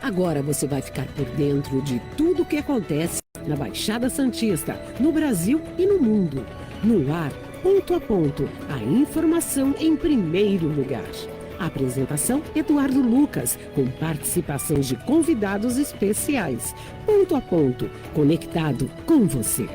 Agora você vai ficar por dentro de tudo o que acontece na Baixada Santista, no Brasil e no mundo. No ar, ponto a ponto, a informação em primeiro lugar. A apresentação, Eduardo Lucas, com participação de convidados especiais. Ponto a ponto, conectado com você.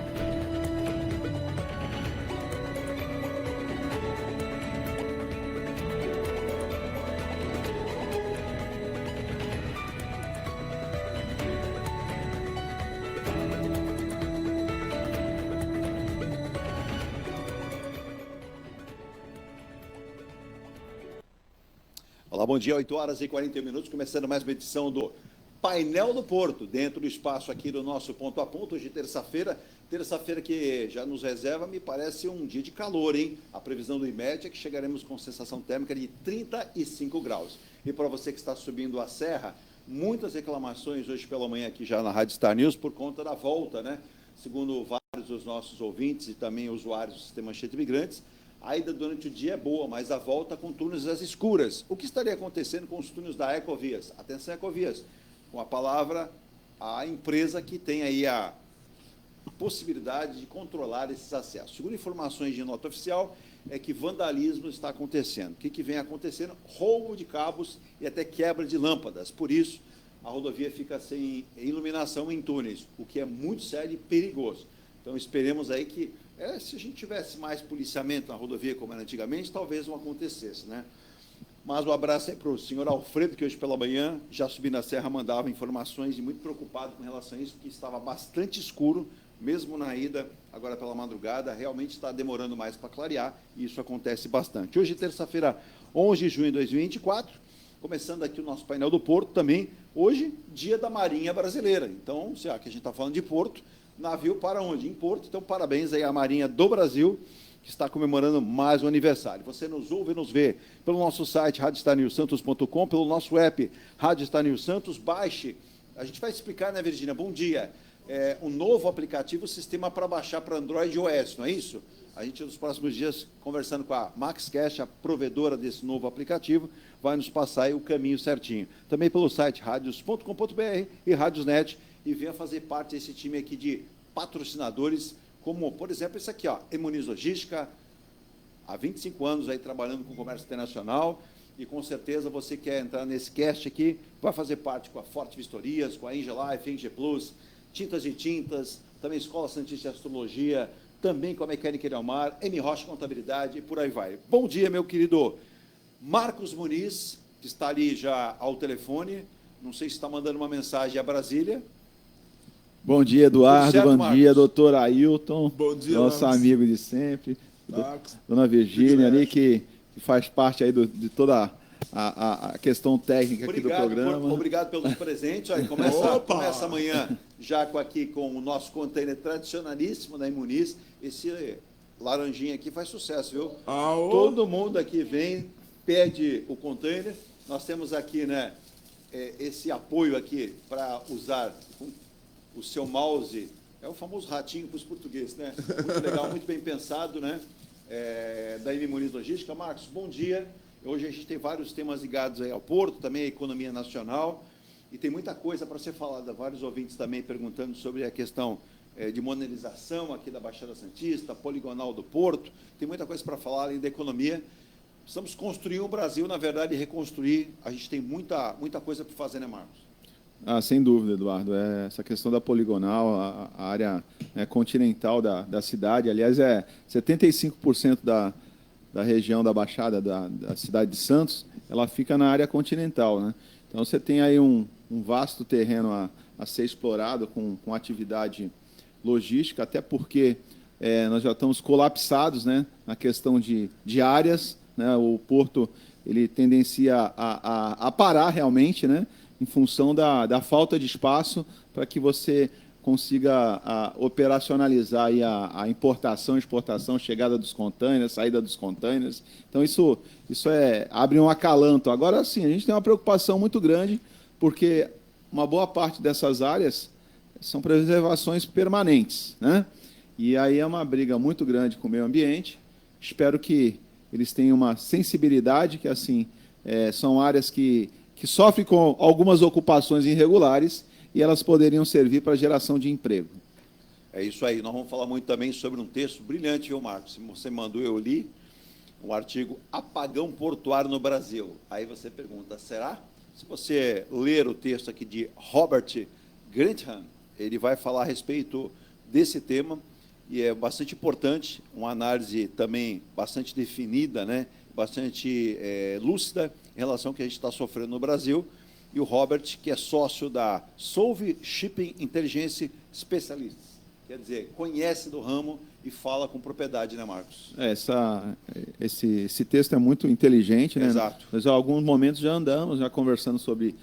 Olá, bom dia, 8 horas e 41 minutos, começando mais uma edição do Painel do Porto, dentro do espaço aqui do nosso Ponto a Ponto, hoje terça-feira que já nos reserva, me parece um dia de calor, hein? A previsão do IMET é que chegaremos com sensação térmica de 35 graus. E para você que está subindo a serra, muitas reclamações hoje pela manhã aqui já na Rádio Star News por conta da volta, né? Segundo vários dos nossos ouvintes e também usuários do Sistema Manchete Imigrantes, a ida durante o dia é boa, mas a volta com túneis às escuras. O que estaria acontecendo com os túneis da Ecovias? Atenção, Ecovias, com a palavra a empresa que tem aí a possibilidade de controlar esses acessos. Segundo informações de nota oficial, é que vandalismo está acontecendo. O que vem acontecendo? Roubo de cabos e até quebra de lâmpadas. Por isso, a rodovia fica sem iluminação em túneis, o que é muito sério e perigoso. Então, esperemos aí que, se a gente tivesse mais policiamento na rodovia como era antigamente, talvez não acontecesse, né? Mas o abraço é para o senhor Alfredo, que hoje pela manhã, já subindo a serra, mandava informações e muito preocupado com relação a isso, que estava bastante escuro, mesmo na ida, agora pela madrugada, realmente está demorando mais para clarear, e isso acontece bastante. Hoje, terça-feira, 11 de junho de 2024, começando aqui o nosso painel do Porto também, hoje, dia da Marinha Brasileira. Então, já que a gente está falando de Porto, navio para onde? Em Porto. Então, parabéns aí à Marinha do Brasil, que está comemorando mais um aniversário. Você nos ouve e nos vê pelo nosso site, radiostarnewsantos.com, pelo nosso app, Rádio Star News Santos. Baixe. A gente vai explicar, né, Virgínia? Bom dia. Um novo aplicativo, sistema para baixar para Android e iOS, não é isso? A gente, nos próximos dias, conversando com a MaxCash, a provedora desse novo aplicativo, vai nos passar aí o caminho certinho. Também pelo site radios.com.br e Radiosnet, e venha fazer parte desse time aqui de patrocinadores, como, por exemplo, esse aqui, ó, Emuniz Logística, há 25 anos aí trabalhando com comércio internacional, e com certeza você quer entrar nesse cast aqui, vai fazer parte com a Forte Vistorias, com a Engie Life, Engie Plus, Tintas e Tintas, também Escola Santista de Astrologia, também com a Mecânica Ilhamar, M. Rocha Contabilidade e por aí vai. Bom dia, meu querido Marcos Muniz, que está ali já ao telefone, não sei se está mandando uma mensagem a Brasília. Bom dia, Eduardo. Certo, bom Marcos? dia, doutor Ailton. Bom dia, nosso Marcos. amigo de sempre. Marcos. Dona Virgínia ali, que faz parte aí de toda a questão técnica aqui do programa. Obrigado pelos presentes. Aí, começa amanhã já aqui com o nosso container tradicionalíssimo da Imuniz. Esse laranjinha aqui faz sucesso, viu? Todo mundo aqui vem, pede o container. Nós temos aqui, né, esse apoio aqui para usar o seu mouse. É o famoso ratinho para os portugueses, né? Muito legal, muito bem pensado, né? Da Imuniz Logística. Marcos, bom dia. Hoje a gente tem vários temas ligados aí ao Porto, também à economia nacional, e tem muita coisa para ser falada. Vários ouvintes também perguntando sobre a questão de monetização aqui da Baixada Santista, poligonal do Porto. Tem muita coisa para falar além da economia. Precisamos construir o Brasil, na verdade, e reconstruir. A gente tem muita coisa para fazer, né, Marcos? Sem dúvida, Eduardo. Essa questão da poligonal, a área continental da cidade, aliás, 75% da região da Baixada, da cidade de Santos, ela fica na área continental, né? Então, você tem aí um vasto terreno a ser explorado com atividade logística, até porque nós já estamos colapsados, né, na questão de áreas, né? O Porto ele tendencia a parar realmente, né, em função da falta de espaço para que você consiga operacionalizar aí a importação, exportação, chegada dos containers, saída dos containers. Então, isso abre um acalanto. Agora, sim, a gente tem uma preocupação muito grande, porque uma boa parte dessas áreas são preservações permanentes, né? E aí é uma briga muito grande com o meio ambiente. Espero que eles tenham uma sensibilidade, que assim, são áreas que que sofre com algumas ocupações irregulares e elas poderiam servir para geração de emprego. É isso aí. Nós vamos falar muito também sobre um texto brilhante, viu, Marcos? Você mandou, eu li, um artigo Apagão Portuário no Brasil. Aí você pergunta, será? Se você ler o texto aqui de Robert Grantham, ele vai falar a respeito desse tema, e é bastante importante, uma análise também bastante definida, né? Bastante lúcida em relação ao que a gente está sofrendo no Brasil. E o Robert, que é sócio da Solve Shipping Intelligence Specialists, quer dizer, conhece do ramo e fala com propriedade, né, Marcos? Esse texto é muito inteligente, né? Exato. Nós, em alguns momentos, já andamos já conversando sobre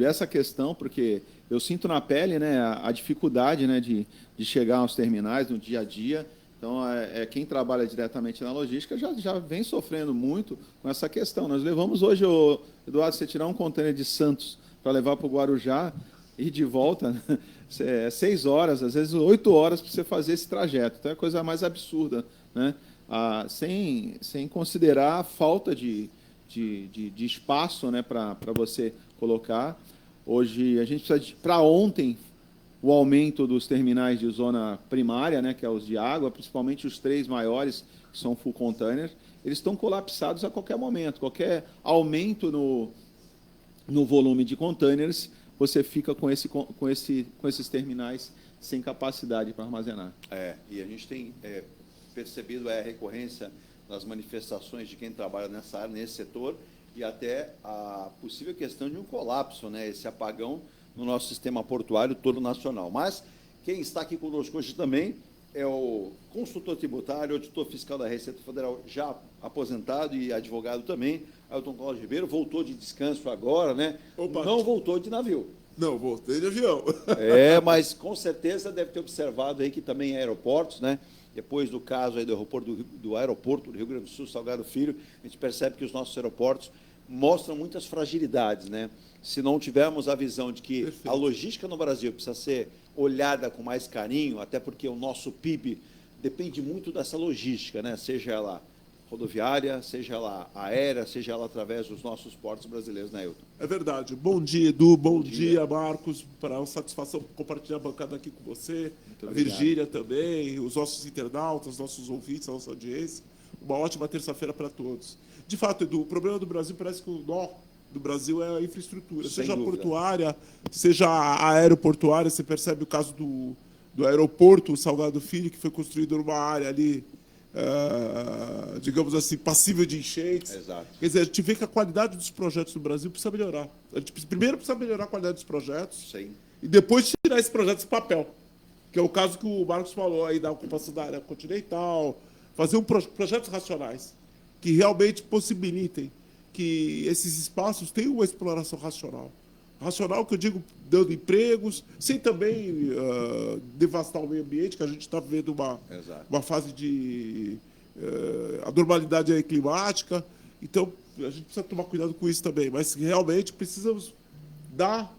essa questão, porque eu sinto na pele, né, a dificuldade, né, de chegar aos terminais no dia a dia. Então, quem trabalha diretamente na logística já vem sofrendo muito com essa questão. Nós levamos hoje, Eduardo, você tirar um contêiner de Santos para levar para o Guarujá e de volta, né? 6 horas, às vezes 8 horas para você fazer esse trajeto. Então, é a coisa mais absurda, né? Sem considerar a falta de espaço, né, para você colocar. Hoje, a gente precisa, para ontem, o aumento dos terminais de zona primária, né, que é os de água, principalmente os 3 maiores, que são full container, eles estão colapsados a qualquer momento. Qualquer aumento no volume de containers, você fica com esses terminais sem capacidade para armazenar. E a gente tem percebido a recorrência das manifestações de quem trabalha nessa área, nesse setor, e até a possível questão de um colapso, né, esse apagão no nosso sistema portuário todo nacional. Mas quem está aqui conosco hoje também é o consultor tributário, auditor fiscal da Receita Federal, já aposentado e advogado também, Ailton Cláudio Ribeiro, voltou de descanso agora, né? Opa. Não voltou de navio. Não, voltei de avião. Mas com certeza deve ter observado aí que também aeroportos, né? Depois do caso aí do aeroporto do Rio Grande do Sul, Salgado Filho, a gente percebe que os nossos aeroportos mostram muitas fragilidades, né? Se não tivermos a visão de que Perfeito. a logística no Brasil precisa ser olhada com mais carinho, até porque o nosso PIB depende muito dessa logística, né? Seja ela rodoviária, seja ela aérea, seja ela através dos nossos portos brasileiros, né, Ailton? É verdade. Bom dia, Edu. Bom dia, Marcos. Para uma satisfação compartilhar a bancada aqui com você. Muito a obrigado. Virgínia também, os nossos internautas, os nossos ouvintes, a nossa audiência. Uma ótima terça-feira para todos. De fato, Edu, o problema do Brasil parece que o nó do Brasil é a infraestrutura. Sem Seja dúvida. Portuária, seja aeroportuária. Você percebe o caso do aeroporto Salgado Filho, que foi construído numa área ali, digamos assim, passível de enchentes. Exato. Quer dizer, a gente vê que a qualidade dos projetos do Brasil precisa melhorar. A gente primeiro precisa melhorar a qualidade dos projetos Sim. e depois tirar esses projetos do papel. Que é o caso que o Marcos falou aí da ocupação da área continental, fazer projetos racionais que realmente possibilitem que esses espaços tenham uma exploração racional. Racional, que eu digo, dando empregos, sem também devastar o meio ambiente, que a gente está vivendo uma fase de anormalidade climática. Então, a gente precisa tomar cuidado com isso também. Mas, realmente, precisamos dar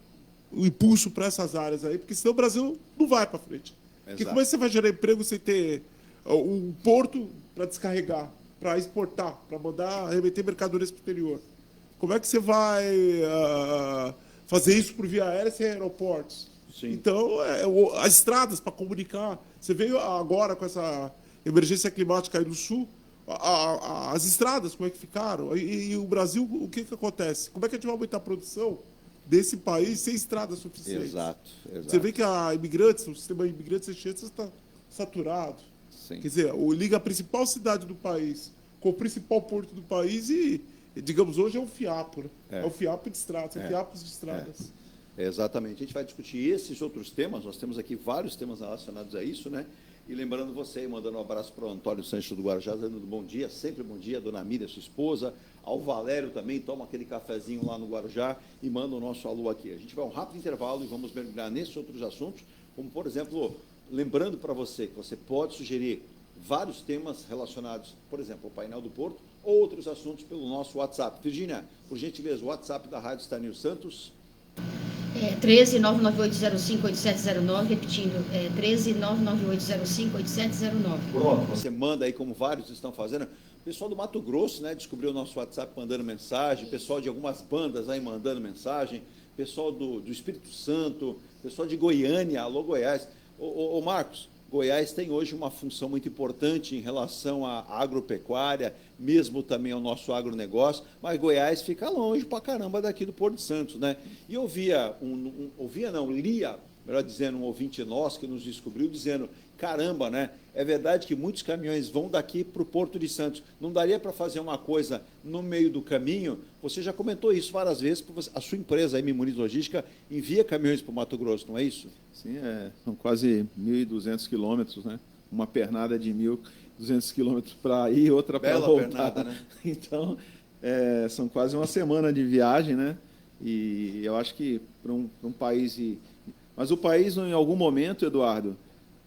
o impulso para essas áreas aí, porque senão o Brasil não vai para frente. Porque como é que você vai gerar emprego sem ter um porto para descarregar, para exportar, para mandar remeter mercadorias para o exterior? Como é que você vai fazer isso por via aérea sem aeroportos? Sim. Então, as estradas para comunicar. Você veio agora com essa emergência climática aí no sul, as estradas, como é que ficaram? E o Brasil, o que acontece? Como é que a gente vai aumentar a produção desse país sem estradas suficientes? Exato. Você vê que o sistema de imigrantes enchentes está saturado. Sim. Quer dizer, liga a principal cidade do país com o principal porto do país e, digamos, hoje é um fiapo, né? É um fiapo de estradas, são fiapos de estradas. Exatamente. A gente vai discutir esses outros temas, nós temos aqui vários temas relacionados a isso, né? E lembrando você, mandando um abraço para o Antônio Sanches do Guarujá, dando um bom dia, sempre bom dia, a dona Miriam, sua esposa, ao Valério também, toma aquele cafezinho lá no Guarujá e manda o nosso alô aqui. A gente vai a um rápido intervalo e vamos mergulhar nesses outros assuntos, como, por exemplo, lembrando para você que você pode sugerir vários temas relacionados, por exemplo, ao painel do Porto, ou outros assuntos pelo nosso WhatsApp. Virgínia, por gentileza, o WhatsApp da Rádio Stanil Santos. 13-99805-8709, repetindo, 13-99805-8709. Pronto, você manda aí, como vários estão fazendo, Pessoal do Mato Grosso, né, descobriu o nosso WhatsApp mandando mensagem, pessoal de algumas bandas aí mandando mensagem, pessoal do Espírito Santo, pessoal de Goiânia, alô Goiás. Ô Marcos, Goiás tem hoje uma função muito importante em relação à agropecuária, mesmo também ao nosso agronegócio, mas Goiás fica longe pra caramba daqui do Porto de Santos, né? E eu lia, melhor dizendo, um ouvinte nosso que nos descobriu dizendo, caramba, né? É verdade que muitos caminhões vão daqui para o Porto de Santos. Não daria para fazer uma coisa no meio do caminho? Você já comentou isso várias vezes, a sua empresa, a Muniz Logística, envia caminhões para o Mato Grosso, não é isso? Sim, são quase 1.200 quilômetros, né? Uma pernada de 1.200 quilômetros para ir e outra para voltar. Pernada, né? Então, são quase uma semana de viagem, né? E eu acho que para um país... Mas o país, em algum momento, Eduardo,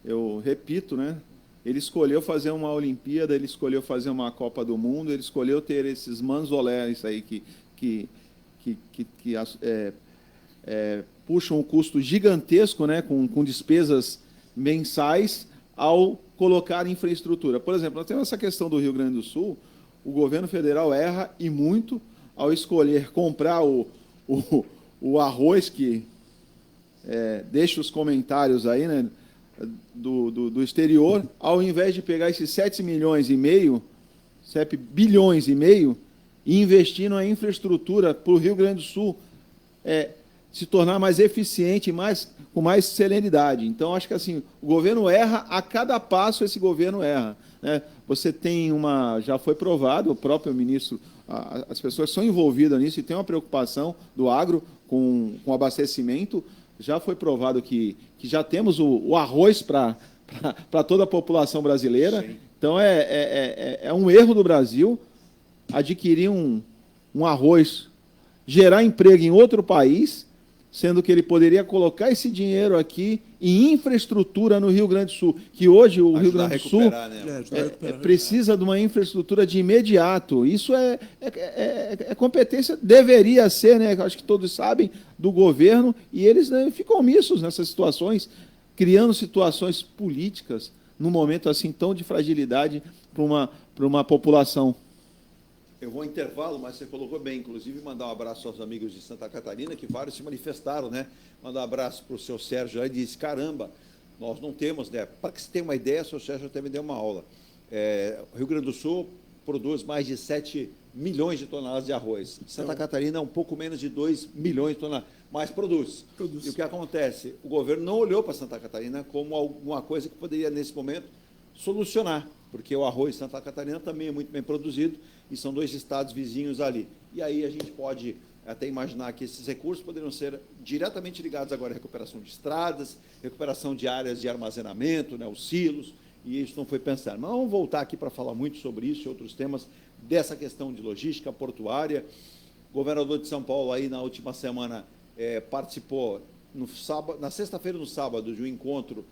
eu repito, né? Ele escolheu fazer uma Olimpíada, ele escolheu fazer uma Copa do Mundo, ele escolheu ter esses manzolés aí que puxam um custo gigantesco, né? Com despesas mensais ao colocar infraestrutura. Por exemplo, nós temos essa questão do Rio Grande do Sul, o governo federal erra e muito ao escolher comprar o arroz que... deixa os comentários aí, né? Do exterior, ao invés de pegar esses 7 bilhões e meio e investir na infraestrutura para o Rio Grande do Sul se tornar mais eficiente, com mais celeridade. Então, acho que assim, o governo erra, a cada passo esse governo erra, né? Você tem já foi provado, o próprio ministro, as pessoas são envolvidas nisso e tem uma preocupação do agro com o abastecimento. Já foi provado que já temos o arroz para toda a população brasileira. Sim. Então, é um erro do Brasil adquirir um arroz, gerar emprego em outro país, sendo que ele poderia colocar esse dinheiro aqui em infraestrutura no Rio Grande do Sul, que hoje o Rio Grande do Sul precisa de uma infraestrutura de imediato. Isso é competência, deveria ser, né? Acho que todos sabem, do governo, e eles, né, ficam omissos nessas situações, criando situações políticas num momento assim tão de fragilidade para uma população. Eu vou ao intervalo, mas você colocou bem, inclusive mandar um abraço aos amigos de Santa Catarina, que vários se manifestaram, né? Mandar um abraço para o seu Sérgio aí, disse, caramba, nós não temos, né? Para que você tenha uma ideia, o seu Sérgio até me deu uma aula. O Rio Grande do Sul produz mais de 7 milhões de toneladas de arroz. Santa Catarina é um pouco menos de 2 milhões de toneladas, mas produz. E o que acontece? O governo não olhou para Santa Catarina como alguma coisa que poderia, nesse momento, solucionar, porque o arroz de Santa Catarina também é muito bem produzido e são 2 estados vizinhos ali. E aí a gente pode até imaginar que esses recursos poderiam ser diretamente ligados agora à recuperação de estradas, recuperação de áreas de armazenamento, né, os silos, e isso não foi pensado. Mas vamos voltar aqui para falar muito sobre isso e outros temas dessa questão de logística portuária. O governador de São Paulo, aí na última semana, participou na sexta-feira e no sábado de um encontro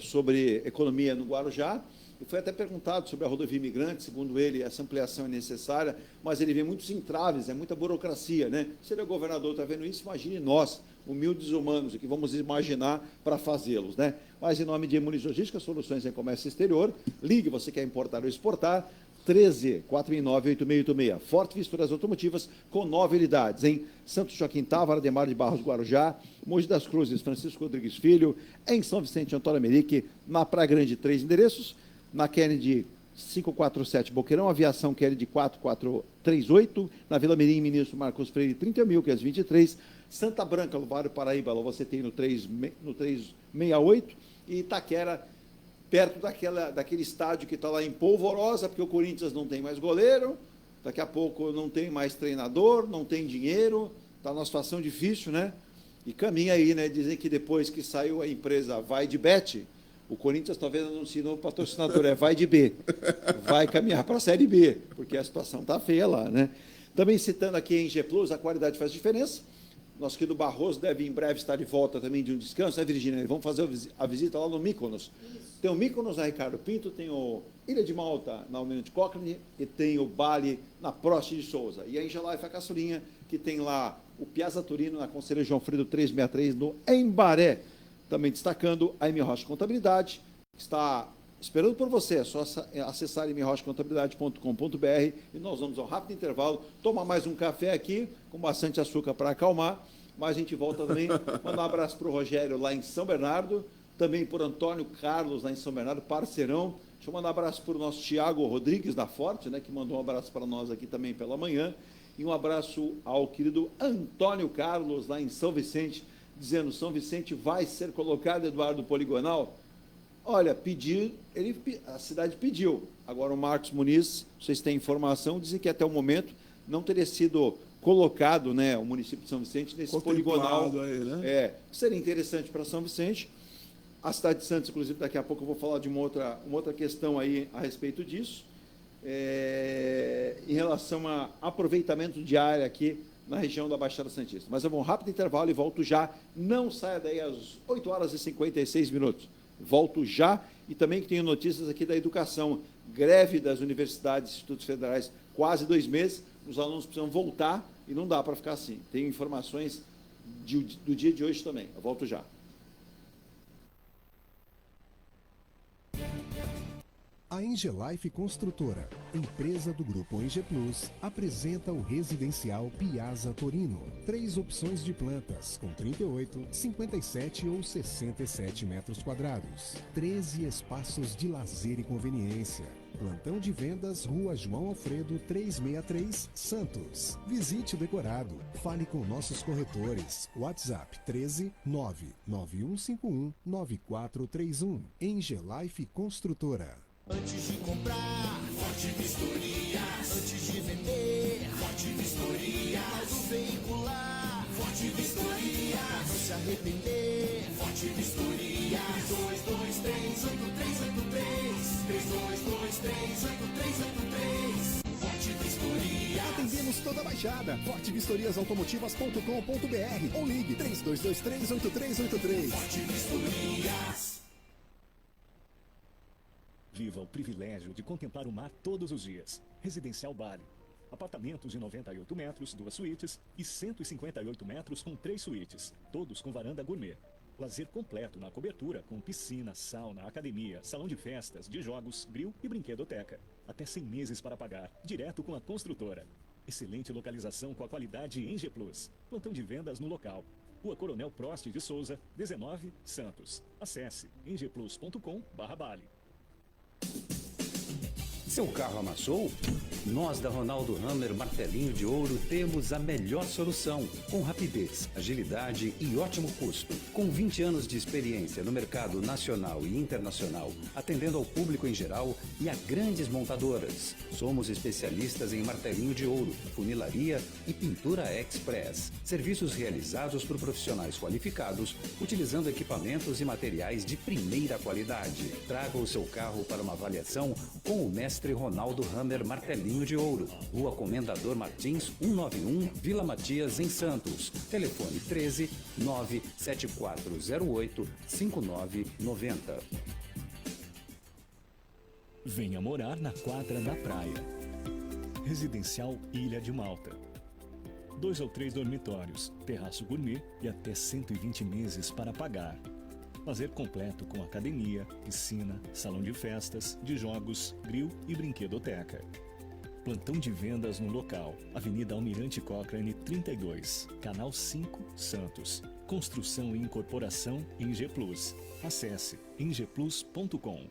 sobre economia no Guarujá, e foi até perguntado sobre a rodovia imigrante. Segundo ele, essa ampliação é necessária, mas ele vê muitos entraves, muita burocracia, né? Se ele é governador, está vendo isso, imagine nós, humildes humanos, o que vamos imaginar para fazê-los, né? Mas, em nome de Muniz Logística, soluções em comércio exterior, ligue, você quer importar ou exportar, 13-469-8686. Forte Visturas Automotivas, com 9 unidades, em Santo Joaquim Távora, Ademar de Barros, Guarujá, Mogi das Cruzes, Francisco Rodrigues Filho, em São Vicente, Antônio Merique, na Praia Grande, 3 endereços, na Kennedy 547 Boqueirão, Aviação Kennedy 4438, na Vila Mirim, Ministro Marcos Freire 30.000, que é as 23, Santa Branca, Luvário Paraíba, lá você tem no 368, e Itaquera, perto daquele estádio que está lá em Polvorosa, porque o Corinthians não tem mais goleiro, daqui a pouco não tem mais treinador, não tem dinheiro, está numa situação difícil, né? E caminha aí, né? Dizem que depois que saiu a empresa Vai de Bet, o Corinthians talvez anuncie novo patrocinador, Vai de B. Vai caminhar para a Série B, porque a situação está feia lá, né? Também citando aqui em G Plus, a qualidade faz diferença. Nosso querido Barroso deve em breve estar de volta também de um descanso, né, Virgínia? Vamos fazer a visita lá no Mykonos. Isso. Tem o Mykonos na Ricardo Pinto, tem o Ilha de Malta na Almirante Cochrane e tem o Bali na Prost de Souza. E a Engelai a Caçulinha, que tem lá o Piazza Turino na Conselheiro João Fredo 363 no Embaré. Também destacando a M. Rocha Contabilidade, que está esperando por você. É só acessar mrochacontabilidade.com.br e nós vamos ao rápido intervalo, tomar mais um café aqui, com bastante açúcar para acalmar, mas a gente volta também. Mandar um abraço para o Rogério lá em São Bernardo, também por Antônio Carlos lá em São Bernardo, parceirão. Deixa eu mandar um abraço para o nosso Tiago Rodrigues da Forte, né, que mandou um abraço para nós aqui também pela manhã. E um abraço ao querido Antônio Carlos, lá em São Vicente, dizendo: São Vicente vai ser colocado, Eduardo, poligonal? Olha, a cidade pediu. Agora o Marcos Muniz, vocês têm informação, dizem que até o momento não teria sido colocado, né, o município de São Vicente nesse poligonal. Aí, né? Seria interessante para São Vicente. A cidade de Santos, inclusive, daqui a pouco eu vou falar de uma outra questão aí a respeito disso. Em relação a aproveitamento de área aqui na região da Baixada Santista. Mas eu vou um rápido intervalo e volto já. Não saia daí às 8 horas e 56 minutos. Volto já. E também que tenho notícias aqui da educação. Greve das universidades e institutos federais, quase 2 meses. Os alunos precisam voltar e não dá para ficar assim. Tenho informações do dia de hoje também. Eu volto já. A Engelife Construtora, empresa do Grupo Enge Plus, apresenta o residencial Piazza Torino. 3 opções de plantas, com 38, 57 ou 67 metros quadrados. 13 espaços de lazer e conveniência. Plantão de vendas, Rua João Alfredo, 363, Santos. Visite o decorado. Fale com nossos corretores. WhatsApp 13 99151 9431. Engelife Construtora. Antes de comprar, Forte Vistorias. Antes de vender, Forte Vistorias. Auto veicular, Forte Vistorias. Não se arrepender, Forte Vistorias. 3223-8383. 3223-8383. Forte Vistorias. Atendemos toda a Baixada. fortevistoriasautomotivas.com.br ou ligue 3223-8383. Forte Vistorias. Viva o privilégio de contemplar o mar todos os dias. Residencial Bali. Apartamentos de 98 metros, 2 suítes e 158 metros com 3 suítes, todos com varanda gourmet. Lazer completo na cobertura com piscina, sauna, academia, salão de festas, de jogos, grill e brinquedoteca. Até 100 meses para pagar, direto com a construtora. Excelente localização com a qualidade Enge Plus. Plantão de vendas no local. Rua Coronel Prost de Souza, 19, Santos. Acesse engeplus.com/Bali. Seu carro amassou? Nós da Ronaldo Hammer Martelinho de Ouro temos a melhor solução, com rapidez, agilidade e ótimo custo. Com 20 anos de experiência no mercado nacional e internacional, atendendo ao público em geral e a grandes montadoras. Somos especialistas em martelinho de ouro, funilaria e pintura express. Serviços realizados por profissionais qualificados, utilizando equipamentos e materiais de primeira qualidade. Traga o seu carro para uma avaliação com o mestre Ronaldo Hammer Martelinho de Ouro, Rua Comendador Martins, 191, Vila Matias, em Santos. Telefone 13 97408 5990. Venha morar na quadra da praia. Residencial Ilha de Malta. 2 ou 3 dormitórios, terraço gourmet e até 120 meses para pagar. Lazer completo com academia, piscina, salão de festas, de jogos, grill e brinquedoteca. Plantão de vendas no local. Avenida Almirante Cochrane 32, Canal 5, Santos. Construção e incorporação Enge Plus. Acesse engeplus.com.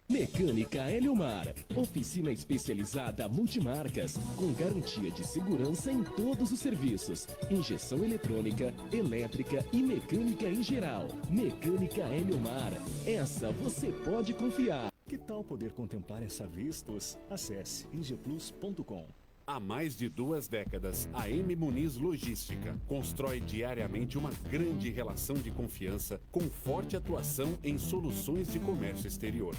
Mecânica Eliomar, oficina especializada multimarcas, com garantia de segurança em todos os serviços, injeção eletrônica, elétrica e mecânica em geral. Mecânica Eliomar, essa você pode confiar. Que tal poder contemplar essa vistas? Acesse engeplus.com. Há mais de 2 décadas, a M Muniz Logística constrói diariamente uma grande relação de confiança com forte atuação em soluções de comércio exterior.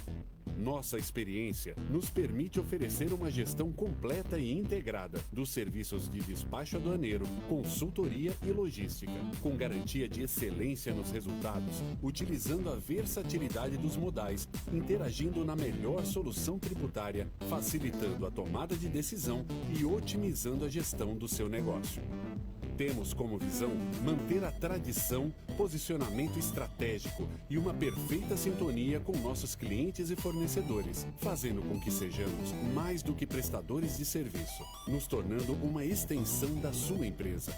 Nossa experiência nos permite oferecer uma gestão completa e integrada dos serviços de despacho aduaneiro, consultoria e logística, com garantia de excelência nos resultados, utilizando a versatilidade dos modais, interagindo na melhor solução tributária, facilitando a tomada de decisão e otimizando a gestão do seu negócio. Temos como visão manter a tradição, posicionamento estratégico e uma perfeita sintonia com nossos clientes e fornecedores, fazendo com que sejamos mais do que prestadores de serviço, nos tornando uma extensão da sua empresa.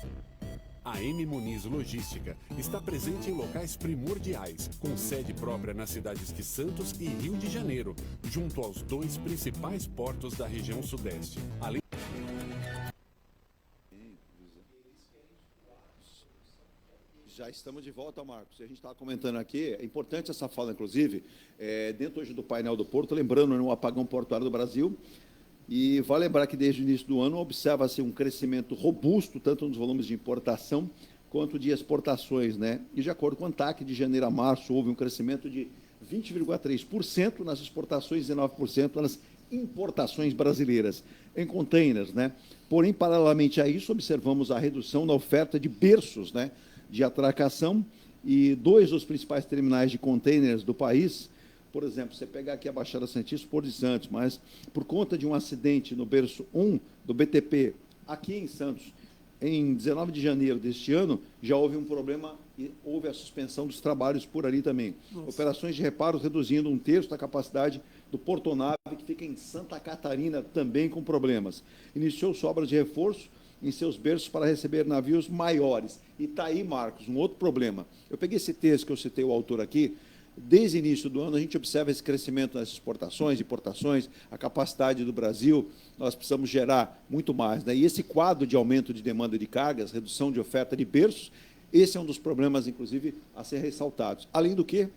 A M Muniz Logística está presente em locais primordiais, com sede própria nas cidades de Santos e Rio de Janeiro, junto aos 2 principais portos da região sudeste. Além Já estamos de volta, Marcos. A gente estava comentando aqui, é importante essa fala, inclusive, dentro hoje do painel do Porto, lembrando o apagão portuário do Brasil, e vale lembrar que desde o início do ano observa-se um crescimento robusto, tanto nos volumes de importação quanto de exportações, né? E de acordo com o ANTAC, de janeiro a março, houve um crescimento de 20,3% nas exportações e 19% nas importações brasileiras em containers, né? Porém, paralelamente a isso, observamos a redução na oferta de berços, né, de atracação, e 2 dos principais terminais de containers do país, por exemplo, você pegar aqui a Baixada Santista, Porto de Santos, mas por conta de um acidente no berço 1 do BTP, aqui em Santos, em 19 de janeiro deste ano, já houve um problema e houve a suspensão dos trabalhos por ali também. Nossa. Operações de reparos reduzindo 1/3 da capacidade do Portonave, que fica em Santa Catarina, também com problemas. Iniciou sobras de reforço em seus berços para receber navios maiores. E está aí, Marcos, um outro problema. Eu peguei esse texto que eu citei o autor aqui. Desde o início do ano, a gente observa esse crescimento nas exportações, importações, a capacidade do Brasil, nós precisamos gerar muito mais, né? E esse quadro de aumento de demanda de cargas, redução de oferta de berços, esse é um dos problemas, inclusive, a ser ressaltados. Além do que,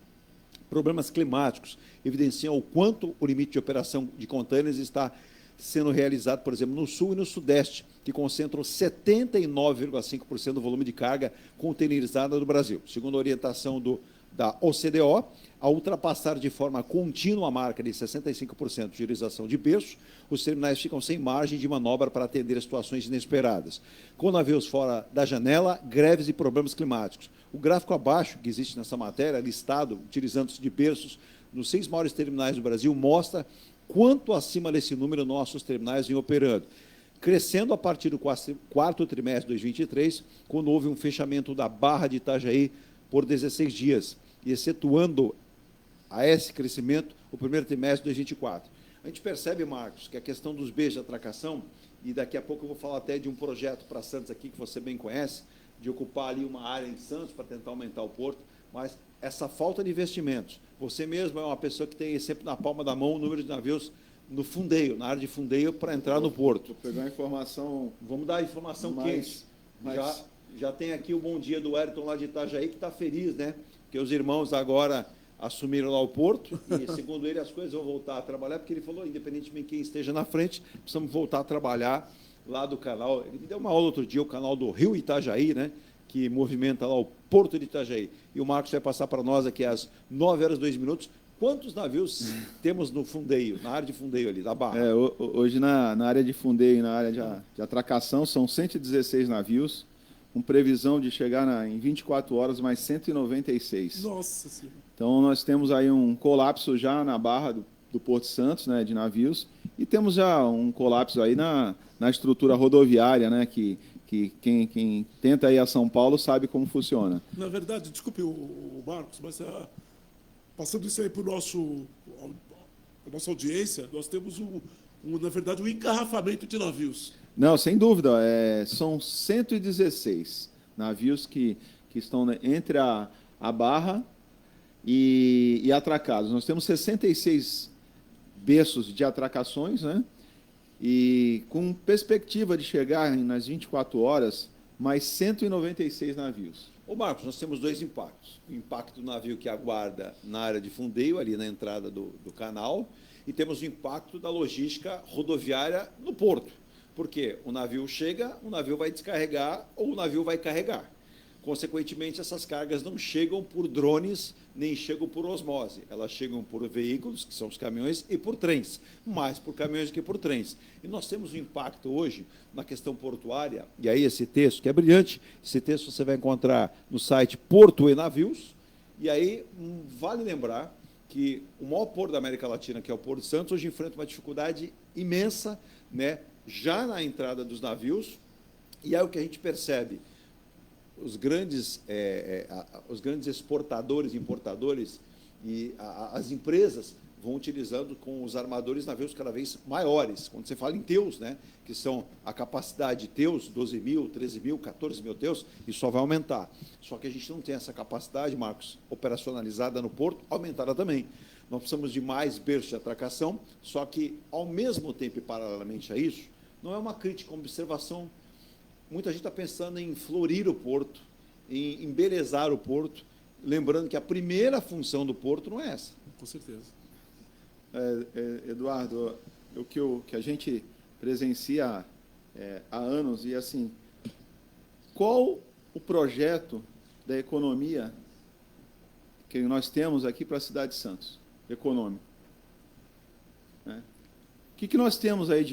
problemas climáticos evidenciam o quanto o limite de operação de contêineres está sendo realizado, por exemplo, no Sul e no Sudeste, que concentram 79,5% do volume de carga containerizada do Brasil. Segundo a orientação da OCDE, a ultrapassar de forma contínua a marca de 65% de utilização de berço, os terminais ficam sem margem de manobra para atender situações inesperadas. Com navios fora da janela, greves e problemas climáticos. O gráfico abaixo, que existe nessa matéria, listado, utilizando-se de berços nos 6 maiores terminais do Brasil, mostra quanto acima desse número nossos terminais vêm operando. Crescendo a partir do quarto trimestre de 2023, quando houve um fechamento da Barra de Itajaí por 16 dias, e excetuando a esse crescimento o primeiro trimestre de 2024. A gente percebe, Marcos, que a questão dos beijos de atracação, e daqui a pouco eu vou falar até de um projeto para Santos aqui, que você bem conhece, de ocupar ali uma área em Santos para tentar aumentar o porto, mas essa falta de investimentos, você mesmo é uma pessoa que tem sempre na palma da mão o número de navios no fundeio, na área de fundeio, para entrar no porto. Vou pegar a informação... Vamos dar a informação quente. Já tem aqui o bom dia do Ayrton lá de Itajaí, que está feliz, né? Porque os irmãos agora assumiram lá o porto e, segundo ele, as coisas vão voltar a trabalhar, porque ele falou, independentemente de quem esteja na frente, precisamos voltar a trabalhar lá do canal. Ele me deu uma aula outro dia, o canal do Rio Itajaí, né? Que movimenta lá o Porto de Itajaí. E o Marcos vai passar para nós aqui às 9h02. Quantos navios temos no fundeio, na área de fundeio ali, da Barra? Hoje, na área de fundeio e na área de atracação, são 116 navios, com previsão de chegar em 24 horas, mais 196. Nossa Senhora. Então, nós temos aí um colapso já na Barra do Porto Santos, né, de navios, e temos já um colapso aí na estrutura rodoviária, né, que quem tenta ir a São Paulo sabe como funciona. Na verdade, desculpe o Marcos, mas passando isso aí para a nossa audiência, nós temos, na verdade, um engarrafamento de navios. Não, sem dúvida. São 116 navios que estão entre a Barra e atracados. Nós temos 66 berços de atracações, né? E com perspectiva de chegar nas 24 horas, mais 196 navios. Ô Marcos, nós temos 2 impactos. O impacto do navio que aguarda na área de fundeio, ali na entrada do canal, e temos o impacto da logística rodoviária no porto. Porque o navio chega, o navio vai descarregar ou o navio vai carregar. Consequentemente, essas cargas não chegam por drones, nem chegam por osmose. Elas chegam por veículos, que são os caminhões, e por trens. Mais por caminhões do que por trens. E nós temos um impacto hoje na questão portuária, e aí esse texto, que é brilhante, esse texto você vai encontrar no site Porto e Navios, e aí vale lembrar que o maior porto da América Latina, que é o Porto de Santos, hoje enfrenta uma dificuldade imensa, né, já na entrada dos navios, e é o que a gente percebe. os grandes exportadores, importadores e as empresas vão utilizando com os armadores navios cada vez maiores. Quando você fala em teus, né, que são a capacidade de teus, 12 mil, 13 mil, 14 mil teus, isso só vai aumentar. Só que a gente não tem essa capacidade, Marcos, operacionalizada no porto, aumentada também. Nós precisamos de mais berços de atracação, só que, ao mesmo tempo e paralelamente a isso, não é uma crítica, uma observação. Muita gente está pensando em florir o porto, em embelezar o porto, lembrando que a primeira função do porto não é essa. Com certeza. Eduardo, o que a gente presencia há anos, e assim, qual o projeto da economia que nós temos aqui para a cidade de Santos, econômico? Né? O que nós temos aí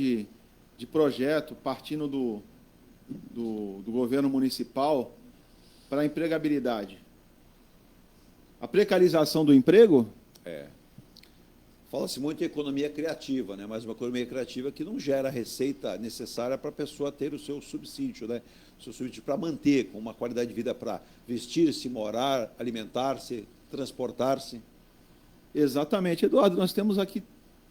de projeto partindo do governo municipal para a empregabilidade? A precarização do emprego? Fala-se muito em economia criativa, né? Mas uma economia criativa que não gera a receita necessária para a pessoa ter o seu subsídio, né? O seu subsídio para manter, com uma qualidade de vida para vestir-se, morar, alimentar-se, transportar-se. Exatamente, Eduardo. Nós temos aqui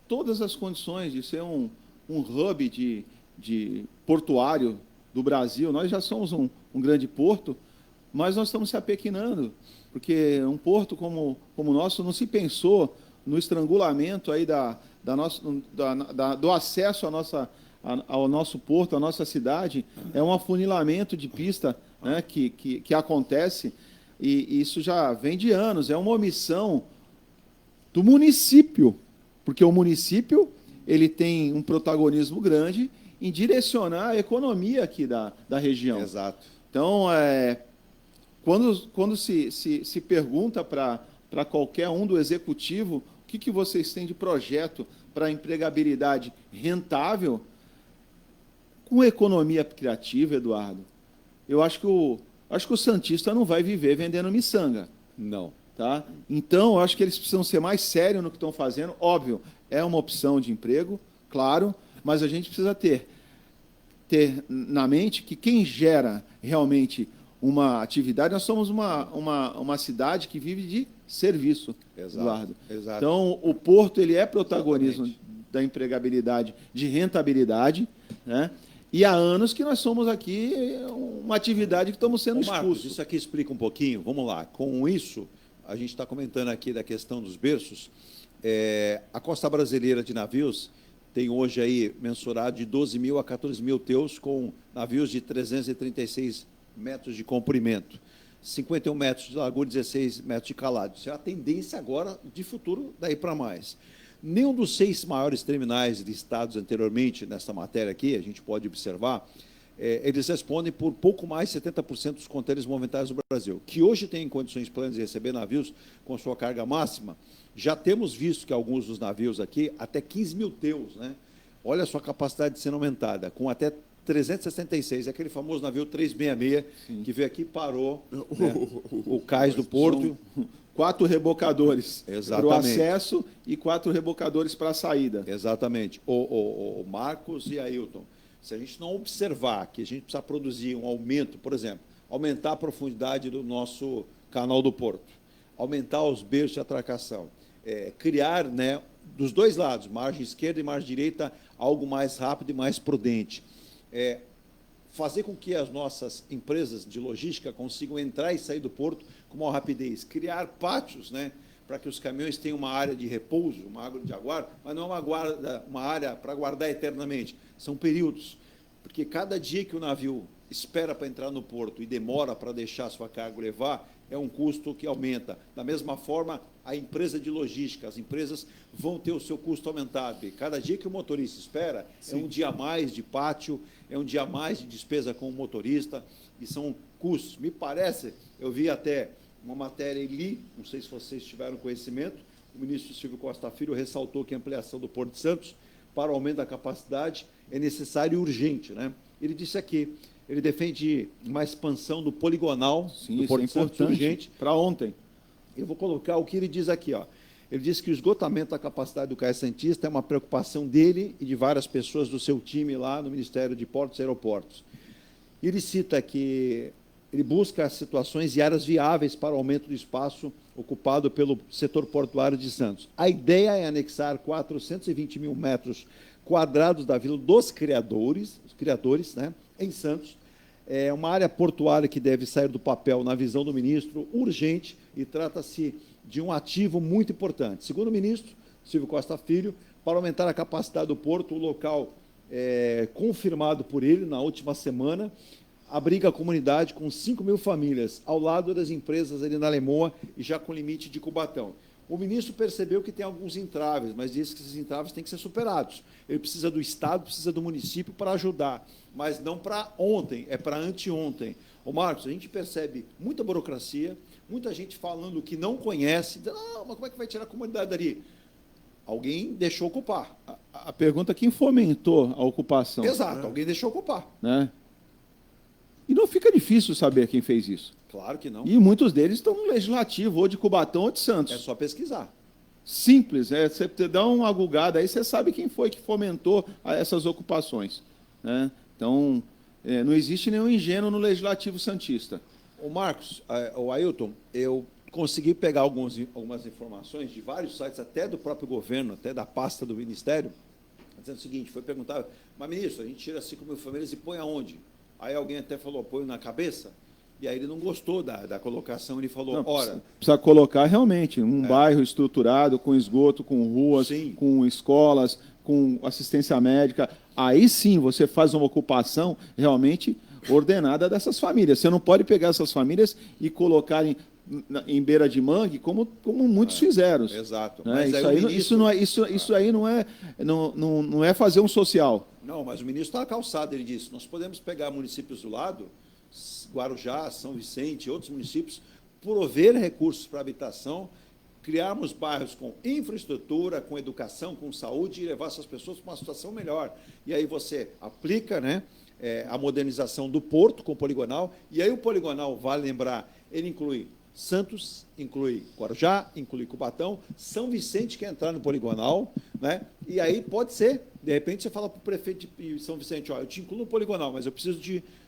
todas as condições de ser um hub de portuário do Brasil. Nós já somos um grande porto, mas nós estamos se apequenando, porque um porto como o nosso não se pensou no estrangulamento aí do acesso ao nosso porto, à nossa cidade. É um afunilamento de pista, né, que acontece, e isso já vem de anos. É uma omissão do município, porque o município ele tem um protagonismo grande em direcionar a economia aqui da região. Exato. Então, quando se pergunta para qualquer um do executivo o que vocês têm de projeto para empregabilidade rentável, com economia criativa, Eduardo, eu acho que o santista não vai viver vendendo miçanga. Não. Tá? Então, eu acho que eles precisam ser mais sérios no que estão fazendo. Óbvio, é uma opção de emprego, claro, mas a gente precisa ter na mente que quem gera realmente uma atividade, nós somos uma cidade que vive de serviço, Eduardo. Exato. Então, o porto ele é protagonismo da empregabilidade, de rentabilidade, né? E há anos que nós somos aqui uma atividade que estamos sendo expulsos. Isso aqui explica um pouquinho. Vamos lá. Com isso, a gente está comentando aqui da questão dos berços. A Costa Brasileira de Navios tem hoje aí mensurado de 12 mil a 14 mil teus, com navios de 336 metros de comprimento, 51 metros de largura, 16 metros de calado. Isso é a tendência agora, de futuro, daí para mais. Nenhum dos 6 maiores terminais listados anteriormente nessa matéria aqui, a gente pode observar, eles respondem por pouco mais de 70% dos contêineres movimentados do Brasil, que hoje têm condições plenas de receber navios com sua carga máxima. Já temos visto que alguns dos navios aqui, até 15 mil teus, né? Olha a sua capacidade de sendo aumentada, com até 366, aquele famoso navio 366, sim, que veio aqui e parou, né, o cais do porto. 4 rebocadores para o Exatamente. acesso e 4 rebocadores para a saída. Exatamente. O Marcos e Ailton, se a gente não observar que a gente precisa produzir um aumento, por exemplo, aumentar a profundidade do nosso canal do porto, aumentar os berços de atracação, criar, né, dos dois lados, margem esquerda e margem direita, algo mais rápido e mais prudente. Fazer com que as nossas empresas de logística consigam entrar e sair do porto com maior rapidez, criar pátios, né, para que os caminhões tenham uma área de repouso, uma área de aguardo, mas não uma área para guardar eternamente, são períodos, porque cada dia que o navio espera para entrar no porto e demora para deixar a sua carga levar, é um custo que aumenta. Da mesma forma, a empresa de logística, as empresas vão ter o seu custo aumentado. E cada dia que o motorista espera, sim, é um dia a mais de pátio, é um dia a mais de despesa com o motorista, e são custos. Me parece, eu vi até uma matéria e li, não sei se vocês tiveram conhecimento, o ministro Silvio Costa Filho ressaltou que a ampliação do Porto de Santos para o aumento da capacidade é necessário e urgente, né? Ele disse aqui, ele defende uma expansão do poligonal, sim, do Porto de Santos, urgente. Para ontem. Eu vou colocar o que ele diz aqui, ó. Ele diz que o esgotamento da capacidade do Cais Santista é uma preocupação dele e de várias pessoas do seu time lá no Ministério de Portos e Aeroportos. Ele cita que ele busca situações e áreas viáveis para o aumento do espaço ocupado pelo setor portuário de Santos. A ideia é anexar 420 mil metros quadrados da Vila dos Criadores, né, em Santos. É uma área portuária que deve sair do papel, na visão do ministro, urgente, e trata-se de um ativo muito importante. Segundo o ministro Silvio Costa Filho, para aumentar a capacidade do porto, o local confirmado por ele na última semana, abriga a comunidade com 5 mil famílias, ao lado das empresas ali na Lemoa e já com limite de Cubatão. O ministro percebeu que tem alguns entraves, mas disse que esses entraves têm que ser superados. Ele precisa do Estado, precisa do município para ajudar, mas não para ontem, é para anteontem. Ô Marcos, a gente percebe muita burocracia, muita gente falando que não conhece, não, mas como é que vai tirar a comunidade dali? Alguém deixou ocupar. A pergunta é quem fomentou a ocupação. Exato, alguém deixou ocupar. Né? E não fica difícil saber quem fez isso. Claro que não. E muitos deles estão no Legislativo, ou de Cubatão ou de Santos. É só pesquisar. Simples, você dá uma gulgada aí, você sabe quem foi que fomentou essas ocupações. Né? Então, não existe nenhum ingênuo no Legislativo santista. O Marcos, o Ailton, eu consegui pegar algumas informações de vários sites, até do próprio governo, até da pasta do Ministério, dizendo o seguinte, foi perguntar, mas ministro, a gente tira 5 mil famílias e põe aonde? Aí alguém até falou, põe na cabeça? E aí ele não gostou da colocação, ele falou, não, ora... Precisa colocar realmente um bairro estruturado, com esgoto, com ruas, sim, com escolas, com assistência médica. Aí sim você faz uma ocupação realmente ordenada dessas famílias. Você não pode pegar essas famílias e colocar em beira de mangue, como muitos fizeram. Exato. Né? Mas Isso aí não é fazer um social. Não, mas o ministro está calçado, ele disse, nós podemos pegar municípios do lado, Guarujá, São Vicente e outros municípios, prover recursos para habitação, criarmos bairros com infraestrutura, com educação, com saúde e levar essas pessoas para uma situação melhor. E aí você aplica, né, a modernização do porto com o poligonal, e aí o poligonal, vale lembrar, ele inclui Santos, inclui Guarujá, inclui Cubatão, São Vicente quer entrar no poligonal, né? E aí pode ser, de repente você fala para o prefeito de São Vicente, ó, eu te incluo no poligonal, mas eu preciso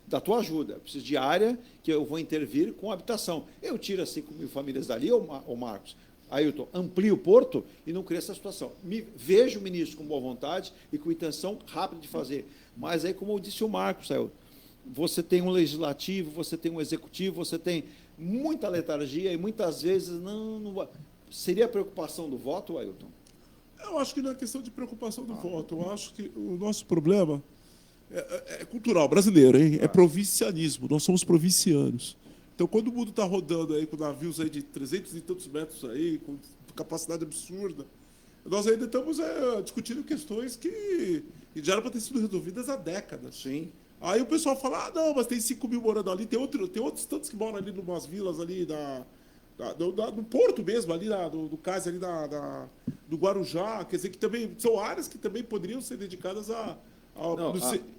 da tua ajuda, eu preciso de área que eu vou intervir com habitação. Eu tiro as 5 mil famílias dali, ô Marcos, Ailton, amplia o porto e não cria essa situação. Vejo o ministro com boa vontade e com intenção rápida de fazer, mas aí, como disse o Marcos, Ailton, você tem um legislativo, você tem um executivo, você tem muita letargia e muitas vezes não... Seria a preocupação do voto, Ailton? Eu acho que não é questão de preocupação do voto. Eu acho que o nosso problema é cultural, brasileiro, hein? É provincianismo. Nós somos provincianos. Então, quando o mundo está rodando aí com navios aí de 300 e tantos metros aí, com capacidade absurda, nós ainda estamos discutindo questões que já eram para ter sido resolvidas há décadas. Sim. Aí o pessoal fala, não, mas tem 5 mil morando ali, tem outros tantos que moram ali em umas vilas ali do porto mesmo, ali do cais ali do Guarujá, quer dizer que também são áreas que também poderiam ser dedicadas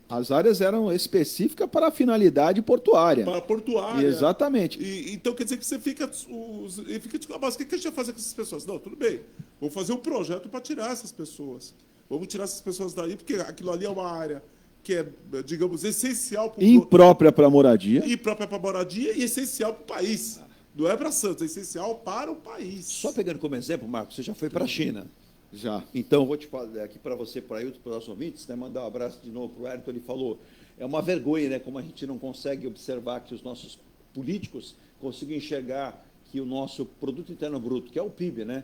as áreas eram específicas para a finalidade portuária. Para a portuária. Exatamente. Então quer dizer que você fica tipo, mas o que a gente vai fazer com essas pessoas? Não, tudo bem, vamos fazer um projeto para tirar essas pessoas. Vamos tirar essas pessoas dali, porque aquilo ali é uma área que é, digamos, essencial para imprópria para moradia. Imprópria para moradia e essencial para o país. Não é para Santos, é essencial para o país. Só pegando como exemplo, Marcos, você já foi para a China. Já. Então, vou te falar aqui para você, para Ailton, para os nossos ouvintes, né, mandar um abraço de novo para o Ayrton, ele falou, é uma vergonha, né, como a gente não consegue observar que os nossos políticos consigam enxergar que o nosso produto interno bruto, que é o PIB, né,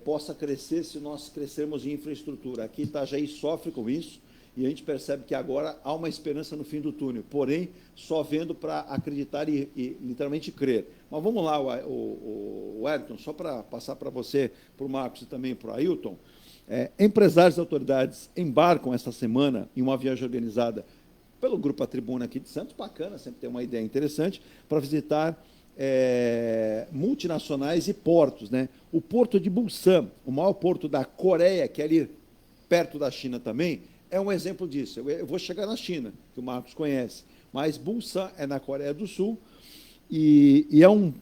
possa crescer se nós crescermos em infraestrutura. Aqui Itajaí sofre com isso, e a gente percebe que agora há uma esperança no fim do túnel, porém, só vendo para acreditar e literalmente crer. Mas vamos lá, o Ayrton, só para passar para você, para o Marcos e também para o Ailton, empresários e autoridades embarcam esta semana em uma viagem organizada pelo Grupo A Tribuna aqui de Santos, bacana, sempre tem uma ideia interessante, para visitar multinacionais e portos, né? O porto de Busan, o maior porto da Coreia, que é ali perto da China também, é um exemplo disso. Eu vou chegar na China, que o Marcos conhece, mas Busan é na Coreia do Sul e é um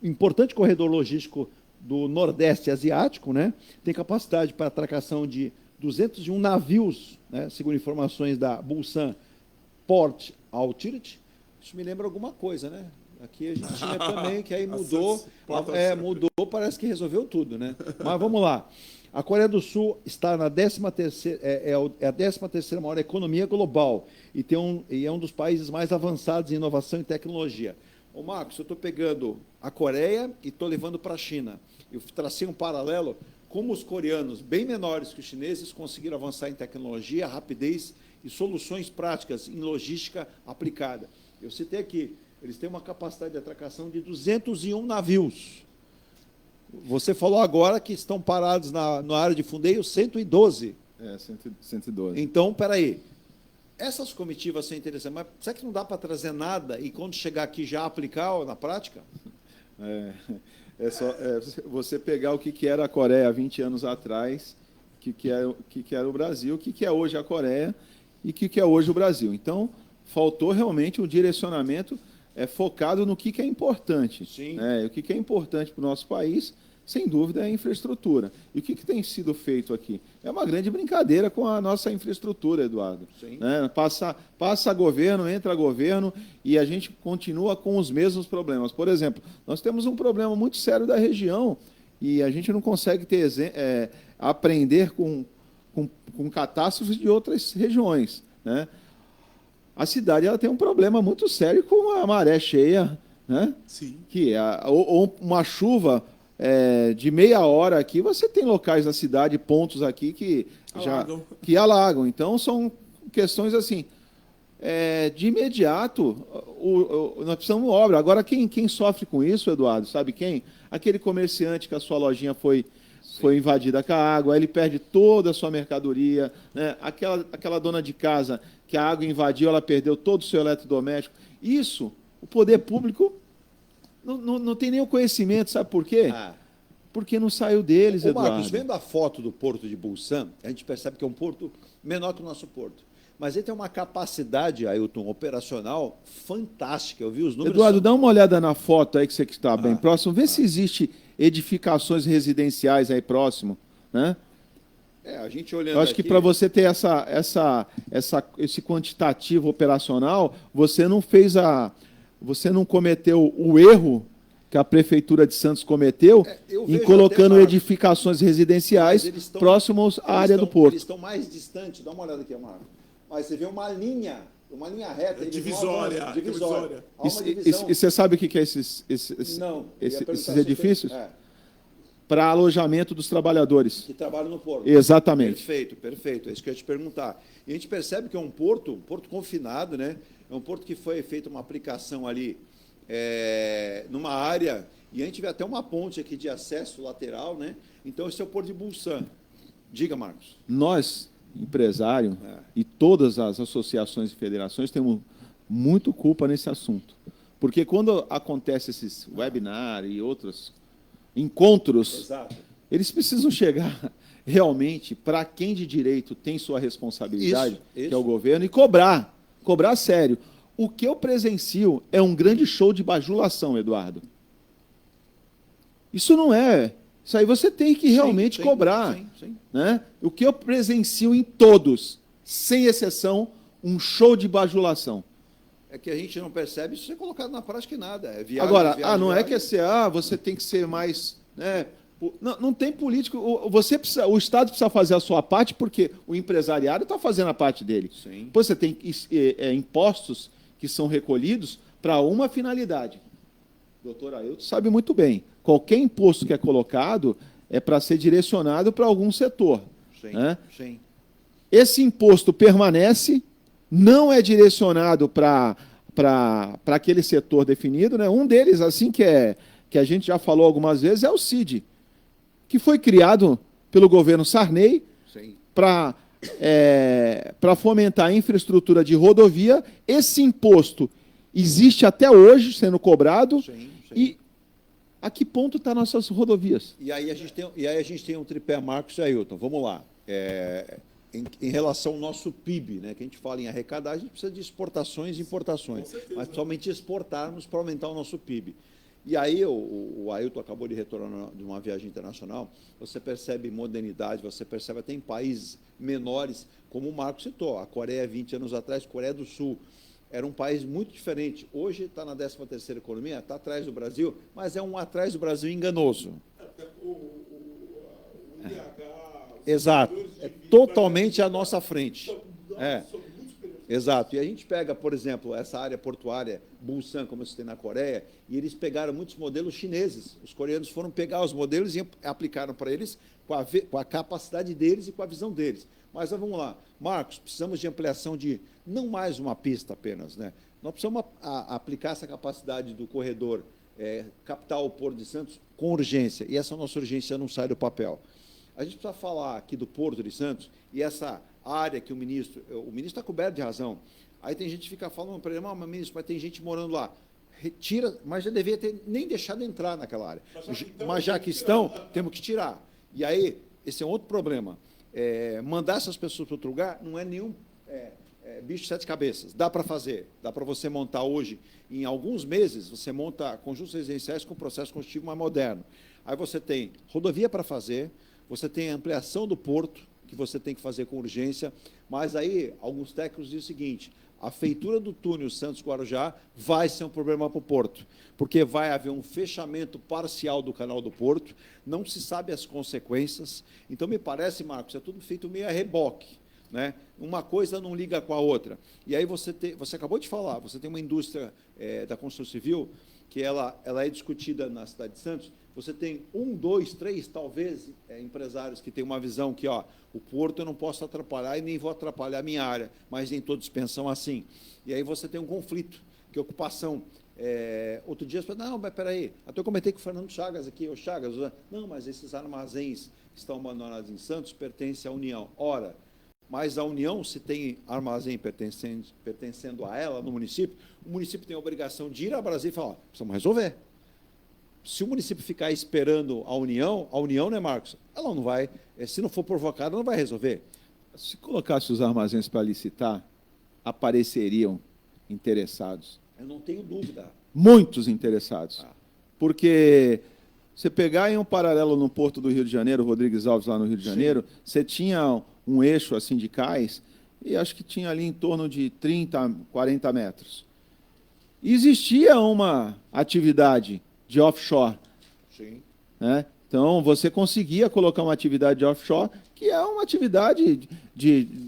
importante corredor logístico do Nordeste Asiático, né? Tem capacidade para atracação de 201 navios, né? Segundo informações da Busan Port Authority. Isso me lembra alguma coisa, né? Aqui a gente tinha também, que aí mudou. Mudou, parece que resolveu tudo, né? Mas vamos lá. A Coreia do Sul está na 13ª, é a 13ª maior economia global e é um dos países mais avançados em inovação e tecnologia. Ô, Marcos, eu estou pegando a Coreia e estou levando para a China. Eu tracei um paralelo, como os coreanos, bem menores que os chineses, conseguiram avançar em tecnologia, rapidez e soluções práticas em logística aplicada. Eu citei aqui, eles têm uma capacidade de atracação de 201 navios. Você falou agora que estão parados na área de fundeio 112. 112. Então, peraí. Essas comitivas são interessantes, mas será que não dá para trazer nada e quando chegar aqui já aplicar na prática? É só você pegar o que era a Coreia há 20 anos atrás, o que era o Brasil, o que é hoje a Coreia e o que é hoje o Brasil. Então, faltou realmente um direcionamento focado no que é importante. Sim. O que é importante para o nosso país, sem dúvida, é a infraestrutura. E o que tem sido feito aqui? É uma grande brincadeira com a nossa infraestrutura, Eduardo. Sim. Passa governo, entra governo, e a gente continua com os mesmos problemas. Por exemplo, nós temos um problema muito sério da região, e a gente não consegue aprender com catástrofes de outras regiões, né? A cidade ela tem um problema muito sério com a maré cheia, né? Sim. Ou uma chuva de meia hora aqui, você tem locais da cidade, pontos aqui que alagam. Então, são questões assim, de imediato, nós precisamos de obra. Agora, quem sofre com isso, Eduardo, sabe quem? Aquele comerciante que a sua lojinha foi invadida com a água, aí ele perde toda a sua mercadoria, né? Aquela dona de casa que a água invadiu, ela perdeu todo o seu eletrodoméstico. Isso, o poder público não tem nem o conhecimento, sabe por quê? Porque não saiu deles, Eduardo. Marcos, vendo a foto do porto de Busan, a gente percebe que é um porto menor que o nosso porto. Mas ele tem uma capacidade, Ailton, operacional fantástica. Eu vi os números. Eduardo, dá uma olhada na foto aí que você está bem próximo. Vê se existe edificações residenciais aí próximo, né? A gente olhando Eu acho que para você ter esse quantitativo operacional, você não cometeu o erro que a Prefeitura de Santos cometeu em colocando edificações residenciais próximos à área do porto. Eles estão mais distantes. Dá uma olhada aqui, Marcos. Mas você vê uma linha reta. Divisória. Há uma divisão. E você sabe o que é esses edifícios? Para alojamento dos trabalhadores. Que trabalham no porto. Exatamente. Perfeito. É isso que eu ia te perguntar. E a gente percebe que é um porto confinado, né? É um porto que foi feita uma aplicação ali numa área, e a gente vê até uma ponte aqui de acesso lateral, né? Então, esse é o porto de Busan. Diga, Marcos. Nós, empresário, e todas as associações e federações temos muito culpa nesse assunto. Porque quando acontece esses webinars e outros encontros, eles precisam chegar realmente para quem de direito tem sua responsabilidade, isso. Que é o governo, e cobrar sério. O que eu presencio é um grande show de bajulação, Eduardo. Isso não é. Isso aí você tem que realmente cobrar. Sim. Né? O que eu presencio em todos, sem exceção, um show de bajulação. É que a gente não percebe isso ser colocado na prática em nada. Agora, não é que você tem que ser mais... Né? Não tem político. O Estado precisa fazer a sua parte porque o empresariado está fazendo a parte dele. Sim. Depois você tem impostos que são recolhidos para uma finalidade. O doutor Ailton sabe muito bem. Qualquer imposto que é colocado é para ser direcionado para algum setor. Sim, né? sim. Esse imposto permanece, não é direcionado para aquele setor definido. Né? Um deles, assim que a gente já falou algumas vezes, é o CID, que foi criado pelo governo Sarney para fomentar a infraestrutura de rodovia. Esse imposto existe até hoje sendo cobrado. Sim. E a que ponto estão nossas rodovias? E aí a gente tem um tripé, Marcos e Ailton. Vamos lá. Em relação ao nosso PIB, né, que a gente fala em arrecadar, a gente precisa de exportações e importações, mas somente exportarmos para aumentar o nosso PIB. E aí o Ailton acabou de retornar de uma viagem internacional, você percebe modernidade, você percebe até em países menores, como o Marcos citou, a Coreia 20 anos atrás, Coreia do Sul, era um país muito diferente. Hoje está na 13ª economia, está atrás do Brasil, mas é um atrás do Brasil enganoso. Exato. É totalmente à nossa frente. Exato. E a gente pega, por exemplo, essa área portuária, Busan, como você tem na Coreia, e eles pegaram muitos modelos chineses. Os coreanos foram pegar os modelos e aplicaram para eles com a capacidade deles e com a visão deles. Mas vamos lá. Marcos, precisamos de ampliação de não mais uma pista apenas, né? Nós precisamos aplicar essa capacidade do corredor capital Porto de Santos com urgência. E essa nossa urgência não sai do papel. A gente precisa falar aqui do Porto de Santos e essa área que o ministro está coberto de razão. Aí tem gente que fica falando para ele, mas ministro, mas tem gente morando lá. Retira, mas já devia ter nem deixado entrar naquela área. Mas já que estão, temos que tirar. E aí, esse é outro problema. Mandar essas pessoas para outro lugar não é nenhum bicho de 7 cabeças. Dá para fazer. Dá para você montar hoje, em alguns meses, você monta conjuntos residenciais com processo construtivo mais moderno. Aí você tem rodovia para fazer, você tem ampliação do porto, que você tem que fazer com urgência, mas aí alguns técnicos dizem o seguinte, a feitura do túnel Santos-Guarujá vai ser um problema para o Porto, porque vai haver um fechamento parcial do canal do Porto, não se sabe as consequências, então me parece, Marcos, é tudo feito meio a reboque, né? Uma coisa não liga com a outra. E aí você acabou de falar, você tem uma indústria da construção civil que ela é discutida na cidade de Santos. Você tem 1, 2, 3, talvez, empresários que têm uma visão que, o porto eu não posso atrapalhar e nem vou atrapalhar a minha área, mas nem todos pensam assim. E aí você tem um conflito, que é ocupação. Outro dia, você fala, não, mas peraí, até eu comentei com o Fernando Chagas aqui, o Chagas, não, mas esses armazéns que estão abandonados em Santos pertencem à União. Ora, mas a União, se tem armazém pertencendo a ela no município, o município tem a obrigação de ir a Brasília e falar, precisamos resolver. Se o município ficar esperando a União, né, Marcos? Ela não vai, se não for provocada, não vai resolver. Se colocasse os armazéns para licitar, apareceriam interessados. Eu não tenho dúvida. Muitos interessados. Porque você pegar em um paralelo no Porto do Rio de Janeiro, Rodrigues Alves, lá no Rio de Janeiro, você tinha um eixo assim de cais, e acho que tinha ali em torno de 30, 40 metros. Existia uma atividade de offshore. Sim. Né? Então, você conseguia colocar uma atividade de offshore, que é uma atividade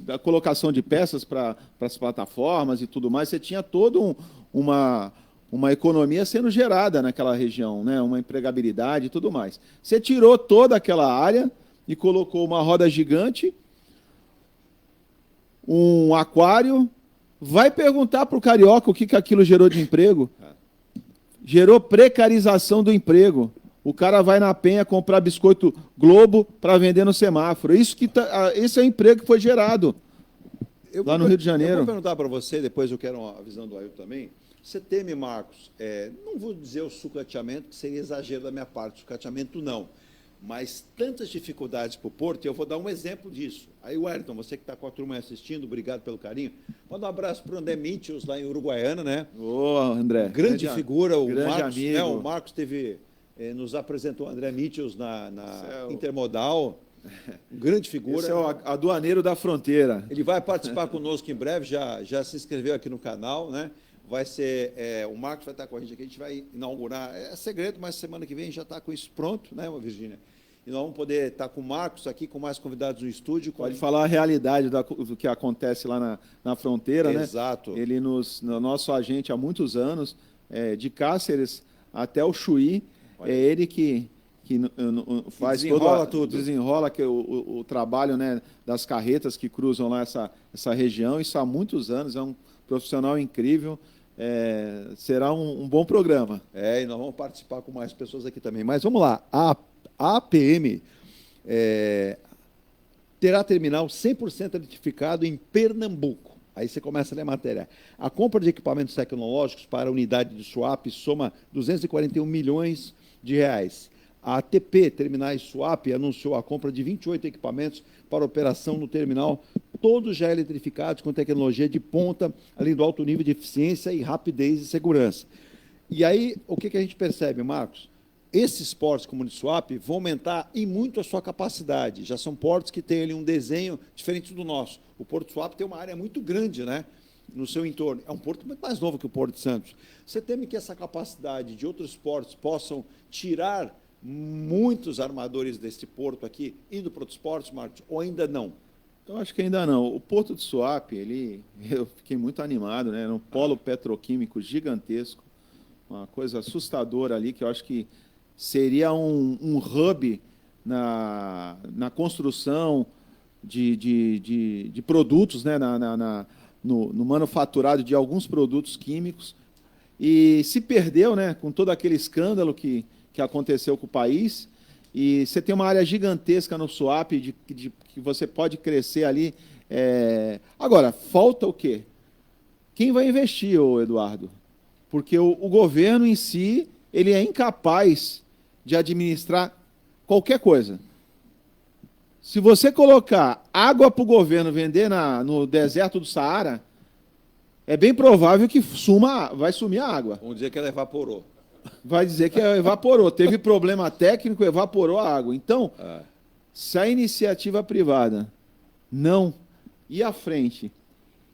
da colocação de peças para as plataformas e tudo mais. Você tinha toda uma economia sendo gerada naquela região, né? Uma empregabilidade e tudo mais. Você tirou toda aquela área e colocou uma roda gigante, um aquário. Vai perguntar para o carioca o que aquilo gerou de emprego. Gerou precarização do emprego. O cara vai na Penha comprar biscoito Globo para vender no semáforo. Esse é o emprego que foi gerado lá no Rio de Janeiro. Eu vou perguntar para você, depois eu quero a visão do Ailton também. Você teme, Marcos, não vou dizer o sucateamento, que seria exagero da minha parte, sucateamento não, mas tantas dificuldades para o Porto, e eu vou dar um exemplo disso. Aí, Wellington, você que está com a turma assistindo, obrigado pelo carinho. Manda um abraço para o André Mitchels, lá em Uruguaiana, né? Ô, André. Grande figura, o grande Marcos, amigo. né? O Marcos nos apresentou o André Mitchels na Intermodal. Grande figura. Esse é o aduaneiro da fronteira. Ele vai participar conosco em breve, já se inscreveu aqui no canal, né? Vai ser, o Marcos vai estar com a gente aqui, a gente vai inaugurar, é segredo, mas semana que vem a gente já está com isso pronto, né, Virgínia? E nós vamos poder estar com o Marcos aqui, com mais convidados no estúdio. Pode falar a realidade do que acontece lá na fronteira, né? Exato. Ele nosso agente há muitos anos, de Cáceres até o Chuí, ele que faz desenrola o trabalho, né, das carretas que cruzam lá essa região, isso há muitos anos, é um profissional incrível. Será um bom programa. E nós vamos participar com mais pessoas aqui também. Mas vamos lá, a APM terá terminal 100% eletrificado em Pernambuco. Aí você começa a ler a matéria. A compra de equipamentos tecnológicos para a unidade de swap soma 241 milhões de reais. A ATP Terminais Swap anunciou a compra de 28 equipamentos para operação no terminal, todos já eletrificados com tecnologia de ponta, além do alto nível de eficiência e rapidez e segurança. E aí, o que a gente percebe, Marcos? Esses portos como o de swap vão aumentar em muito a sua capacidade. Já são portos que têm ali um desenho diferente do nosso. O Porto Swap tem uma área muito grande, né? no seu entorno. É um porto muito mais novo que o Porto de Santos. Você teme que essa capacidade de outros portos possam tirar muitos armadores desse porto aqui, indo para outros portos, Marcos, ou ainda não? Eu acho que ainda não. O Porto de Suape, eu fiquei muito animado, né? Era um polo petroquímico gigantesco, uma coisa assustadora ali, que eu acho que seria um hub na construção de produtos, né? No manufaturado de alguns produtos químicos. E se perdeu, né? Com todo aquele escândalo que aconteceu com o país. E você tem uma área gigantesca no Suape que você pode crescer ali. Agora, falta o quê? Quem vai investir, Eduardo? Porque o governo em si, ele é incapaz de administrar qualquer coisa. Se você colocar água para o governo vender no deserto do Saara, é bem provável que vai sumir a água. Vamos dizer que ela evaporou. Vai dizer que evaporou. Teve problema técnico, evaporou a água. Então, se a iniciativa privada não ir à frente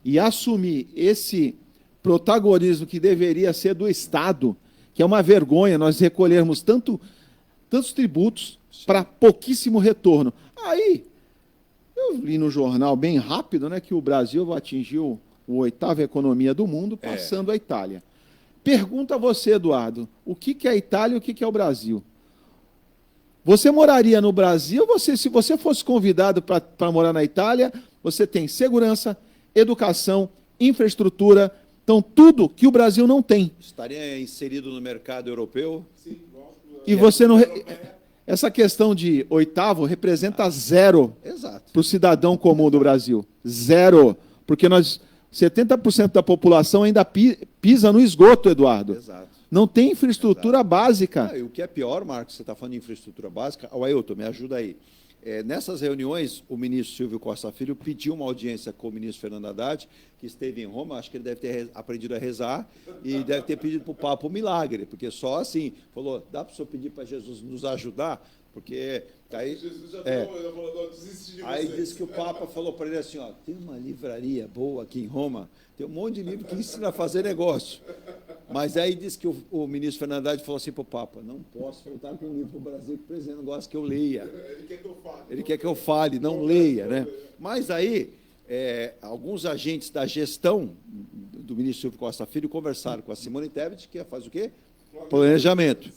e assumir esse protagonismo que deveria ser do Estado, que é uma vergonha nós recolhermos tantos tributos para pouquíssimo retorno. Aí, eu li no jornal bem rápido, né, que o Brasil atingiu a 8ª economia do mundo, passando a Itália. Pergunta a você, Eduardo, o que é a Itália e o que é o Brasil? Você moraria no Brasil? Se você fosse convidado para morar na Itália, você tem segurança, educação, infraestrutura, então tudo que o Brasil não tem. Estaria inserido no mercado europeu? Sim, e você não... Essa questão de 8º representa 0 para o cidadão comum do Brasil. 0. Porque 70% da população ainda pisa no esgoto, Eduardo. Exato. Não tem infraestrutura básica. E o que é pior, Marcos, você está falando de infraestrutura básica, o Ailton, me ajuda aí. Nessas reuniões, o ministro Silvio Costa Filho pediu uma audiência com o ministro Fernando Haddad, que esteve em Roma, acho que ele deve ter aprendido a rezar e deve ter pedido para o Papa um milagre, porque só assim, falou, dá para o senhor pedir para Jesus nos ajudar? Porque aí, aí disse que o Papa falou para ele assim, tem uma livraria boa aqui em Roma, tem um monte de livro que ensina a fazer negócio. Mas aí disse que o ministro Fernando Haddad falou assim para o Papa, não posso voltar com um livro para o Brasil que o presidente não gosta que eu leia. Ele quer que eu fale, não leia, né? Mas aí, alguns agentes da gestão do ministro Silvio Costa Filho conversaram com a Simone Tebet, que faz o quê? Planejamento.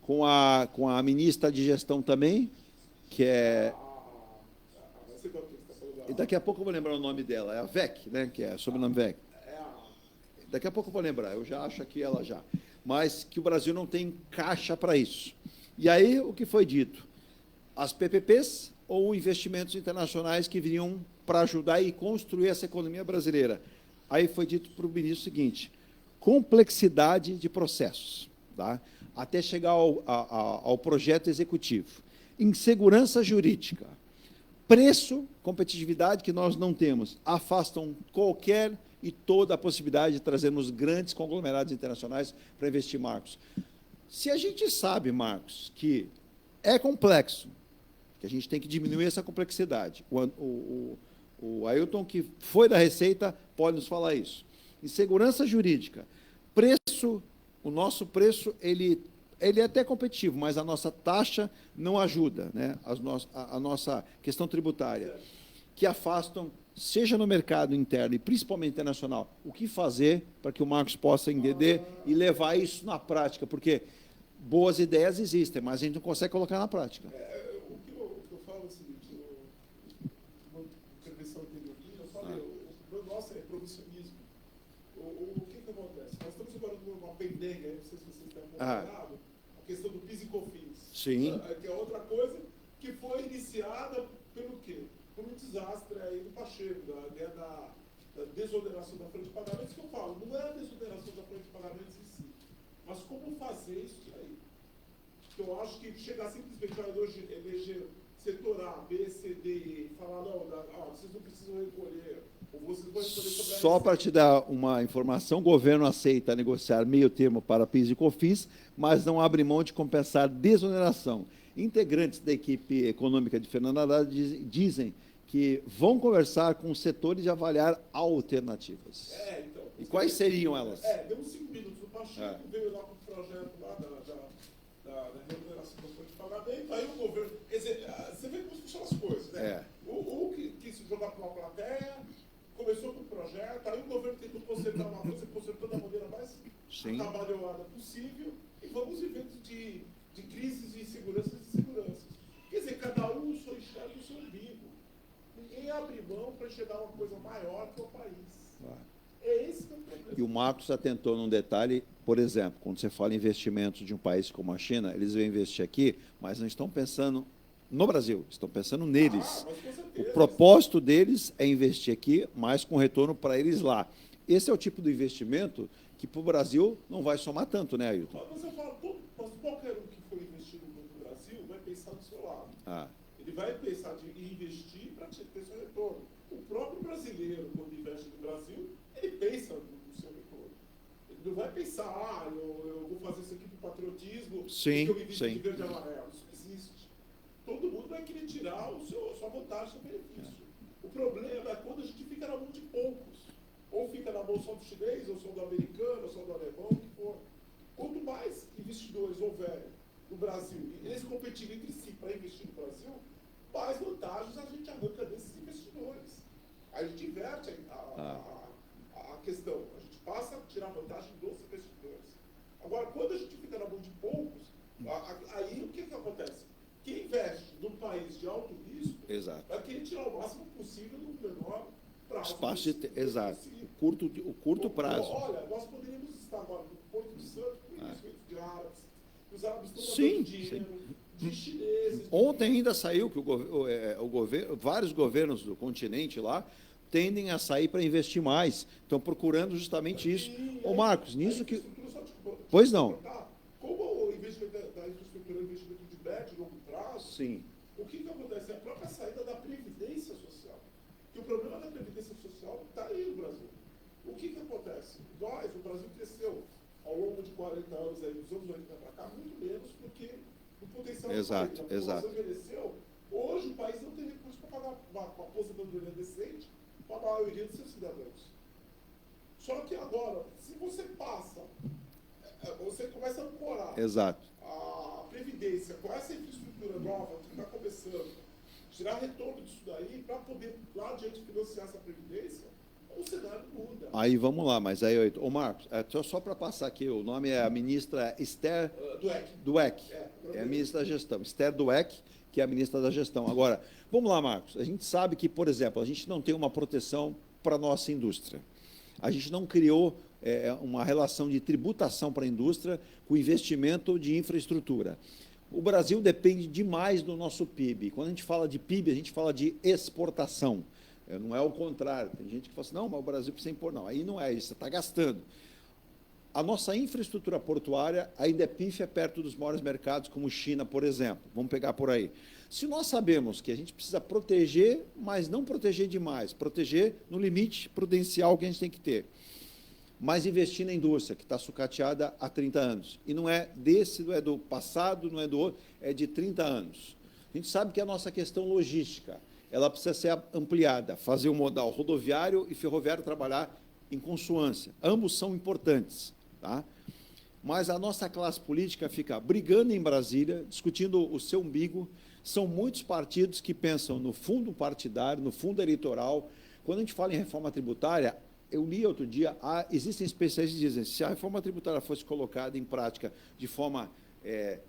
Com a ministra de gestão também, que é... E daqui a pouco eu vou lembrar o nome dela, é a Vec, né? Que é sobrenome Vec. Daqui a pouco eu vou lembrar, eu já acho aqui ela já. Mas que o Brasil não tem caixa para isso. E aí, o que foi dito? As PPPs ou investimentos internacionais que viriam para ajudar e construir essa economia brasileira. Aí foi dito para o ministro o seguinte, complexidade de processos, tá? Até chegar ao projeto executivo. Insegurança jurídica, preço, competitividade que nós não temos, afastam qualquer e toda a possibilidade de trazermos grandes conglomerados internacionais para investir, Marcos. Se a gente sabe, Marcos, que é complexo, que a gente tem que diminuir essa complexidade, o Ailton, que foi da Receita, pode nos falar isso. Insegurança jurídica, preço, o nosso preço, ele é até competitivo, mas a nossa taxa não ajuda, né? A nossa questão tributária, que afastam, seja no mercado interno e principalmente internacional, o que fazer para que o Marcos possa entender e levar isso na prática, porque boas ideias existem, mas a gente não consegue colocar na prática. O que eu falo é o seguinte, uma intervenção anterior, eu falei, o nosso é provisionismo. O que acontece? Nós estamos agora numa pendenga, não sei se vocês estão acompanhando, a questão do PIS e COFINS. Sim. Que é outra coisa que foi iniciada pelo quê? Por um desastre aí do Pacheco, da desoneração da folha de pagamentos, que eu falo, não é a desoneração da folha de pagamentos em si, mas como fazer isso aí. Eu acho que chegar simplesmente a eleger setor A, B, C, D, E, falar, não, vocês não precisam recolher, ou vocês vão recolher sobre a... Só para te dar uma informação, o governo aceita negociar meio termo para PIS e COFINS, mas não abre mão de compensar desoneração. Integrantes da equipe econômica de Fernando Haddad dizem que vão conversar com os setores e avaliar alternativas. Então, e quais seriam elas? Deu uns 5 minutos. O Pacheco veio lá com o projeto lá da remuneração da folha de pagamento, aí o governo... Quer dizer, você vê como funcionam as coisas, né? O que quis se jogar para uma plateia, começou com o projeto, aí o governo tentou consertar uma coisa, consertou da maneira mais trabalhada possível, e vamos vivendo de crises e inseguranças e inseguranças. Quer dizer, cada um só enxerga o seu umbigo. Ninguém abre mão para enxergar uma coisa maior que o país. É esse que é o problema. E o Marcos atentou num detalhe, por exemplo, quando você fala em investimentos de um país como a China, eles vão investir aqui, mas não estão pensando no Brasil, estão pensando neles. O propósito deles é investir aqui, mas com retorno para eles lá. Esse é o tipo de investimento que para o Brasil não vai somar tanto, né, Ailton? Mas eu falo, mas qualquer um que for investir no Brasil vai pensar do seu lado. Ele vai pensar em investir para ter seu retorno. O próprio brasileiro, quando investe no Brasil, ele pensa no seu retorno. Ele não vai pensar, eu vou fazer isso aqui por patriotismo, porque eu invisto de verde e amarelo. Isso não existe. Todo mundo vai querer tirar a sua vantagem, seu benefício. O problema é quando a gente fica na mão de poucos. Ou fica na mão só do chinês, ou só do americano, ou só do alemão, o que for. Quanto mais investidores houverem no Brasil, e eles competirem entre si para investir no Brasil, mais vantagens a gente arranca desses investidores. A gente inverte a questão, a gente passa a tirar vantagem dos investidores. Agora, quando a gente fica na mão de poucos, aí o que acontece? Quem investe num país de alto risco vai querer tirar o máximo possível no menor prazo. Espaço o curto prazo. Olha, nós poderíamos estar agora no Porto de Santos com investimento de árabes. Os árabes estão dando dinheiro, de chineses. Ontem ainda saiu que vários governos do continente lá tendem a sair para investir mais. Estão procurando justamente isso. Ô, Marcos, nisso que... Pois não. Como o investimento da infraestrutura é um investimento de médio e longo prazo, o que acontece? É a própria saída da Previdência Social. Que o problema da Previdência Social está aí no Brasil. O que acontece? O Brasil cresceu ao longo de 40 anos, aí, dos anos 80 para cá, muito menos do que o potencial do país. A população envelheceu. Hoje o país não tem recurso para pagar uma aposentadoria decente para a maioria dos seus cidadãos. Só que agora, se você passa, você começa a ancorar a Previdência com essa infraestrutura nova que está começando, tirar retorno disso daí para poder lá adiante financiar essa Previdência, o cenário muda. Aí vamos lá, mas aí, ô Marcos, só para passar aqui, o nome é a ministra Esther Dweck. É a ministra da Gestão. Esther Dweck, que é a ministra da Gestão. Agora, vamos lá, Marcos. A gente sabe que, por exemplo, a gente não tem uma proteção para a nossa indústria. A gente não criou uma relação de tributação para a indústria com investimento de infraestrutura. O Brasil depende demais do nosso PIB. Quando a gente fala de PIB, a gente fala de exportação. Não é o contrário. Tem gente que fala assim, não, mas o Brasil precisa impor. Não, aí não é isso, você está gastando. A nossa infraestrutura portuária ainda é pífia perto dos maiores mercados, como China, por exemplo. Vamos pegar por aí. Se nós sabemos que a gente precisa proteger, mas não proteger demais, proteger no limite prudencial que a gente tem que ter, mas investir na indústria, que está sucateada há 30 anos. E não é desse, não é do passado, não é do outro, é de 30 anos. A gente sabe que a nossa questão logística, ela precisa ser ampliada, fazer o modal rodoviário e ferroviário trabalhar em consonância. Ambos são importantes, tá? Mas a nossa classe política fica brigando em Brasília, discutindo o seu umbigo. São muitos partidos que pensam no fundo partidário, no fundo eleitoral. Quando a gente fala em reforma tributária, eu li outro dia, existem especialistas que dizem que se a reforma tributária fosse colocada em prática de forma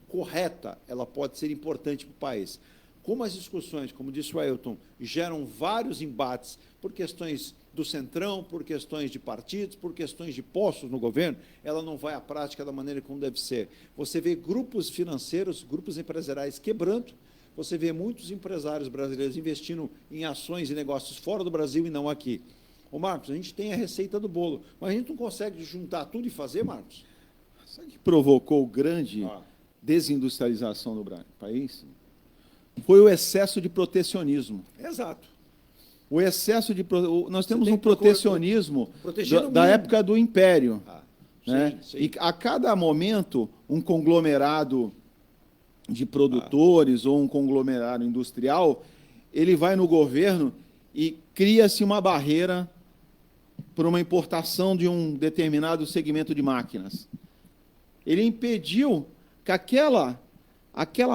correta, ela pode ser importante para o país. Como as discussões, como disse o Ailton, geram vários embates por questões do centrão, por questões de partidos, por questões de postos no governo, ela não vai à prática da maneira como deve ser. Você vê grupos financeiros, grupos empresariais quebrando, você vê muitos empresários brasileiros investindo em ações e negócios fora do Brasil e não aqui. Ô, Marcos, a gente tem a receita do bolo, mas a gente não consegue juntar tudo e fazer, Marcos? Sabe o que provocou grande desindustrialização do país? Foi o excesso de protecionismo. Exato. O excesso de... Nós temos um protecionismo da época do Império. Né? Sim. E a cada momento, um conglomerado de produtores ou um conglomerado industrial, ele vai no governo e cria-se uma barreira para uma importação de um determinado segmento de máquinas. Ele impediu que aquela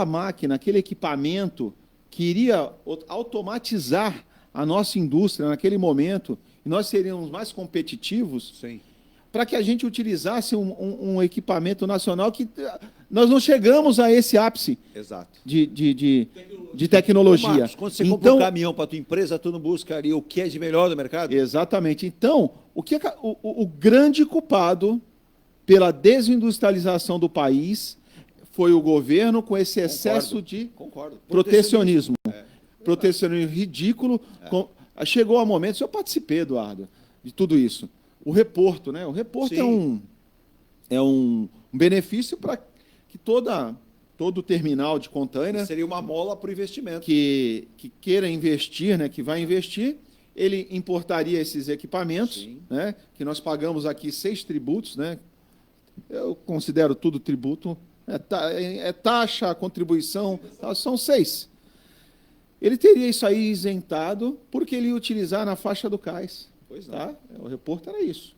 máquina, aquele equipamento que iria automatizar a nossa indústria naquele momento, e nós seríamos mais competitivos, para que a gente utilizasse um equipamento nacional que nós não chegamos a esse ápice de tecnologia. Marcos, quando você compra um caminhão para a tua empresa, tu não buscaria o que é de melhor no mercado? Exatamente. Então, o grande culpado pela desindustrialização do país foi o governo com esse excesso de protecionismo. Protecionismo ridículo. Chegou o momento, eu participei, Eduardo, de tudo isso. O reporto, né? O reporto é um benefício para que todo terminal de container... Seria uma mola para o investimento. Que queira investir, né? Que vai investir, ele importaria esses equipamentos, né? Que nós pagamos aqui 6 tributos, né? Eu considero tudo tributo. É taxa, contribuição, são 6. Ele teria isso aí isentado porque ele ia utilizar na faixa do cais. Pois não. Tá? O reporto era isso.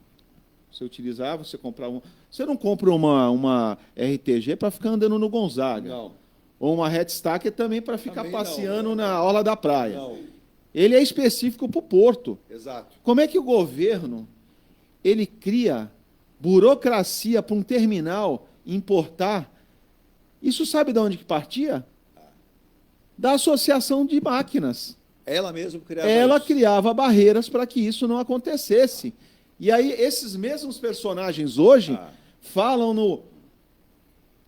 Você utilizar, você comprar Você não compra uma RTG para ficar andando no Gonzaga. Não. Ou uma Headstacker também para ficar passeando na orla da praia. Não. Ele é específico para o porto. Exato. Como é que o governo ele cria burocracia para um terminal importar? Isso sabe de onde que partia? Da associação de máquinas. Ela mesma criava Ela isso. criava barreiras para que isso não acontecesse. E aí, esses mesmos personagens hoje falam no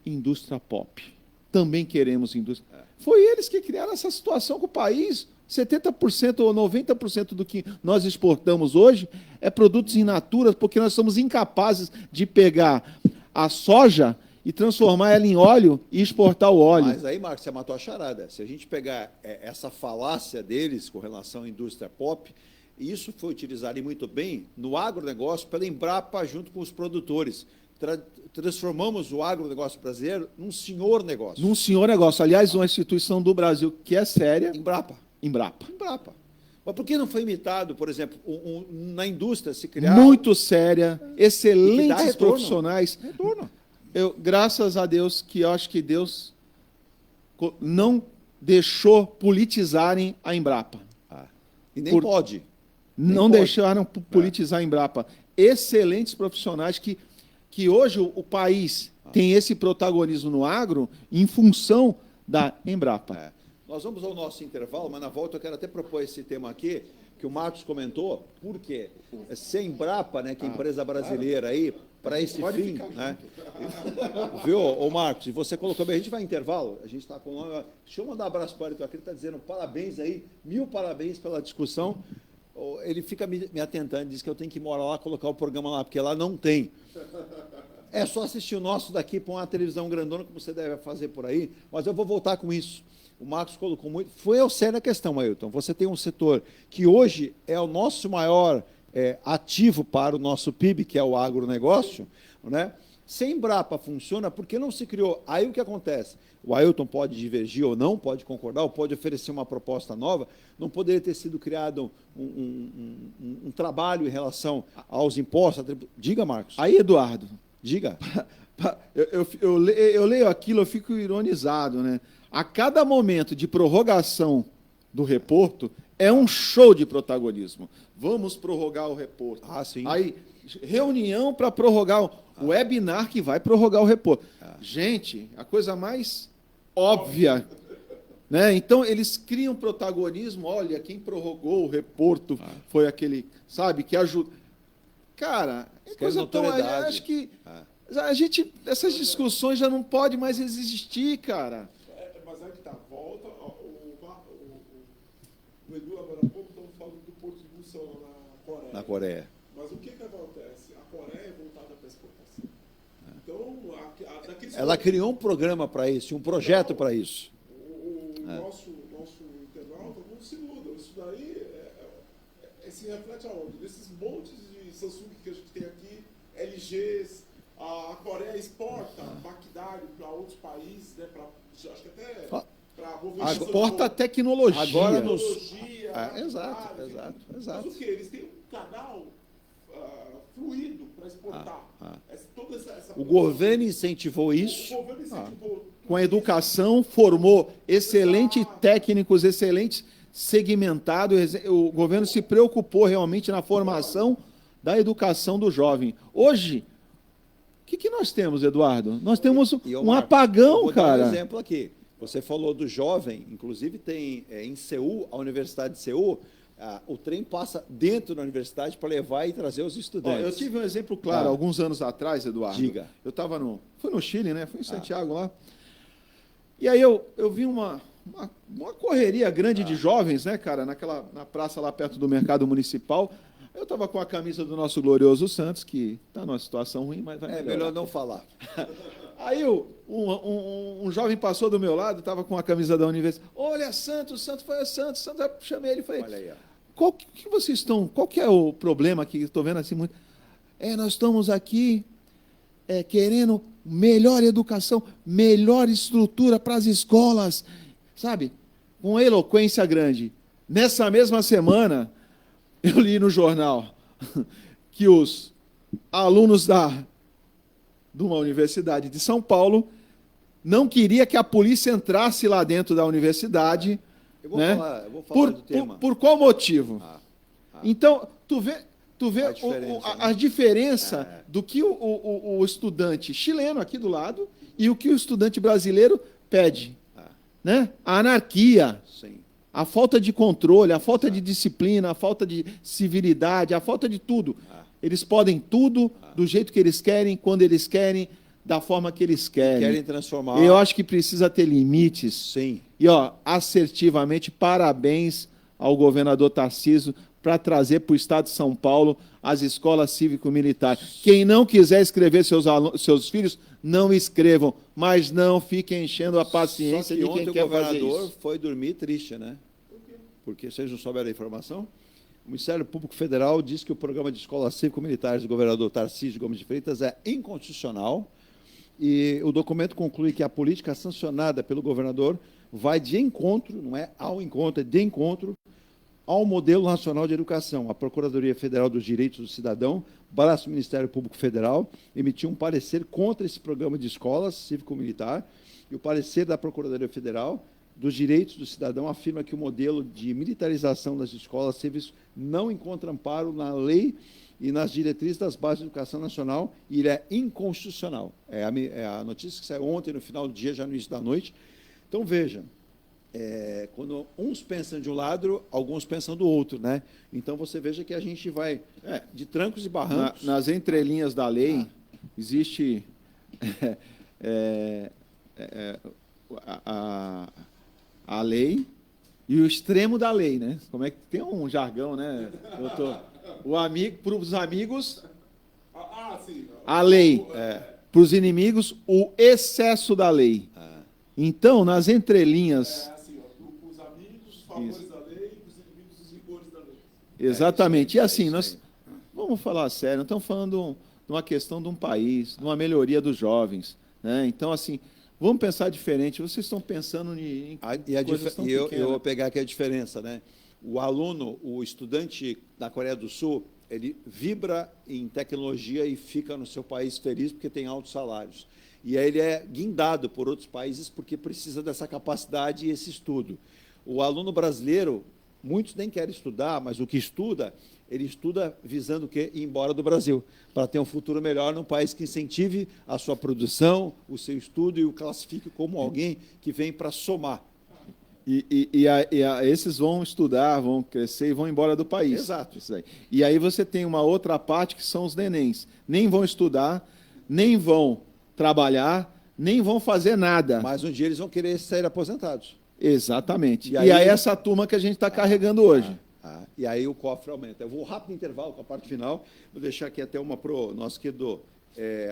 indústria pop. Também queremos indústria. Foi eles que criaram essa situação com o país. 70% ou 90% do que nós exportamos hoje é produtos in natura, porque nós somos incapazes de pegar a soja e transformar ela em óleo e exportar o óleo. Mas aí, Marcos, você matou a charada. Se a gente pegar essa falácia deles com relação à indústria pop, isso foi utilizado muito bem no agronegócio pela Embrapa junto com os produtores. Transformamos o agronegócio brasileiro num senhor negócio. Num senhor negócio. Aliás, uma instituição do Brasil que é séria. Embrapa. Mas por que não foi imitado, por exemplo, na indústria se criar... Muito séria, excelentes profissionais. Retorno. Graças a Deus, que eu acho que Deus não deixou politizarem a Embrapa. E nem pode. Não deixaram politizar a Embrapa. Excelentes profissionais que hoje o país tem esse protagonismo no agro em função da Embrapa. Nós vamos ao nosso intervalo, mas na volta eu quero até propor esse tema aqui, que o Marcos comentou, porque se a Embrapa, né, que é a empresa brasileira aí, para esse fim, né? Viu, ô Marcos, e você colocou bem, a gente vai em intervalo, a gente está com... Deixa eu mandar um abraço para ele, ele está dizendo parabéns aí, 1000 parabéns pela discussão. Ele fica me atentando, diz que eu tenho que morar lá, colocar o programa lá, porque lá não tem. É só assistir o nosso daqui para uma televisão grandona, como você deve fazer por aí, mas eu vou voltar com isso. O Marcos colocou muito... Foi ao sério a questão, Ailton. Você tem um setor que hoje é o nosso maior ativo para o nosso PIB, que é o agronegócio, né? Se a Embrapa funciona, por que não se criou? Aí o que acontece? O Ailton pode divergir ou não, pode concordar, ou pode oferecer uma proposta nova. Não poderia ter sido criado um trabalho em relação aos impostos? Diga, Marcos. Aí, Eduardo, diga. Eu leio aquilo, eu fico ironizado, né? A cada momento de prorrogação do reporto é um show de protagonismo. Vamos prorrogar o reporto. Sim. Aí, reunião para prorrogar o webinar que vai prorrogar o reporto. Gente, a coisa mais óbvia, né? Então, eles criam protagonismo. Olha, quem prorrogou o reporto foi aquele, sabe, que ajuda. Cara, é coisa tão... Acho que essas discussões já não podem mais existir, cara. Mas aí que tá, volta, o Edu agora há pouco estamos falando do Porto de Busan na Coreia. Na Coreia. Mas o que acontece? A Coreia é voltada para a exportação. Então, ela criou um programa para isso, um projeto para isso. O nosso internauta não se iluda. Isso daí se reflete aonde? Nesses montes de Samsung que a gente tem aqui, LGs, a Coreia exporta maquinário para outros países, né? Acho que até Porta tecnologia. Agora nos... Tecnologia, exato. Mas o que? Eles têm um canal fluido para exportar. Toda essa O governo incentivou isso. O governo incentivou. Com a educação, formou excelentes técnicos, excelentes segmentados. O governo se preocupou realmente na formação da educação do jovem. Hoje, o que nós temos, Eduardo? Nós temos um apagão, vou cara. dar um exemplo aqui. Você falou do jovem, inclusive tem em Seul, a Universidade de Seul, o trem passa dentro da universidade para levar e trazer os estudantes. Eu tive um exemplo claro, alguns anos atrás, Eduardo. Diga. Eu estava fui no Chile, né? Fui em Santiago lá. E aí eu vi uma correria grande de jovens, né, cara, na praça lá perto do mercado municipal. Eu estava com a camisa do nosso glorioso Santos, que está numa situação ruim, mas vai melhorar. Melhor não falar. Aí um jovem passou do meu lado, estava com a camisa da universidade. Olha, Santos, foi Santos. Eu chamei ele e falei, olha aí, ó. Qual que é o problema que estou vendo assim muito? Nós estamos aqui querendo melhor educação, melhor estrutura para as escolas, sabe? Com eloquência grande. Nessa mesma semana, eu li no jornal que os alunos de uma universidade de São Paulo não queria que a polícia entrasse lá dentro da universidade. Eu vou falar do tema. Por qual motivo? Então, tu vê a diferença do que o estudante chileno aqui do lado e o que o estudante brasileiro pede. Né? A anarquia, Sim. a falta de controle, a falta de disciplina, a falta de civilidade, a falta de tudo. Eles podem tudo do jeito que eles querem, quando eles querem, da forma que eles querem. Querem transformar. Eu acho que precisa ter limites. Sim. E, assertivamente, parabéns ao governador Tarcísio para trazer para o Estado de São Paulo as escolas cívico-militares. Quem não quiser escrever seus filhos, não escrevam, mas não fiquem enchendo a paciência de quem quer fazer isso. O governador foi dormir triste, né? Por quê? Porque vocês não souberam a informação? O Ministério Público Federal diz que o programa de escolas cívico-militares do governador Tarcísio Gomes de Freitas é inconstitucional e o documento conclui que a política sancionada pelo governador vai de encontro, não é ao encontro, é de encontro ao modelo nacional de educação. A Procuradoria Federal dos Direitos do Cidadão, braço do Ministério Público Federal, emitiu um parecer contra esse programa de escolas cívico-militar e o parecer da Procuradoria Federal dos Direitos do Cidadão afirma que o modelo de militarização das escolas cíveis não encontra amparo na lei e nas diretrizes das bases de educação nacional e ele é inconstitucional. É a notícia que saiu ontem, no final do dia, já no início da noite. Então, veja, quando uns pensam de um lado, alguns pensam do outro, né? Então, você veja que a gente vai de trancos e barrancos. Nas entrelinhas da lei, existe a lei e o extremo da lei, né? Como é que tem um jargão, né, doutor? Para os amigos, a lei. Para os inimigos, o excesso da lei. Então, nas entrelinhas... os amigos, os favores da lei, e os inimigos, os rigores da lei. Exatamente. E assim, nós vamos falar sério, não estamos falando de uma questão de um país, de uma melhoria dos jovens. Né? Então, assim, vamos pensar diferente. Vocês estão pensando em coisas tão pequenas. Eu vou pegar aqui a diferença, né? O aluno, o estudante da Coreia do Sul, ele vibra em tecnologia e fica no seu país feliz porque tem altos salários. E aí ele é guindado por outros países porque precisa dessa capacidade e esse estudo. O aluno brasileiro, muitos nem querem estudar, mas o que estuda, ele estuda visando o quê? Ir embora do Brasil, para ter um futuro melhor num país que incentive a sua produção, o seu estudo e o classifique como alguém que vem para somar. Esses vão estudar, vão crescer e vão embora do país. Exato. Isso aí. E aí você tem uma outra parte que são os nenéns. Nem vão estudar, nem vão trabalhar, nem vão fazer nada. Mas um dia eles vão querer ser aposentados. Exatamente. E aí essa turma que a gente está carregando hoje. E aí o cofre aumenta. Eu vou rápido intervalo com a parte final. Vou deixar aqui até uma para o nosso querido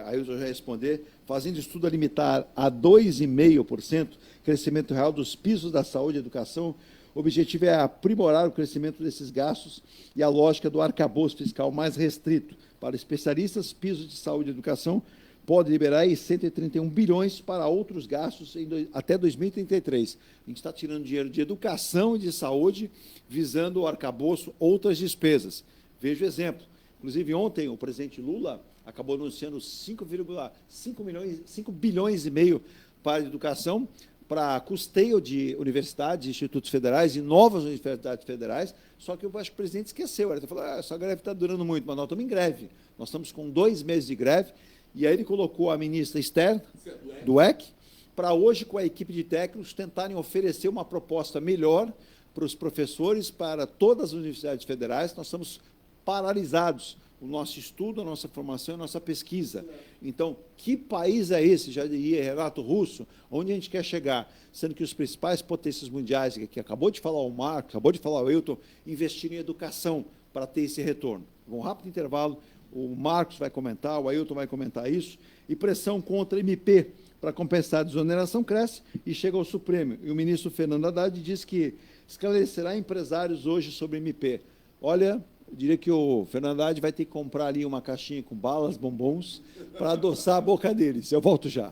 Ailton já responder. Fazendo estudo a limitar a 2,5% crescimento real dos pisos da saúde e educação. O objetivo é aprimorar o crescimento desses gastos e a lógica do arcabouço fiscal mais restrito. Para especialistas, pisos de saúde e educação pode liberar aí 131 bilhões para outros gastos até 2033. A gente está tirando dinheiro de educação e de saúde, visando o arcabouço outras despesas. Veja o exemplo. Inclusive, ontem, o presidente Lula acabou anunciando 5 bilhões e meio para a educação, para custeio de universidades, institutos federais e novas universidades federais, só que eu acho que o presidente esqueceu. Ele falou, essa greve está durando muito, mas nós estamos em greve. Nós estamos com 2 meses de greve, e aí ele colocou a ministra Esther, do EC, para hoje, com a equipe de técnicos, tentarem oferecer uma proposta melhor para os professores, para todas as universidades federais. Nós estamos paralisados, o nosso estudo, a nossa formação, a nossa pesquisa. Então, que país é esse, já diria Renato Russo, onde a gente quer chegar, sendo que os principais potências mundiais, que acabou de falar o Marcos, acabou de falar o Ailton, investiram em educação para ter esse retorno. Um rápido intervalo, o Marcos vai comentar, o Ailton vai comentar isso, e pressão contra a MP para compensar a desoneração cresce e chega ao Supremo. E o ministro Fernando Haddad diz que esclarecerá empresários hoje sobre MP. Olha, eu diria que o Fernando Haddad vai ter que comprar ali uma caixinha com balas, bombons, para adoçar a boca deles. Eu volto já.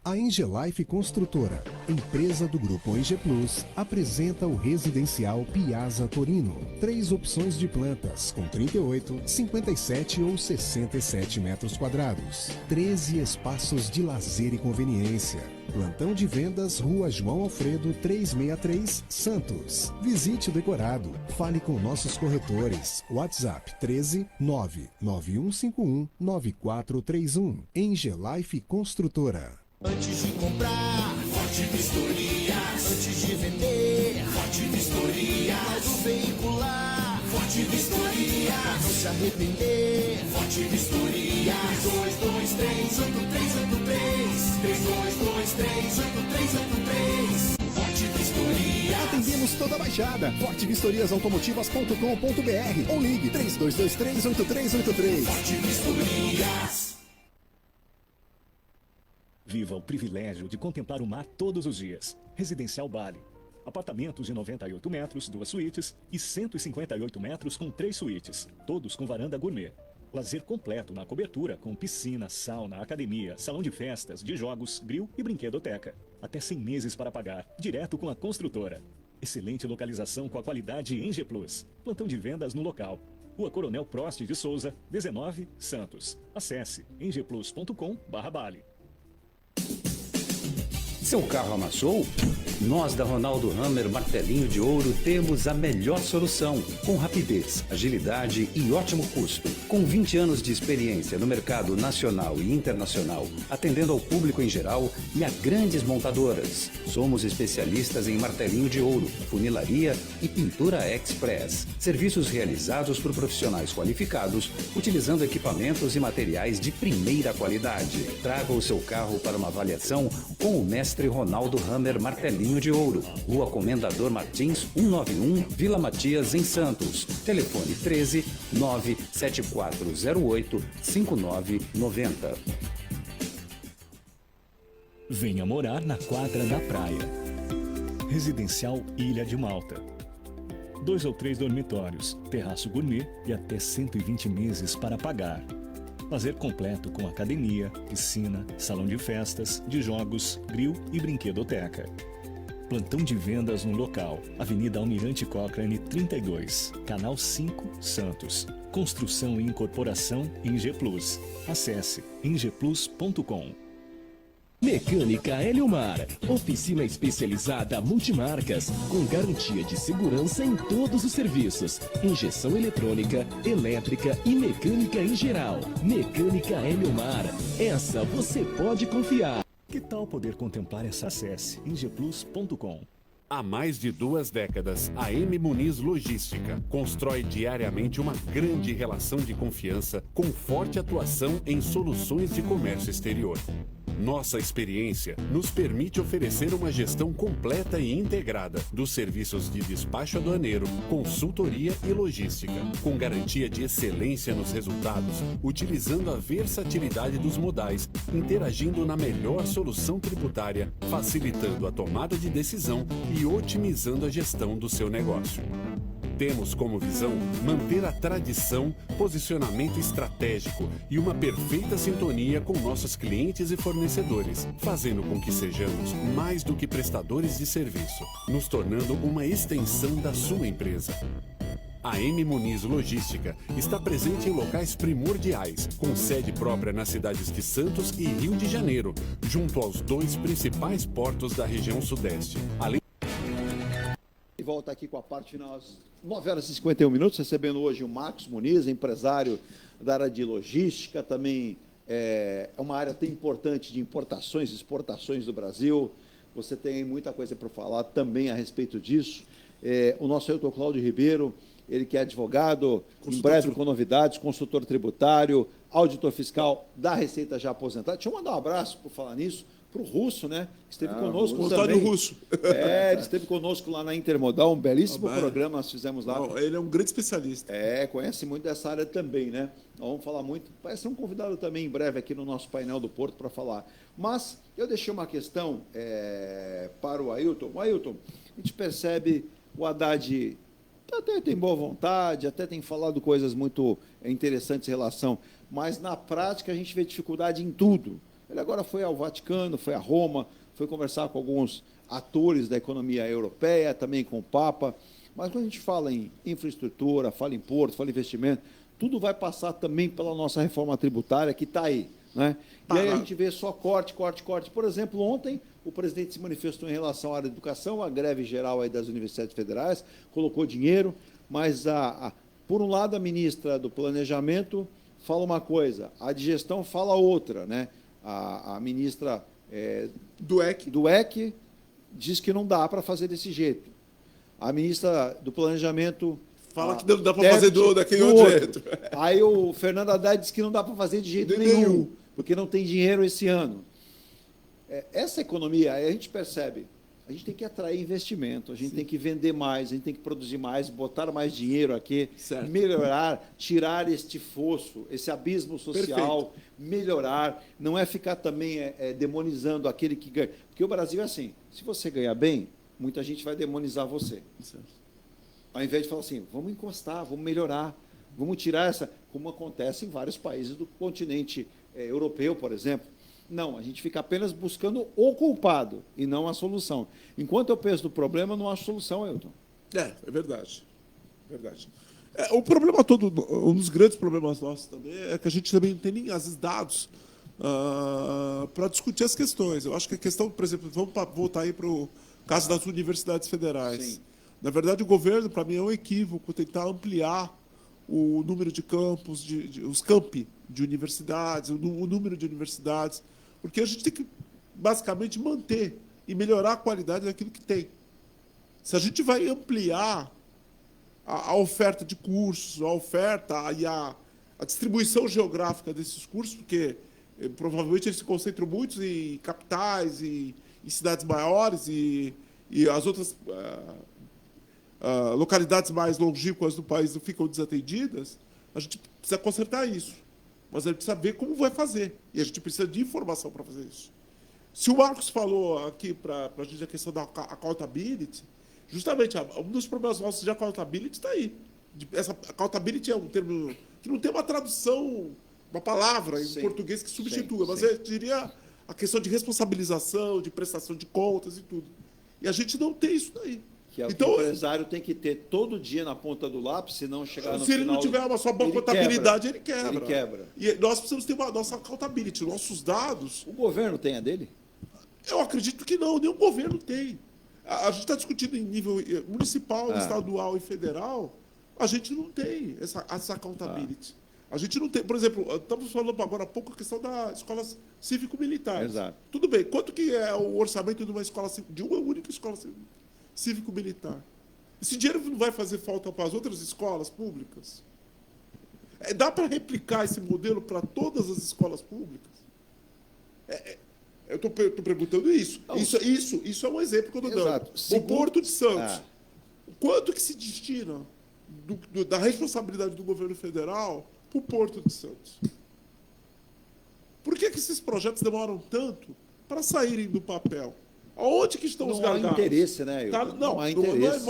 A Engelife Construtora, empresa do Grupo ENGE Plus, apresenta o residencial Piazza Torino. 3 opções de plantas, com 38, 57 ou 67 metros quadrados. 13 espaços de lazer e conveniência. Plantão de vendas, Rua João Alfredo, 363, Santos. Visite o decorado. Fale com nossos corretores. WhatsApp 13 99151 9431. Engelife Construtora. Antes de comprar, Forte Vistorias. Antes de vender, Forte Vistorias. Laudo veicular, Forte Vistorias. Não se arrepender, Forte Vistorias. 322383. 322383. Forte Vistorias. Atendemos toda a Baixada. fortevistoriasautomotivas.com.br ou ligue 32238383. Forte Vistorias. Viva o privilégio de contemplar o mar todos os dias. Residencial Bali. Apartamentos de 98 metros, 2 suítes e 158 metros com 3 suítes, todos com varanda gourmet. Lazer completo na cobertura com piscina, sauna, academia, salão de festas, de jogos, grill e brinquedoteca. Até 100 meses para pagar, direto com a construtora. Excelente localização com a qualidade ENGE Plus. Plantão de vendas no local. Rua Coronel Prost de Souza, 19, Santos. Acesse engeplus.com/Bali. Seu carro amassou? Nós da Ronaldo Hammer Martelinho de Ouro temos a melhor solução, com rapidez, agilidade e ótimo custo. Com 20 anos de experiência no mercado nacional e internacional, atendendo ao público em geral e a grandes montadoras. Somos especialistas em martelinho de ouro, funilaria e pintura express. Serviços realizados por profissionais qualificados, utilizando equipamentos e materiais de primeira qualidade. Traga o seu carro para uma avaliação com o mestre Ronaldo Hammer Martelinho de Ouro, Rua Comendador Martins, 191, Vila Matias, em Santos. Telefone 13 97408 5990. Venha morar na quadra da praia. Residencial Ilha de Malta. 2 ou 3 dormitórios, terraço gourmet e até 120 meses para pagar. Lazer completo com academia, piscina, salão de festas, de jogos, grill e brinquedoteca. Plantão de vendas no local. Avenida Almirante Cochrane 32, Canal 5, Santos. Construção e incorporação ENGE Plus. Acesse engeplus.com. Mecânica Eliomar, oficina especializada multimarcas, com garantia de segurança em todos os serviços, injeção eletrônica, elétrica e mecânica em geral. Mecânica Eliomar, essa você pode confiar. Que tal poder contemplar essa? Acesse engeplus.com. Há mais de 2 décadas, a M Muniz Logística constrói diariamente uma grande relação de confiança com forte atuação em soluções de comércio exterior. Nossa experiência nos permite oferecer uma gestão completa e integrada dos serviços de despacho aduaneiro, consultoria e logística, com garantia de excelência nos resultados, utilizando a versatilidade dos modais, interagindo na melhor solução tributária, facilitando a tomada de decisão e otimizando a gestão do seu negócio. Temos como visão manter a tradição, posicionamento estratégico e uma perfeita sintonia com nossos clientes e fornecedores, fazendo com que sejamos mais do que prestadores de serviço, nos tornando uma extensão da sua empresa. A M Muniz Logística está presente em locais primordiais, com sede própria nas cidades de Santos e Rio de Janeiro, junto aos 2 principais portos da região sudeste. Além E volta aqui com a parte final, às 9h51, recebendo hoje o Marcos Muniz, empresário da área de logística, também é uma área tão importante de importações e exportações do Brasil. Você tem muita coisa para falar também a respeito disso. O nosso Ailton Cláudio Ribeiro, ele que é advogado, em breve com novidades, consultor tributário, auditor fiscal da Receita já aposentado. Deixa eu mandar um abraço, por falar nisso, para o Russo, né? Que esteve conosco o também. Antônio Russo. Ele esteve conosco lá na Intermodal, um belíssimo programa nós fizemos lá. Ele é um grande especialista. Conhece muito dessa área também, né? Nós vamos falar muito. Vai ser um convidado também em breve aqui no nosso painel do Porto para falar. Mas eu deixei uma questão para o Ailton. O Ailton, a gente percebe o Haddad até tem boa vontade, até tem falado coisas muito interessantes em relação, mas na prática a gente vê dificuldade em tudo. Ele agora foi ao Vaticano, foi a Roma, foi conversar com alguns atores da economia europeia, também com o Papa, mas quando a gente fala em infraestrutura, fala em porto, fala em investimento, tudo vai passar também pela nossa reforma tributária que está aí, né? E aí a gente vê só corte. Por exemplo, ontem o presidente se manifestou em relação à área de educação, a greve geral aí das universidades federais, colocou dinheiro, mas, por um lado, a ministra do Planejamento fala uma coisa, a de Gestão fala outra, né? A ministra do EC diz que não dá para fazer desse jeito. A ministra do Planejamento fala que não dá para fazer daquele outro jeito. Aí o Fernando Haddad diz que não dá para fazer de jeito nenhum, porque não tem dinheiro esse ano. Essa economia, a gente percebe, a gente tem que atrair investimento, a gente tem que vender mais, a gente tem que produzir mais, botar mais dinheiro aqui, melhorar, tirar este fosso, esse abismo social, melhorar, não é ficar também demonizando aquele que ganha. Porque o Brasil é assim, se você ganhar bem, muita gente vai demonizar você. Ao invés de falar assim, vamos encostar, vamos melhorar, vamos tirar essa, como acontece em vários países do continente europeu, por exemplo. Não, a gente fica apenas buscando o culpado e não a solução. Enquanto eu penso no problema, eu não acho solução, Ailton. É verdade. O problema todo, um dos grandes problemas nossos também é que a gente também não tem nem, às vezes, dados para discutir as questões. Eu acho que a questão, por exemplo, vamos voltar aí para o caso das universidades federais. Sim. Na verdade, o governo, para mim, é um equívoco tentar ampliar o número de campos, os campi de universidades, o número de universidades, porque a gente tem que, basicamente, manter e melhorar a qualidade daquilo que tem. Se a gente vai ampliar a oferta de cursos, a oferta e a distribuição geográfica desses cursos, porque provavelmente eles se concentram muito em capitais e em cidades maiores e as outras localidades mais longínquas do país não ficam desatendidas, a gente precisa consertar isso. Mas a gente precisa ver como vai fazer. E a gente precisa de informação para fazer isso. Se o Marcos falou aqui para a gente a questão da accountability, justamente um dos problemas nossos de accountability está aí. Essa accountability é um termo que não tem uma tradução, uma palavra em português que substitua, mas eu diria a questão de responsabilização, de prestação de contas e tudo. E a gente não tem isso daí. Que é o que o empresário tem que ter todo dia na ponta do lápis, se não chegar no final... Se ele não tiver uma só boa contabilidade, ele quebra. Ele quebra. E nós precisamos ter uma nossa accountability, nossos dados... O governo tem a dele? Eu acredito que não, nenhum governo tem. A gente está discutindo em nível municipal, estadual e federal, a gente não tem essa accountability. A gente não tem... Por exemplo, estamos falando agora há pouco a questão da escola cívico-militar. Exato. Tudo bem, quanto que é o orçamento de uma escola de uma única escola cívico-militar? Esse dinheiro não vai fazer falta para as outras escolas públicas? Dá para replicar esse modelo para todas as escolas públicas? Eu estou perguntando isso. Isso é um exemplo que eu estou dando. O Porto de Santos. Quanto que se destina da responsabilidade do governo federal para o Porto de Santos? Por que esses projetos demoram tanto para saírem do papel? Aonde que estão os Não há gargalos? interesse, né? Não há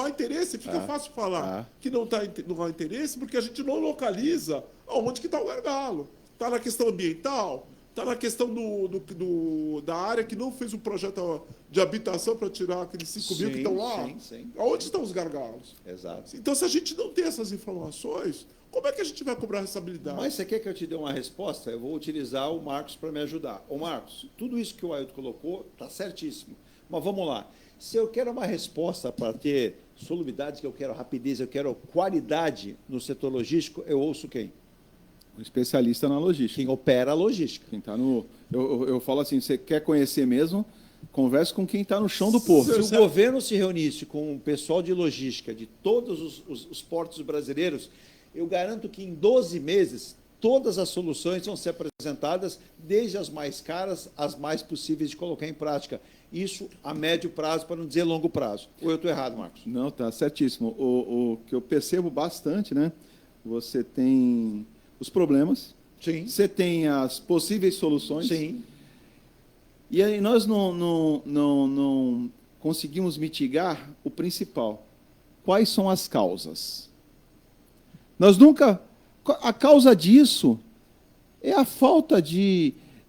interesse. Fica Ah. fácil falar que não há interesse porque a gente não localiza aonde que está o gargalo. Está na questão ambiental, está na questão da área que não fez um projeto de habitação para tirar aqueles 5 mil que estão lá. Sim. Aonde estão os gargalos? Exato. Então, se a gente não tem essas informações, como é que a gente vai cobrar responsabilidade? Mas você quer que eu te dê uma resposta? Eu vou utilizar o Marcos para me ajudar. Ô Marcos, tudo isso que o Ailton colocou está certíssimo. Mas vamos lá. Se eu quero uma resposta para ter solubilidade, que eu quero rapidez, eu quero qualidade no setor logístico, eu ouço quem? Um especialista na logística. Quem opera a logística. Quem tá no, eu falo assim, você quer conhecer mesmo, converse com quem está no chão do porto. Se o governo se reunisse com o pessoal de logística de todos os portos brasileiros, eu garanto que em 12 meses todas as soluções vão ser apresentadas, desde as mais caras às mais possíveis de colocar em prática. Isso a médio prazo, para não dizer longo prazo. Ou eu estou errado, Marcos? Não, está certíssimo. O que eu percebo bastante, né? Você tem os problemas, sim. Você tem as possíveis soluções. Sim. E aí nós não conseguimos mitigar o principal. Quais são as causas? Nós nunca... A causa disso é a falta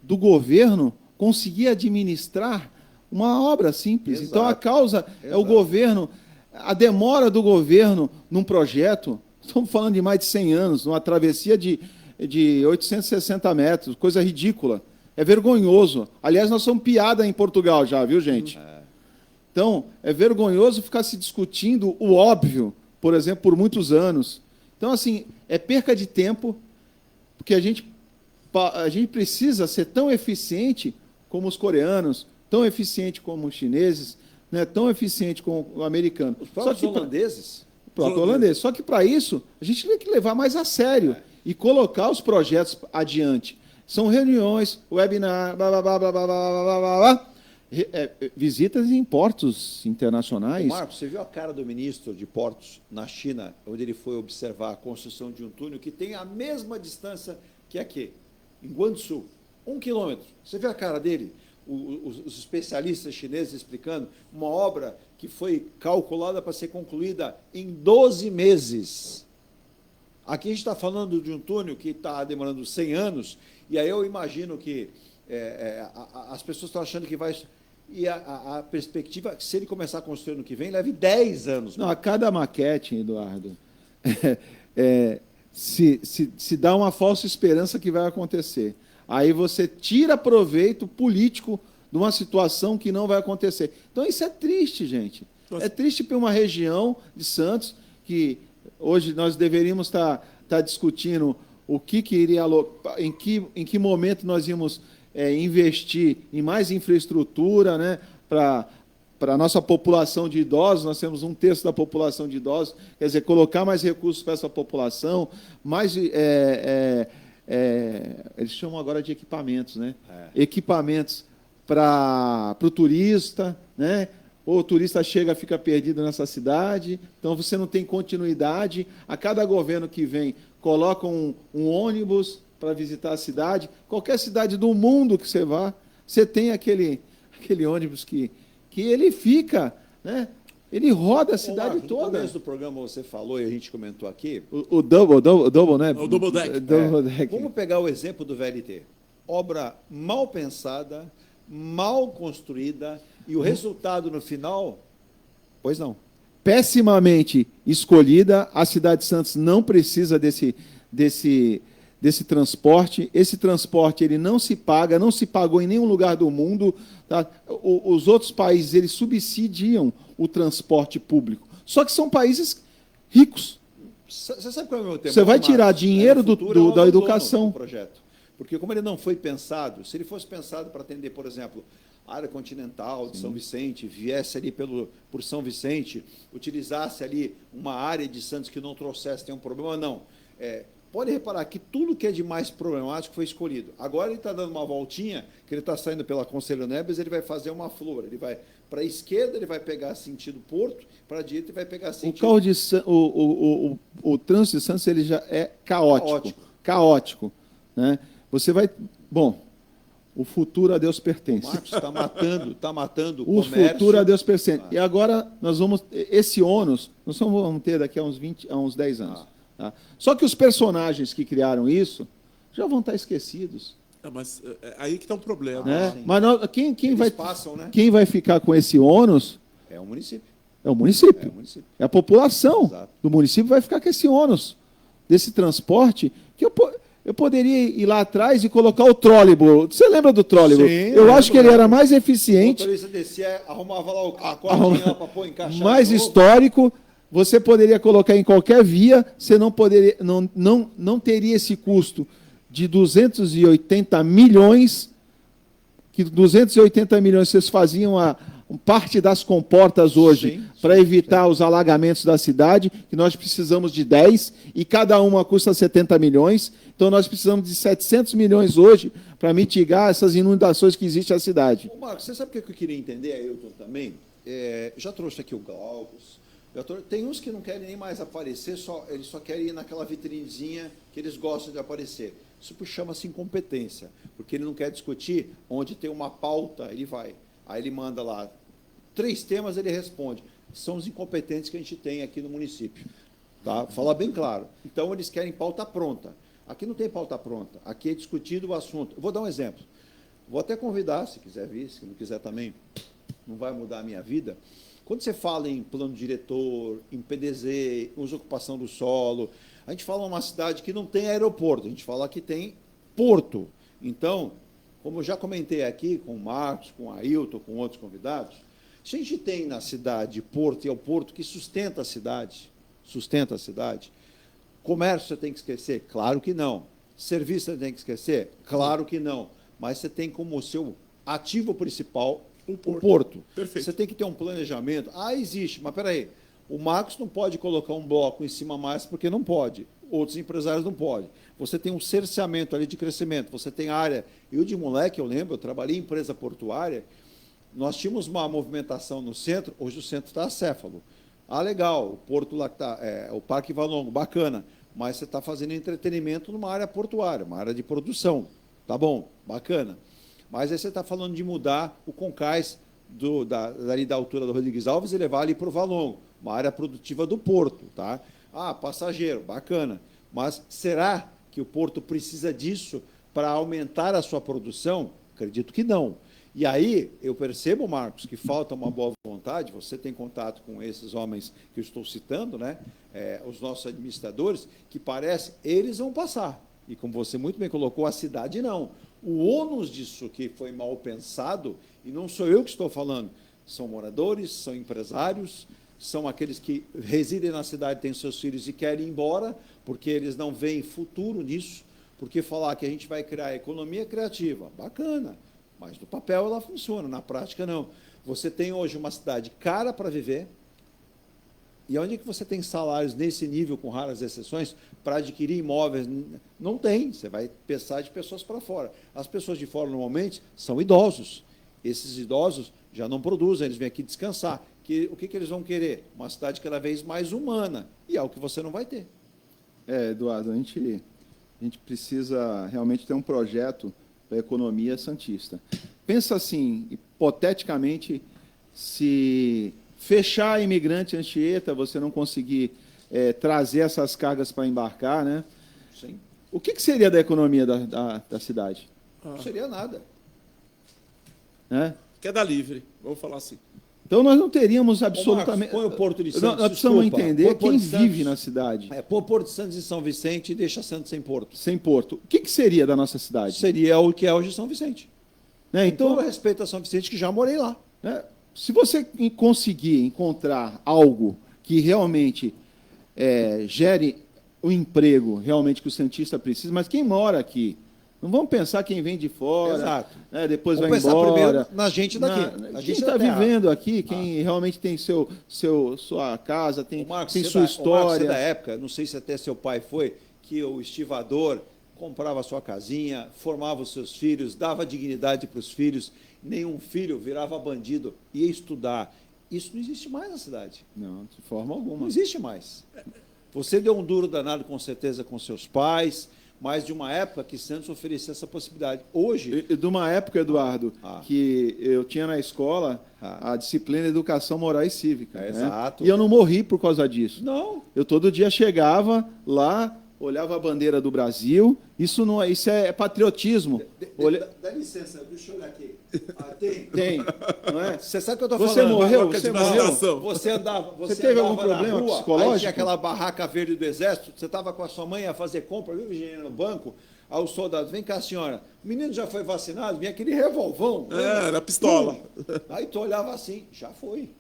do governo conseguir administrar uma obra simples. Exato. Então, a causa é o governo, a demora do governo num projeto. Estamos falando de mais de 100 anos, numa travessia de 860 metros, coisa ridícula. É vergonhoso. Aliás, nós somos piada em Portugal já, viu, gente? Então, é vergonhoso ficar se discutindo o óbvio, por exemplo, por muitos anos. Então, assim, é perca de tempo, porque a gente precisa ser tão eficiente como os coreanos, tão eficiente como os chineses, né, tão eficiente como o americano. Os próprios holandeses. O próprio holandês. Só que, para isso, a gente tem que levar mais a sério e colocar os projetos adiante. São reuniões, webinar, blá, blá, blá, blá, blá, blá, blá, blá, blá. Visitas em portos internacionais. Marcos, você viu a cara do ministro de Portos na China, onde ele foi observar a construção de um túnel que tem a mesma distância que aqui, em Guangzhou, 1 quilômetro. Você viu a cara dele? Os especialistas chineses explicando uma obra que foi calculada para ser concluída em 12 meses. Aqui a gente está falando de um túnel que está demorando 100 anos, e aí eu imagino que as pessoas estão achando que vai... E a perspectiva, se ele começar a construir no que vem, leve 10 anos. Não, a cada maquete, Eduardo, se dá uma falsa esperança que vai acontecer. Aí você tira proveito político de uma situação que não vai acontecer. Então, isso é triste, gente. É triste para uma região de Santos, que hoje nós deveríamos estar discutindo o que iria, em que momento nós íamos investir em mais infraestrutura, né, para a nossa população de idosos. Nós temos 1/3 da população de idosos, quer dizer, colocar mais recursos para essa população, mais... eles chamam agora de equipamentos, né? Equipamentos para o turista, né? Ou o turista chega, fica perdido nessa cidade, então você não tem continuidade. A cada governo que vem, coloca um ônibus para visitar a cidade. Qualquer cidade do mundo que você vá, você tem aquele ônibus que ele fica, né? Ele roda a cidade Marcos, toda. No começo do programa você falou e a gente comentou aqui. O double, né? O double deck. Vamos pegar o exemplo do VLT. Obra mal pensada, mal construída, e o resultado no final, pois não. Pessimamente escolhida. A cidade de Santos não precisa desse transporte. Esse transporte ele não se paga, não se pagou em nenhum lugar do mundo. Tá? Os outros países eles subsidiam o transporte público. Só que são países ricos. Você sabe qual é o meu tempo? Você vai tirar dinheiro da educação. Do projeto. Porque como ele não foi pensado, se ele fosse pensado para atender, por exemplo, a área continental de São Vicente, viesse ali por São Vicente, utilizasse ali uma área de Santos que não trouxesse nenhum problema, não. Pode reparar que tudo que é de mais problemático foi escolhido. Agora ele está dando uma voltinha, que ele está saindo pela Conselho Neves, ele vai fazer uma flor. Ele vai para a esquerda, ele vai pegar sentido Porto, para a direita ele vai pegar sentido... O trânsito de Santos ele já é caótico. Né? Você vai... Bom, O futuro a Deus O pertence. Marcos está matando o O comércio. futuro a Deus pertence. E agora nós vamos... Esse ônus, nós vamos ter daqui a uns 10 anos. Tá? Só que os personagens que criaram isso já vão estar esquecidos. Mas aí que está um problema. Né? Mas Passam, né? quem vai ficar com esse ônus É o município. é o município. É o município. É a população Exato. do município vai ficar com esse ônus desse transporte que eu poderia ir lá atrás e colocar o trólebus. Você lembra do trólebus? Sim, Eu acho que ele era mais eficiente, O motorista descia, arrumava lá a cordinha para pôr encaixar. mais de novo. histórico. Você poderia colocar em qualquer via, você não teria esse custo de 280 milhões, que 280 milhões vocês faziam parte das comportas hoje para evitar os alagamentos da cidade, que nós precisamos de 10, e cada uma custa 70 milhões. Então, nós precisamos de 700 milhões hoje para mitigar essas inundações que existem na cidade. Ô, Marcos, você sabe o que eu queria entender, Ailton, também? Já trouxe aqui o Glaucus. Tem uns que não querem nem mais aparecer, eles só querem ir naquela vitrinezinha que eles gostam de aparecer. Isso chama-se incompetência, porque ele não quer discutir onde tem uma pauta, ele vai. Aí ele manda lá 3 temas, ele responde. São os incompetentes que a gente tem aqui no município. Tá? Falar bem claro. Então, eles querem pauta pronta. Aqui não tem pauta pronta. Aqui é discutido o assunto. Eu vou dar um exemplo. Vou até convidar, se quiser vir, se não quiser também, não vai mudar a minha vida. Quando você fala em plano diretor, em PDZ, uso e ocupação do solo, a gente fala uma cidade que não tem aeroporto, a gente fala que tem porto. Então, como eu já comentei aqui com o Marcos, com o Ailton, com outros convidados, se a gente tem na cidade porto, e é o porto que sustenta a cidade, comércio você tem que esquecer? Claro que não. Serviço você tem que esquecer? Claro que não. Mas você tem como seu ativo principal o porto. Perfeito. Você tem que ter um planejamento. Existe, mas peraí. O Marcos não pode colocar um bloco em cima mais porque não pode. Outros empresários não podem. Você tem um cerceamento ali de crescimento. Você tem área. Eu, de moleque, eu lembro, eu trabalhei em empresa portuária. Nós tínhamos uma movimentação no centro. Hoje o centro está acéfalo. Legal, o porto lá que está, o Parque Valongo, bacana. Mas você está fazendo entretenimento numa área portuária, uma área de produção. Tá bom, bacana. Mas aí você está falando de mudar o Concais dali da altura do Rodrigues Alves e levar ali para o Valongo, uma área produtiva do porto. Tá? Passageiro, bacana. Mas será que o porto precisa disso para aumentar a sua produção? Acredito que não. E aí eu percebo, Marcos, que falta uma boa vontade. Você tem contato com esses homens que eu estou citando, né? Os nossos administradores, que parece eles vão passar. E como você muito bem colocou, a cidade não. O ônus disso que foi mal pensado, e não sou eu que estou falando, são moradores, são empresários, são aqueles que residem na cidade, têm seus filhos e querem ir embora, porque eles não veem futuro nisso, porque falar que a gente vai criar economia criativa, bacana, mas no papel ela funciona, na prática não. Você tem hoje uma cidade cara para viver, e onde é que você tem salários nesse nível, com raras exceções, para adquirir imóveis? Não tem, você vai pensar de pessoas para fora. As pessoas de fora, normalmente, são idosos. Esses idosos já não produzem, eles vêm aqui descansar. O que eles vão querer? Uma cidade cada vez mais humana, e é o que você não vai ter. Eduardo, a gente precisa realmente ter um projeto para a economia santista. Pensa assim, hipoteticamente, se fechar a Imigrante Anchieta, você não conseguir trazer essas cargas para embarcar, né? Sim. O que seria da economia da cidade? Não seria nada. Queda livre, vamos falar assim. Então, nós não teríamos absolutamente... Põe o Porto de Santos, nós precisamos entender quem vive na cidade. Põe Porto de Santos e São Vicente e deixa Santos sem porto. Sem porto. O que seria da nossa cidade? Seria o que é hoje São Vicente. Então, com todo respeito a São Vicente, que já morei lá. Se você conseguir encontrar algo que realmente gere o emprego realmente que o santista precisa, mas quem mora aqui, não vamos pensar quem vem de fora, exato. Depois vamos vai embora. Primeiro na gente daqui. Quem está vivendo aqui, quem realmente tem sua casa, tem sua história. O Marcos, da época, não sei se até seu pai foi, que o estivador comprava a sua casinha, formava os seus filhos, dava dignidade para os filhos, nenhum filho virava bandido, ia estudar. Isso não existe mais na cidade. Não, de forma alguma. Não existe mais. Você deu um duro danado, com certeza, com seus pais, mas de uma época que Santos oferecia essa possibilidade. Hoje... E de uma época, Eduardo, que eu tinha na escola a disciplina de Educação Moral e Cívica. Né? Exato. E eu não morri por causa disso. Não. Eu todo dia chegava lá, olhava a bandeira do Brasil. Isso é patriotismo. Dá licença, deixa eu olhar aqui. Tem. Não é? Você sabe o que eu estou Você falando? morreu? Você morreu? Você andava. Você teve andava algum problema na rua, psicológico? Aí tinha aquela barraca verde do Exército. Você estava com a sua mãe a fazer compra, viu, Virginia, no banco. Aí os soldados, vem cá, senhora. O menino já foi vacinado? Vinha aquele revolvão. Era pistola. Aí tu olhava assim, já foi.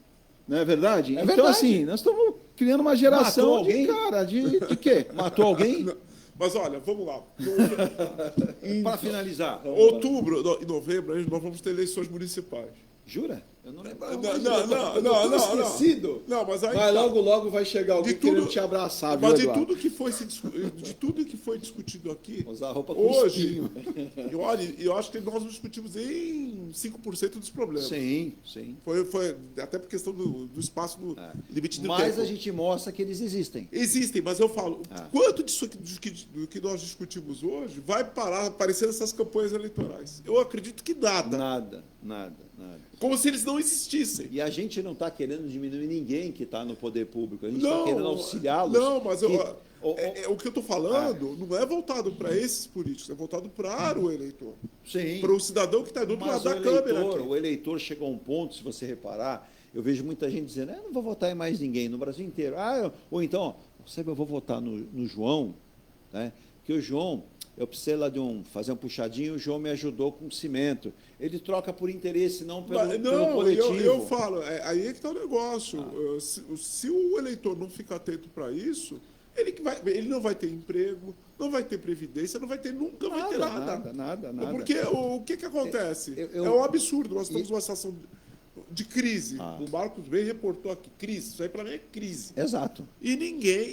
Não é verdade? É então, verdade. assim, nós estamos criando uma geração Matou alguém? de quê? Matou alguém? Mas olha, vamos lá. Para finalizar. Outubro e novembro, nós vamos ter eleições municipais. Jura? Eu não lembro. Não, esquecido. Não, mas aí Mas logo vai chegar alguém querendo te abraçar, viu, mas de Eduardo? tudo que foi discutido aqui, Usar roupa com hoje, espinho. eu acho que nós não discutimos em 5% dos problemas. Sim. Foi até por questão do espaço do limite do tempo. Mas a gente mostra que eles existem. Existem, mas eu falo, quanto disso do que nós discutimos hoje vai parar aparecer nessas campanhas eleitorais? Eu acredito que nada. Nada. Como se eles não existissem. E a gente não está querendo diminuir ninguém que está no poder público. A gente está querendo auxiliá-los. Não, mas o que eu estou falando não é voltado para esses políticos, é voltado para o eleitor. Sim. Para o cidadão que está do outro lado da câmera. O eleitor chegou a um ponto, se você reparar, eu vejo muita gente dizendo, eu não vou votar em mais ninguém, no Brasil inteiro. Ou então, eu vou votar no João, né? Porque o João, eu precisei lá fazer um puxadinho, o João me ajudou com cimento. Ele troca por interesse, não pelo coletivo. Eu falo, aí é que está o negócio. Se o eleitor não ficar atento para isso, ele não vai ter emprego, não vai ter previdência, nunca vai ter nada. Porque o que acontece? É um absurdo. Nós estamos numa situação de crise. O Marcos bem reportou aqui, crise. Isso aí para mim é crise. Exato. E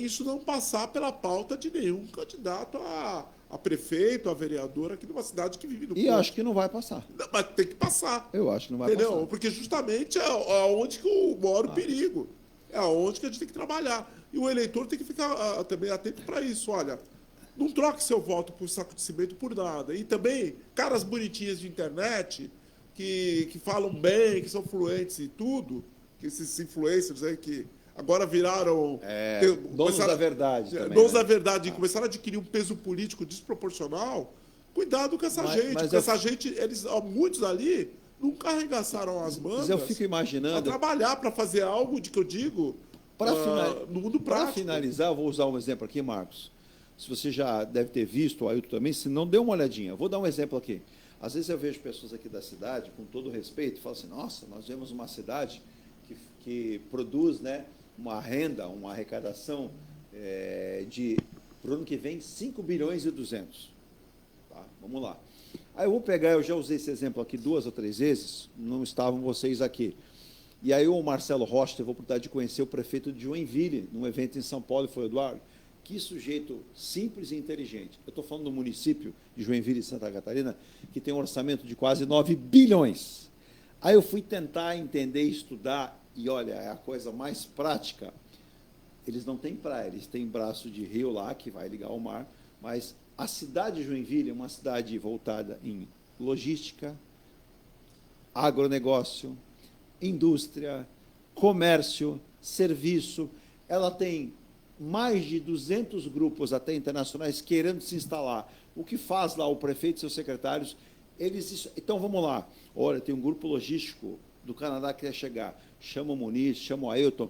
isso não passar pela pauta de nenhum candidato a prefeito, a vereador aqui de uma cidade que vive no E acho que não vai passar. Não, mas tem que passar. Eu acho que não vai passar. Porque justamente é onde que mora o perigo. É onde que a gente tem que trabalhar. E o eleitor tem que ficar também atento para isso. Olha, não troque seu voto por saco de cimento por nada. E também, caras bonitinhas de internet que falam bem, que são fluentes e tudo, que esses influencers aí que agora viraram... donos da verdade. Donos da verdade. E começaram a adquirir um peso político desproporcional. Cuidado com essa gente. Porque essa gente, muitos ali, nunca arregaçaram as mangas. Mas eu fico imaginando... Para trabalhar, para fazer algo de que eu digo... no mundo prático. Para finalizar, eu vou usar um exemplo aqui, Marcos. Se você já deve ter visto, o Ailton também, se não, dê uma olhadinha. Eu vou dar um exemplo aqui. Às vezes eu vejo pessoas aqui da cidade, com todo respeito, falam assim, nossa, nós vemos uma cidade que produz, né, uma renda, uma arrecadação para o ano que vem, 5 bilhões e 200. Tá? Vamos lá. Aí eu vou pegar, eu já usei esse exemplo aqui 2 ou 3 vezes, não estavam vocês aqui. E aí o Marcelo Rocha teve a oportunidade de conhecer o prefeito de Joinville, num evento em São Paulo, e foi o Eduardo. Que sujeito simples e inteligente. Eu estou falando do município de Joinville e Santa Catarina, que tem um orçamento de quase 9 bilhões. Aí eu fui tentar entender, estudar, e olha, é a coisa mais prática. Eles não têm praia, eles têm braço de rio lá, que vai ligar ao mar, mas a cidade de Joinville é uma cidade voltada em logística, agronegócio, indústria, comércio, serviço. Ela tem mais de 200 grupos até internacionais querendo se instalar. O que faz lá o prefeito e seus secretários? Então, vamos lá. Olha, tem um grupo logístico do Canadá que quer chegar. Chama o Muniz, chama o Ailton.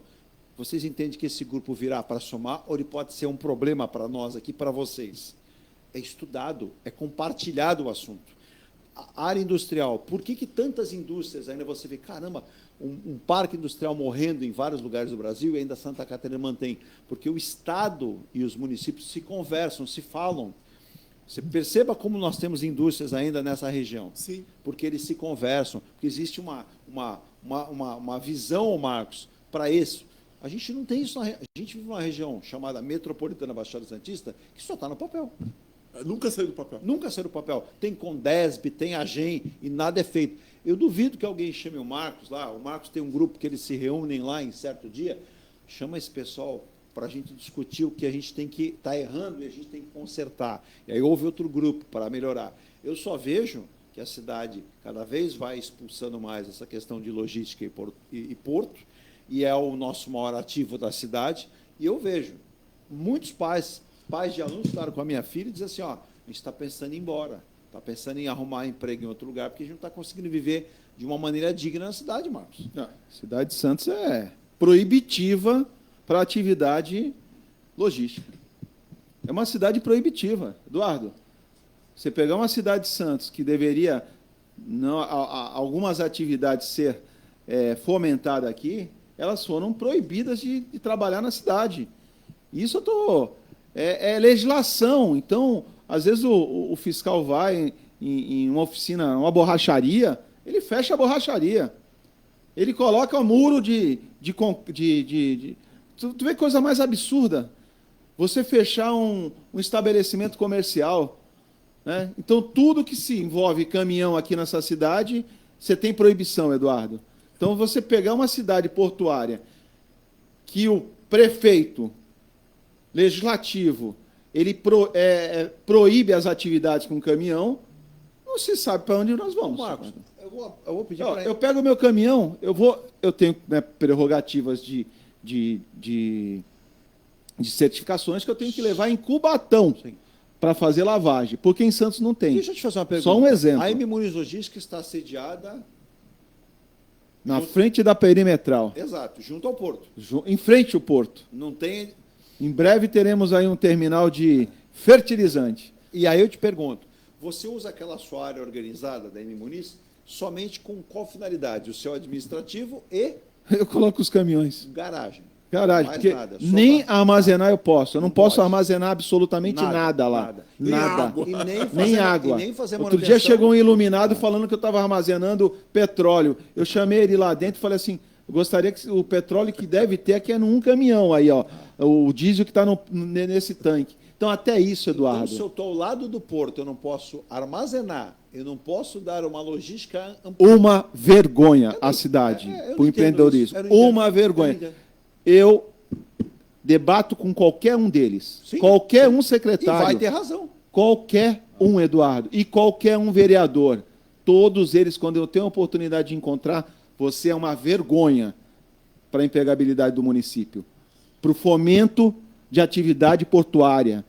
Vocês entendem que esse grupo virá para somar ou ele pode ser um problema para nós aqui, para vocês? É estudado, é compartilhado o assunto. A área industrial, por que tantas indústrias ainda você vê, caramba, um parque industrial morrendo em vários lugares do Brasil e ainda Santa Catarina mantém? Porque o Estado e os municípios se conversam, se falam. Você perceba como nós temos indústrias ainda nessa região. Sim. Porque eles se conversam, porque existe uma visão, Marcos, para isso. A gente não tem isso. A gente vive numa região chamada Metropolitana Baixada Santista, que só está no papel. Nunca saiu do papel. Nunca saiu do papel. Tem Condesb, tem Agem, e nada é feito. Eu duvido que alguém chame o Marcos lá. O Marcos tem um grupo que eles se reúnem lá em certo dia. Chama esse pessoal, para a gente discutir o que a gente tem que estar errando e a gente tem que consertar. E aí houve outro grupo para melhorar. Eu só vejo que a cidade cada vez vai expulsando mais essa questão de logística e porto, e é o nosso maior ativo da cidade, e eu vejo muitos pais de alunos que estavam com a minha filha e dizem assim, ó, a gente está pensando em ir embora, está pensando em arrumar emprego em outro lugar, porque a gente não está conseguindo viver de uma maneira digna na cidade, Marcos. Não, a cidade de Santos é proibitiva para atividade logística. É uma cidade proibitiva. Eduardo, você pegar uma cidade de Santos que deveria algumas atividades ser fomentadas aqui, elas foram proibidas de trabalhar na cidade. Isso eu estou... É legislação. Então, às vezes o fiscal vai em uma oficina, uma borracharia, ele fecha a borracharia. Ele coloca um muro Tu vê coisa mais absurda? Você fechar um estabelecimento comercial, né? Então, tudo que se envolve caminhão aqui nessa cidade, você tem proibição, Eduardo. Então, você pegar uma cidade portuária que o prefeito legislativo ele proíbe as atividades com caminhão, não se sabe para onde nós vamos. Marcos, eu vou pedir para... Eu pego o meu caminhão, eu tenho, né, prerrogativas de certificações que eu tenho que levar em Cubatão para fazer lavagem, porque em Santos não tem. Deixa eu te fazer uma pergunta. Só um exemplo. A M Muniz Logística está sediada... Na frente da perimetral. Exato, junto ao porto. Em frente ao porto. Não tem... Em breve teremos aí um terminal de fertilizante. E aí eu te pergunto, você usa aquela sua área organizada da M Muniz somente com qual finalidade? O seu administrativo e... Eu coloco os caminhões. Garagem. Garagem, porque nem armazenar eu posso. Eu não posso armazenar absolutamente nada lá. Nada. Nem água. Outro dia chegou um iluminado falando que eu estava armazenando petróleo. Eu chamei ele lá dentro e falei assim, eu gostaria que o petróleo que deve ter aqui é num caminhão aí, ó. O diesel que está nesse tanque. Então, até isso, Eduardo. Então, se eu estou ao lado do porto, eu não posso armazenar, eu não posso dar uma logística... Uma vergonha à cidade, para o empreendedorismo. Uma vergonha. Eu debato com qualquer um deles. Sim, qualquer um secretário. E vai ter razão. Qualquer um, Eduardo. E qualquer um vereador. Todos eles, quando eu tenho a oportunidade de encontrar, você é uma vergonha para a empregabilidade do município. Para o fomento de atividade portuária.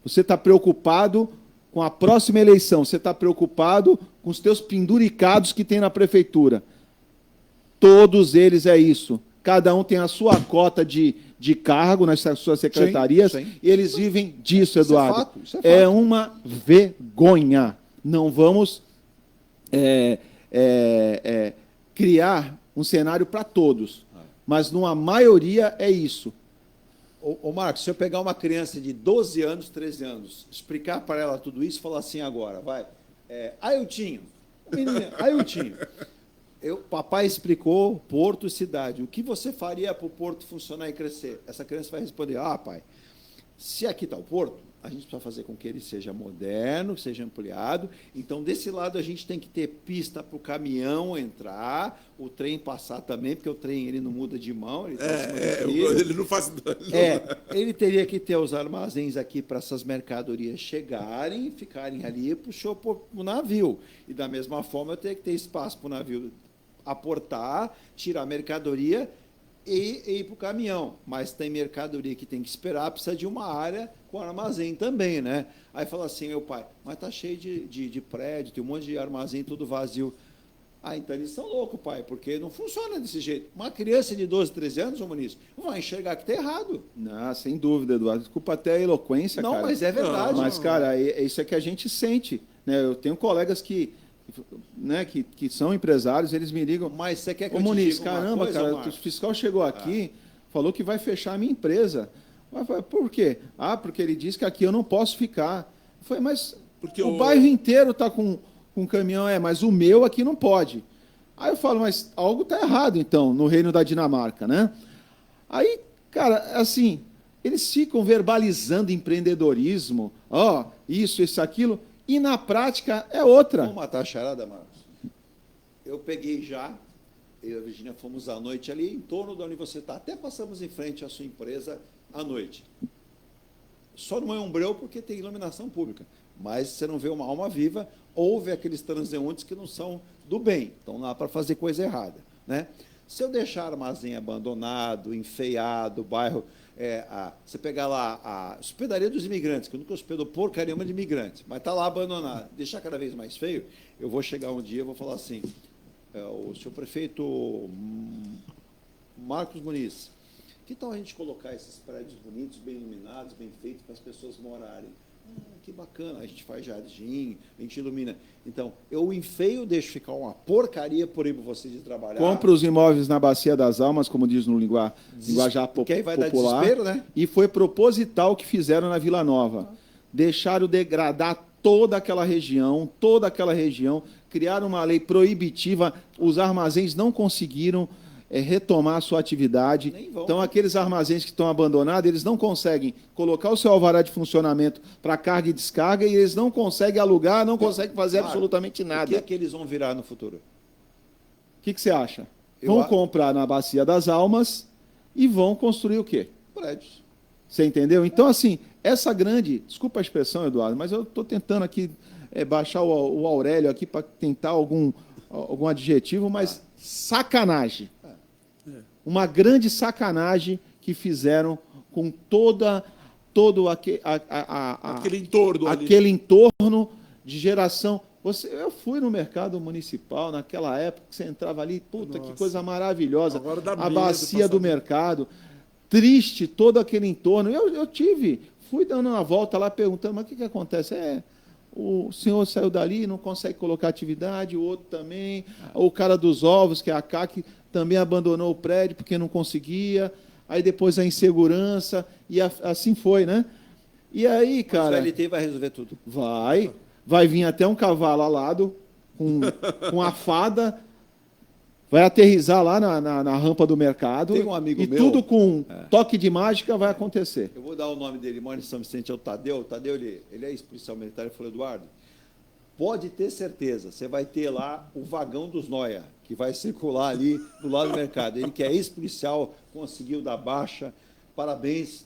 Você está preocupado com a próxima eleição. Você está preocupado com os teus penduricados que tem na prefeitura. Todos eles é isso. Cada um tem a sua cota de cargo nas suas secretarias, sim. E eles vivem disso, Eduardo. Isso é fato. É uma vergonha. Não vamos criar um cenário para todos, mas numa maioria é isso. Ô Marcos, se eu pegar uma criança de 12 anos, 13 anos, explicar para ela tudo isso, falar assim agora, vai, Ailtinho, Ailtinho, papai explicou porto e cidade. O que você faria para o porto funcionar e crescer? Essa criança vai responder, pai, se aqui está o porto, a gente precisa fazer com que ele seja moderno, seja ampliado. Então, desse lado, a gente tem que ter pista para o caminhão entrar, o trem passar também, porque o trem ele não muda de mão. Ele não faz... Ele teria que ter os armazéns aqui para essas mercadorias chegarem e ficarem ali para o navio. E, da mesma forma, eu teria que ter espaço para o navio aportar, tirar a mercadoria e ir para o caminhão. Mas tem mercadoria que tem que esperar, precisa de uma área com armazém também, né? Aí fala assim, meu pai, mas está cheio de prédio, tem um monte de armazém tudo vazio. Então eles são loucos, pai, porque não funciona desse jeito. Uma criança de 12, 13 anos, ô Muniz, vai enxergar que está errado. Não, sem dúvida, Eduardo. Desculpa até a eloquência, cara. Não, mas é verdade. Mas, cara, isso é que a gente sente. Né? Eu tenho colegas que são empresários, eles me ligam. Mas você quer que eu Muniz, te diga caramba, coisa, cara, o fiscal chegou aqui, falou que vai fechar a minha empresa. Eu falei, por quê? Porque ele disse que aqui eu não posso ficar. Eu falei, mas porque o bairro inteiro está com caminhão, mas o meu aqui não pode. Aí eu falo, mas algo está errado, então, no Reino da Dinamarca, né? Aí, cara, assim, eles ficam verbalizando empreendedorismo, isso, aquilo, e na prática é outra. Vamos matar a charada, Marcos. Eu peguei já eu e a Virgínia fomos à noite ali em torno de onde você está. Até passamos em frente à sua empresa à noite. Só não é um breu porque tem iluminação pública. Mas você não vê uma alma viva, ou vê aqueles transeuntes que não são do bem. Estão lá para fazer coisa errada, né? Se eu deixar armazém abandonado, enfeiado, bairro... você pegar lá a hospedaria dos imigrantes, que eu nunca hospedou porcaria nenhuma de imigrantes, mas está lá abandonado, deixar cada vez mais feio, eu vou chegar um dia e vou falar assim, o senhor prefeito Marcos Muniz, que tal a gente colocar esses prédios bonitos, bem iluminados, bem feitos, para as pessoas morarem? Que bacana, a gente faz jardim, a gente ilumina. Então, eu enfeio, deixo ficar uma porcaria por aí para você de trabalhar. Compra os imóveis na Bacia das Almas, como diz no linguajar porque aí vai popular. dar desespero, né? E foi proposital o que fizeram na Vila Nova. Deixaram degradar toda aquela região, criaram uma lei proibitiva, os armazéns não conseguiram retomar a sua atividade. Então, aqueles armazéns que estão abandonados, eles não conseguem colocar o seu alvará de funcionamento para carga e descarga e eles não conseguem alugar, não conseguem fazer absolutamente nada. O que é que eles vão virar no futuro? O que você acha? Vão comprar na Bacia das Almas e vão construir o quê? Prédios. Você entendeu? Então, assim, essa grande... Desculpa a expressão, Eduardo, mas eu estou tentando aqui baixar o Aurélio aqui para tentar algum adjetivo, mas sacanagem. Uma grande sacanagem que fizeram com todo aquele entorno de geração. Eu fui no mercado municipal naquela época que você entrava ali, puta, que coisa maravilhosa, a bacia do mercado, triste todo aquele entorno. Fui dando uma volta lá perguntando, mas o que acontece? O senhor saiu dali, não consegue colocar atividade, o outro também, o cara dos ovos, que é a CAC, também abandonou o prédio porque não conseguia, aí depois a insegurança, e assim foi, né? E aí, cara... Mas o VLT vai resolver tudo. Vai vir até um cavalo alado, com a fada, vai aterrissar lá na rampa do mercado, tem um amigo e meu, tudo com toque de mágica vai acontecer. Eu vou dar o nome dele, mora em São Vicente, é o Tadeu. O Tadeu, ele é ex-policial militar, ele falou, Eduardo, pode ter certeza, você vai ter lá o vagão dos Noia, que vai circular ali do lado do mercado. Ele que é ex-policial, conseguiu dar baixa, parabéns,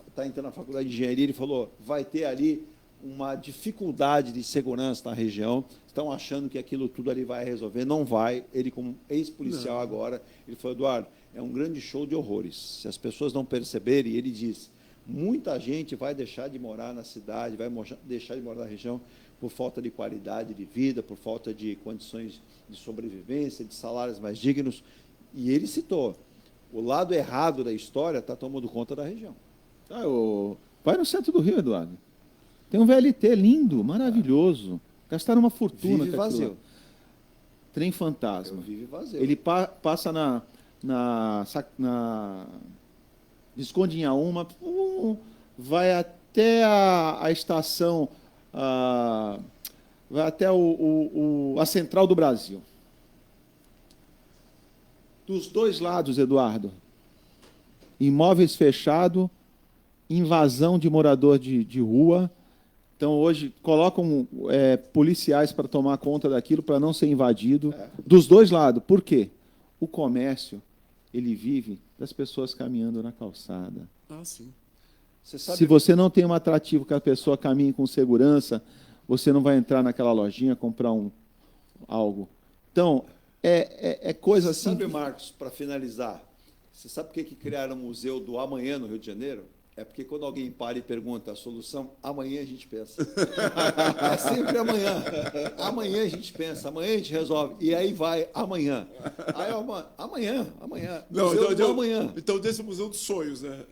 está entrando na faculdade de engenharia, ele falou, vai ter ali uma dificuldade de segurança na região, estão achando que aquilo tudo ali vai resolver, não vai. Ele, como ex-policial agora, ele falou, Eduardo, é um grande show de horrores. Se as pessoas não perceberem, ele diz, muita gente vai deixar de morar na cidade, vai deixar de morar na região por falta de qualidade de vida, por falta de condições de sobrevivência, de salários mais dignos. E ele citou, o lado errado da história está tomando conta da região. Vai no centro do Rio, Eduardo. Tem um VLT lindo, maravilhoso. Gastaram uma fortuna. Vive vazio. Trem fantasma. Vive vazio. Ele passa Visconde Inhaúma, vai até a estação, vai até a Central do Brasil. Dos dois lados, Eduardo, imóveis fechados, invasão de morador de rua. Então, hoje, colocam policiais para tomar conta daquilo, para não ser invadido. Dos dois lados. Por quê? O comércio, ele vive das pessoas caminhando na calçada. Sim. Se você não tem um atrativo que a pessoa caminhe com segurança, você não vai entrar naquela lojinha comprar algo. Então, é coisa assim... Sabe, Marcos, para finalizar, você sabe por que criaram o Museu do Amanhã no Rio de Janeiro? É porque quando alguém para e pergunta a solução, amanhã a gente pensa. É sempre amanhã. Amanhã a gente pensa, amanhã a gente resolve. E aí vai amanhã. Aí amanhã. Não, amanhã. Então desse museu dos sonhos, né?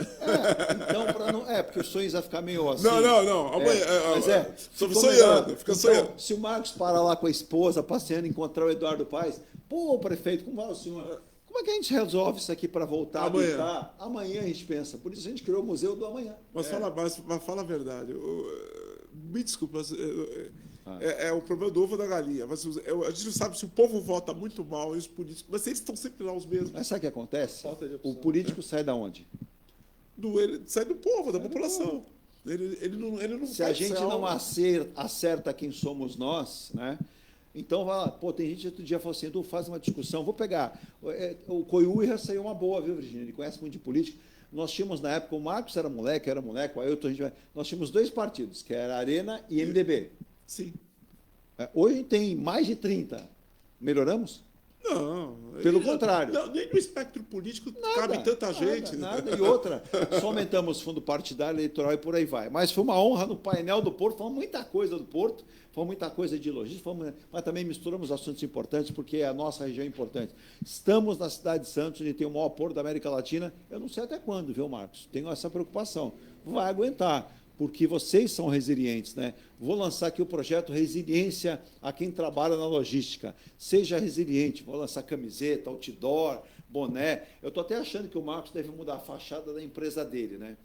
Porque os sonhos vai ficar meio assim. Não. Amanhã. Fica então, sonhando. Se o Marcos parar lá com a esposa, passeando, encontrar o Eduardo Paes, prefeito, como vai o senhor? Como é que a gente resolve isso aqui para voltar a habitar? Amanhã a gente pensa. Por isso a gente criou o Museu do Amanhã. Mas fala a verdade. Me desculpa. É o problema do ovo ou da galinha. Mas, a gente não sabe se o povo vota muito mal e os políticos. Mas eles estão sempre lá os mesmos. Mas sabe o que acontece? O político sai da onde? Ele sai do povo, da população. Ele não se a gente não acerta quem somos nós, né? Então, vai lá, pô, tem gente que outro dia falou assim, Edu, faz uma discussão, vou pegar. O Coiúra saiu uma boa, viu, Virginia? Ele conhece muito de política. Nós tínhamos, na época, o Marcos era moleque, o Ailton, nós tínhamos 2 partidos, que era Arena e MDB. Sim. Hoje tem mais de 30. Melhoramos? Não. Pelo contrário. Não, nem no espectro político cabe tanta gente. Nada. E outra, só aumentamos fundo partidário, eleitoral e por aí vai. Mas foi uma honra no painel do Porto, falamos muita coisa do Porto, falamos muita coisa de logística, mas também misturamos assuntos importantes, porque a nossa região é importante. Estamos na cidade de Santos, onde tem o maior porto da América Latina, eu não sei até quando, viu, Marcos? Tenho essa preocupação. Vai aguentar, porque vocês são resilientes, né? Vou lançar aqui o projeto Resiliência a quem trabalha na logística. Seja resiliente, vou lançar camiseta, outdoor, boné. Eu estou até achando que o Marcos deve mudar a fachada da empresa dele, né?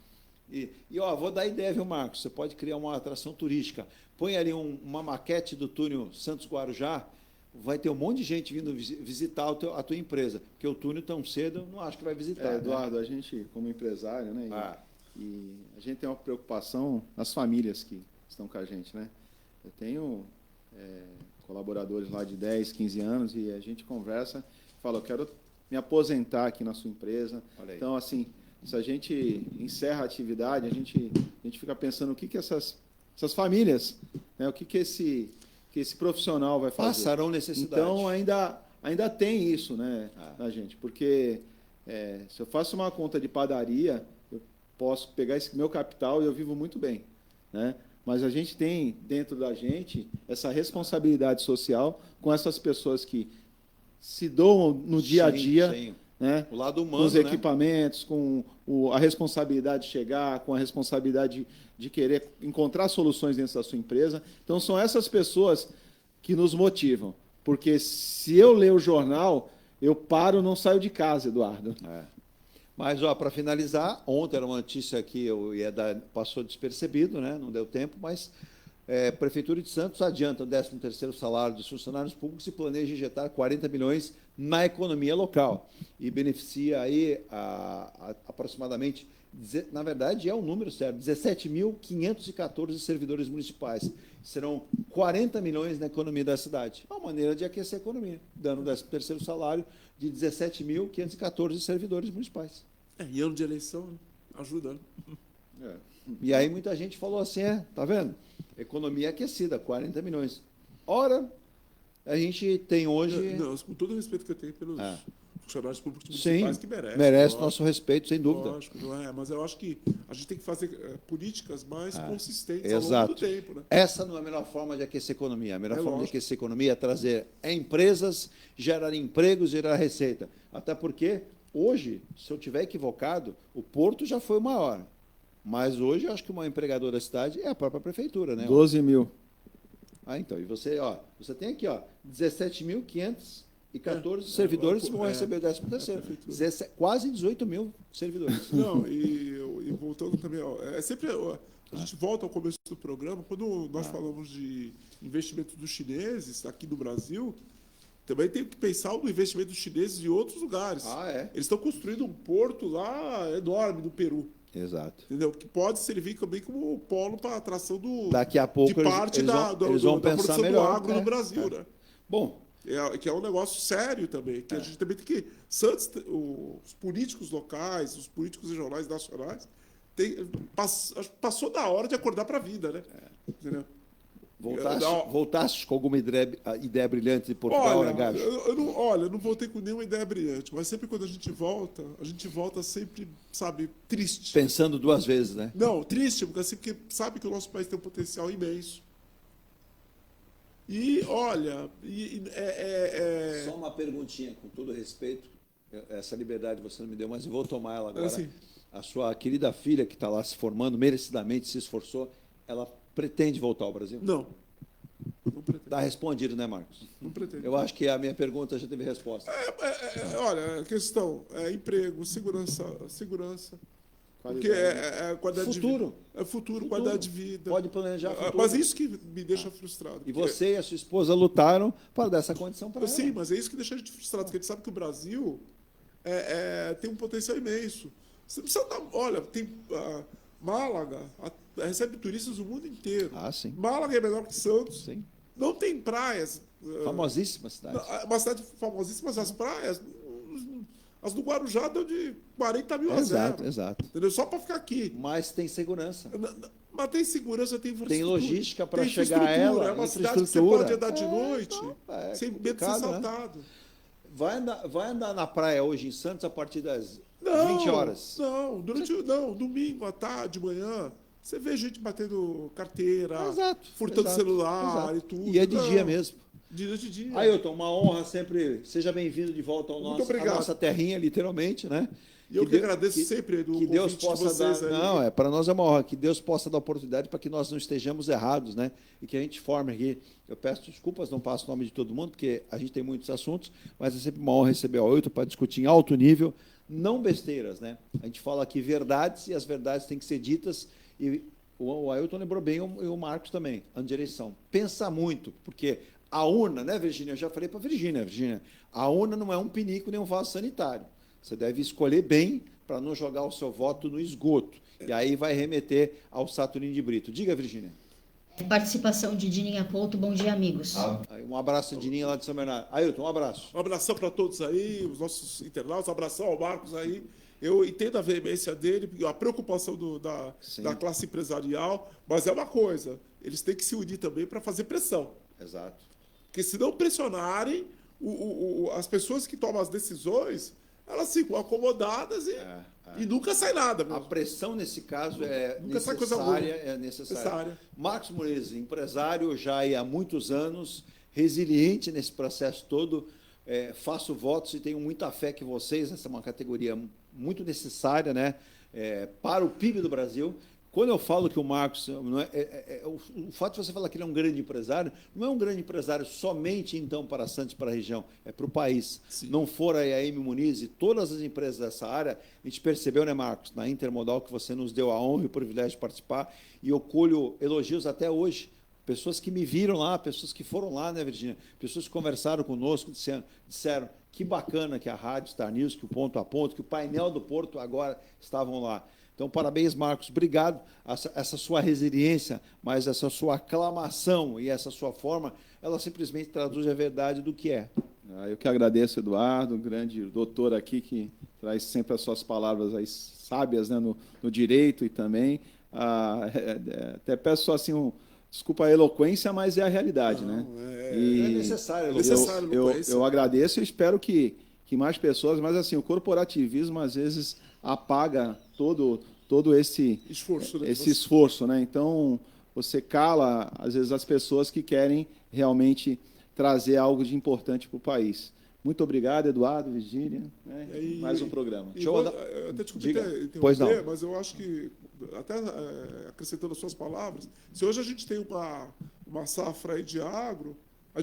Vou dar ideia, viu, Marcos? Você pode criar uma atração turística. Põe ali uma maquete do túnel Santos-Guarujá, vai ter um monte de gente vindo visitar a tua empresa, porque o túnel tão cedo, eu não acho que vai visitar. Eduardo, né? A gente, como empresário, né? E a gente tem uma preocupação nas famílias que estão com a gente, né? Eu tenho colaboradores lá de 10, 15 anos e a gente conversa, fala, eu quero me aposentar aqui na sua empresa. Então, assim, se a gente encerra a atividade, a gente fica pensando o que essas famílias, né? O que esse profissional vai fazer. Passarão necessidade. Então, ainda tem isso, né, na gente, porque se eu faço uma conta de padaria, posso pegar esse meu capital e eu vivo muito bem, né? Mas a gente tem dentro da gente essa responsabilidade social com essas pessoas que se doam no dia a dia, sim. Né? O lado humano, com os equipamentos, com a responsabilidade de chegar, com a responsabilidade de querer encontrar soluções dentro da sua empresa. Então, são essas pessoas que nos motivam, porque se eu ler o jornal, eu paro, não saio de casa, Eduardo. Mas, para finalizar, ontem era uma notícia que passou despercebido, né? Não deu tempo, mas a Prefeitura de Santos adianta o 13º salário dos funcionários públicos e planeja injetar 40 milhões na economia local. E beneficia aí aproximadamente, na verdade é o número certo, 17.514 servidores municipais. Serão 40 milhões na economia da cidade. Uma maneira de aquecer a economia, dando o 13º salário de 17.514 servidores municipais. E ano de eleição, né? Ajuda, né? E aí muita gente falou assim, tá vendo? Economia aquecida, 40 milhões. Ora, a gente tem hoje... Não, com todo o respeito que eu tenho pelos funcionários públicos Sim, municipais, que merecem. Merece nosso respeito, sem dúvida. Lógico, não é, mas eu acho que a gente tem que fazer políticas mais consistentes Exato. ao longo do tempo. Né? Essa não é a melhor forma de aquecer a economia. A melhor forma de aquecer a economia é trazer empresas, gerar empregos, gerar receita. Até porque, hoje, se eu estiver equivocado, o Porto já foi o maior. Mas hoje, eu acho que o maior empregador da cidade é a própria prefeitura, né? 12 mil. Então, e você tem aqui, 17.514 servidores que vão receber o 13º. Quase 18 mil servidores. Não, e voltando também, sempre a gente volta ao começo do programa, quando nós falamos de investimento dos chineses aqui no Brasil, também tem que pensar no investimento dos chineses em outros lugares. Eles estão construindo um porto lá enorme no Peru. Exato. Entendeu? Que pode servir também como polo para a atração Daqui a pouco de parte eles vão da pensar produção melhor, do agro no Brasil. Né? Bom, que é um negócio sério também, que a gente também tem que... Santos, os políticos locais, os políticos regionais, nacionais, passou da hora de acordar para a vida, né? Entendeu? Voltaste com alguma ideia brilhante de Portugal, né, Gabi? Eu não voltei com nenhuma ideia brilhante, mas sempre quando a gente volta sempre, sabe, triste. Pensando duas vezes, né? Não, triste, porque sabe que o nosso país tem um potencial imenso. E, olha... Só uma perguntinha, com todo respeito. Essa liberdade você não me deu, mas eu vou tomar ela agora. Assim. A sua querida filha, que está lá se formando, merecidamente se esforçou, ela pretende voltar ao Brasil? Não. Não pretende. Está respondido, né, Marcos? Não pretende. Eu acho que a minha pergunta já teve resposta. Olha, a questão é emprego, segurança. Porque qualidade futuro. De vida. É futuro, qualidade de vida. Pode planejar futuro. Mas é isso que me deixa frustrado. E você e a sua esposa lutaram para dar essa condição para ela. Sim, mas é isso que deixa a gente frustrado, porque a gente sabe que o Brasil tem um potencial imenso. Você precisa dar... Olha, tem... Málaga recebe turistas do mundo inteiro. Sim. Málaga é menor que Santos. Sim. Não tem praias. Famosíssima cidade. Uma cidade famosíssima, mas as praias, as do Guarujá deu de 40 mil a zero. Exato. Entendeu? Só para ficar aqui. Mas tem segurança. Mas tem segurança, tem infraestrutura. Tem logística para tem chegar a ela. É uma cidade que você pode andar de noite sem medo de ser né? assaltado. Vai andar na praia hoje em Santos a partir das 20 horas? Não, domingo à tarde, de manhã, você vê gente batendo carteira, furtando celular e tudo. E é de dia mesmo. De dia. Ailton, uma honra sempre. Seja bem-vindo de volta ao à nossa terrinha, literalmente, né? E eu que agradeço sempre do que Deus possa dar. Aí. Não, para nós é uma honra. Que Deus possa dar oportunidade para que nós não estejamos errados, né? E que a gente forme aqui. Eu peço desculpas, não passo o nome de todo mundo, porque a gente tem muitos assuntos, mas é sempre uma honra receber o Ailton para discutir em alto nível, não besteiras, né? A gente fala aqui verdades e as verdades têm que ser ditas. E o Ailton lembrou bem, e o Marcos também, a direção. Pensa muito, porque a urna, né, Virgínia? Eu já falei para a Virgínia, a urna não é um pinico nem um vaso sanitário. Você deve escolher bem para não jogar o seu voto no esgoto. E aí vai remeter ao Saturnino de Brito. Diga, Virgínia. Participação de Dininha Couto. Bom dia, amigos. Um abraço, Dininha, lá de São Bernardo. Ailton, um abraço. Um abração para todos aí, os nossos internautas. Um abração ao Marcos aí. Eu entendo a veemência dele, a preocupação da classe empresarial, mas é uma coisa, eles têm que se unir também para fazer pressão. Exato. Porque se não pressionarem, as pessoas que tomam as decisões, elas ficam acomodadas e nunca sai nada. A pressão, nesse caso, nunca sai coisa boa. É necessária. Marcos Muniz, empresário já há muitos anos, resiliente nesse processo todo, faço votos e tenho muita fé que vocês, essa é uma categoria muito necessária, né, para o PIB do Brasil. Quando eu falo que o Marcos, o fato de você falar que ele é um grande empresário, não é um grande empresário somente, então, para Santos, para a região, é para o país. Sim. Não for a Amy Muniz e todas as empresas dessa área, a gente percebeu, né, Marcos, na Intermodal, que você nos deu a honra e o privilégio de participar, e eu colho elogios até hoje. Pessoas que me viram lá, pessoas que foram lá, né, Virgínia? Pessoas que conversaram conosco, disseram que bacana que a Rádio Star News, que o Ponto a Ponto, que o painel do Porto agora estavam lá. Então, parabéns, Marcos. Obrigado. Essa sua resiliência, mas essa sua aclamação e essa sua forma, ela simplesmente traduz a verdade do que é. Eu que agradeço, Eduardo, um grande doutor aqui que traz sempre as suas palavras aí sábias, né, no direito e também. Até peço só assim desculpa a eloquência, mas é a realidade, né? É necessário. Eu agradeço e espero que mais pessoas, mas assim, o corporativismo às vezes apaga todo esse esforço, né? Então, você cala, às vezes, as pessoas que querem realmente trazer algo de importante para o país. Muito obrigado, Eduardo, Virgínia. Mais um programa. Eu até desculpe interromper, mas eu acho que, até acrescentando as suas palavras, se hoje a gente tem uma safra aí de agro,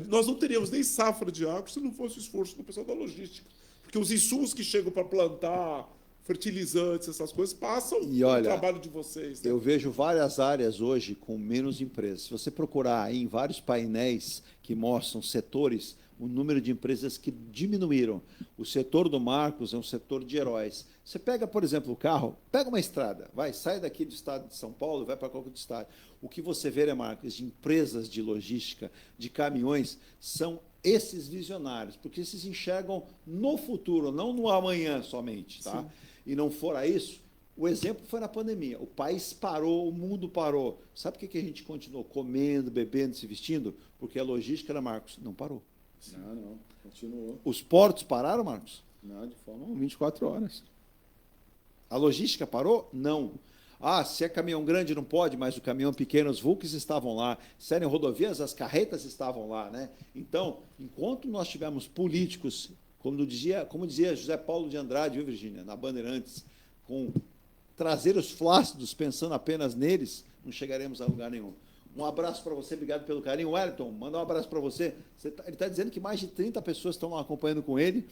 nós não teríamos nem safra de agro se não fosse o esforço do pessoal da logística. Porque os insumos que chegam para plantar, fertilizantes, essas coisas, passam pelo trabalho de vocês. Né? Eu vejo várias áreas hoje com menos empresas. Se você procurar aí em vários painéis que mostram setores, o número de empresas que diminuíram. O setor do Marcos é um setor de heróis. Você pega, por exemplo, o carro, pega uma estrada, sai daqui do estado de São Paulo, vai para qualquer outro estado. O que você vê, Marcos, de empresas de logística, de caminhões, são esses visionários, porque esses enxergam no futuro, não no amanhã somente. Tá? E não fora isso, o exemplo foi na pandemia. O país parou, o mundo parou. Sabe por que a gente continuou comendo, bebendo, se vestindo? Porque a logística, né, Marcos, não parou. Não, continuou. Os portos pararam, Marcos? Não, de forma 24 horas. A logística parou? Não. Se é caminhão grande não pode, mas o caminhão pequeno, os Vulks estavam lá. Se eram rodovias, as carretas estavam lá, né? Então, enquanto nós tivermos políticos, como dizia José Paulo de Andrade, viu, Virgínia, na Bandeirantes, com traseiros flácidos, pensando apenas neles, não chegaremos a lugar nenhum. Um abraço para você, obrigado pelo carinho. Wellington, manda um abraço para você. Ele está dizendo que mais de 30 pessoas estão acompanhando com ele.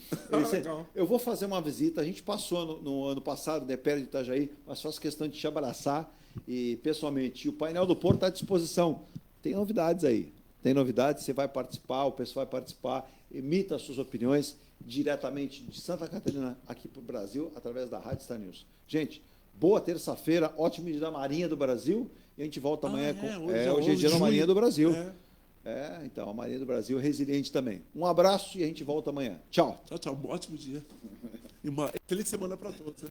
Eu vou fazer uma visita. A gente passou no ano passado, né, perto de Itajaí, mas faço questão de te abraçar e pessoalmente. E o painel do Porto está à disposição. Tem novidades aí. Tem novidades, você vai participar, o pessoal vai participar, emita as suas opiniões diretamente de Santa Catarina aqui para o Brasil, através da Rádio Star News. Gente, boa terça-feira, ótimo dia da Marinha do Brasil. E a gente volta amanhã. Hoje é dia da Marinha do Brasil. Então, a Marinha do Brasil é resiliente também. Um abraço e a gente volta amanhã. Tchau. Tchau, tchau. Um ótimo dia. E uma feliz semana para todos. Né?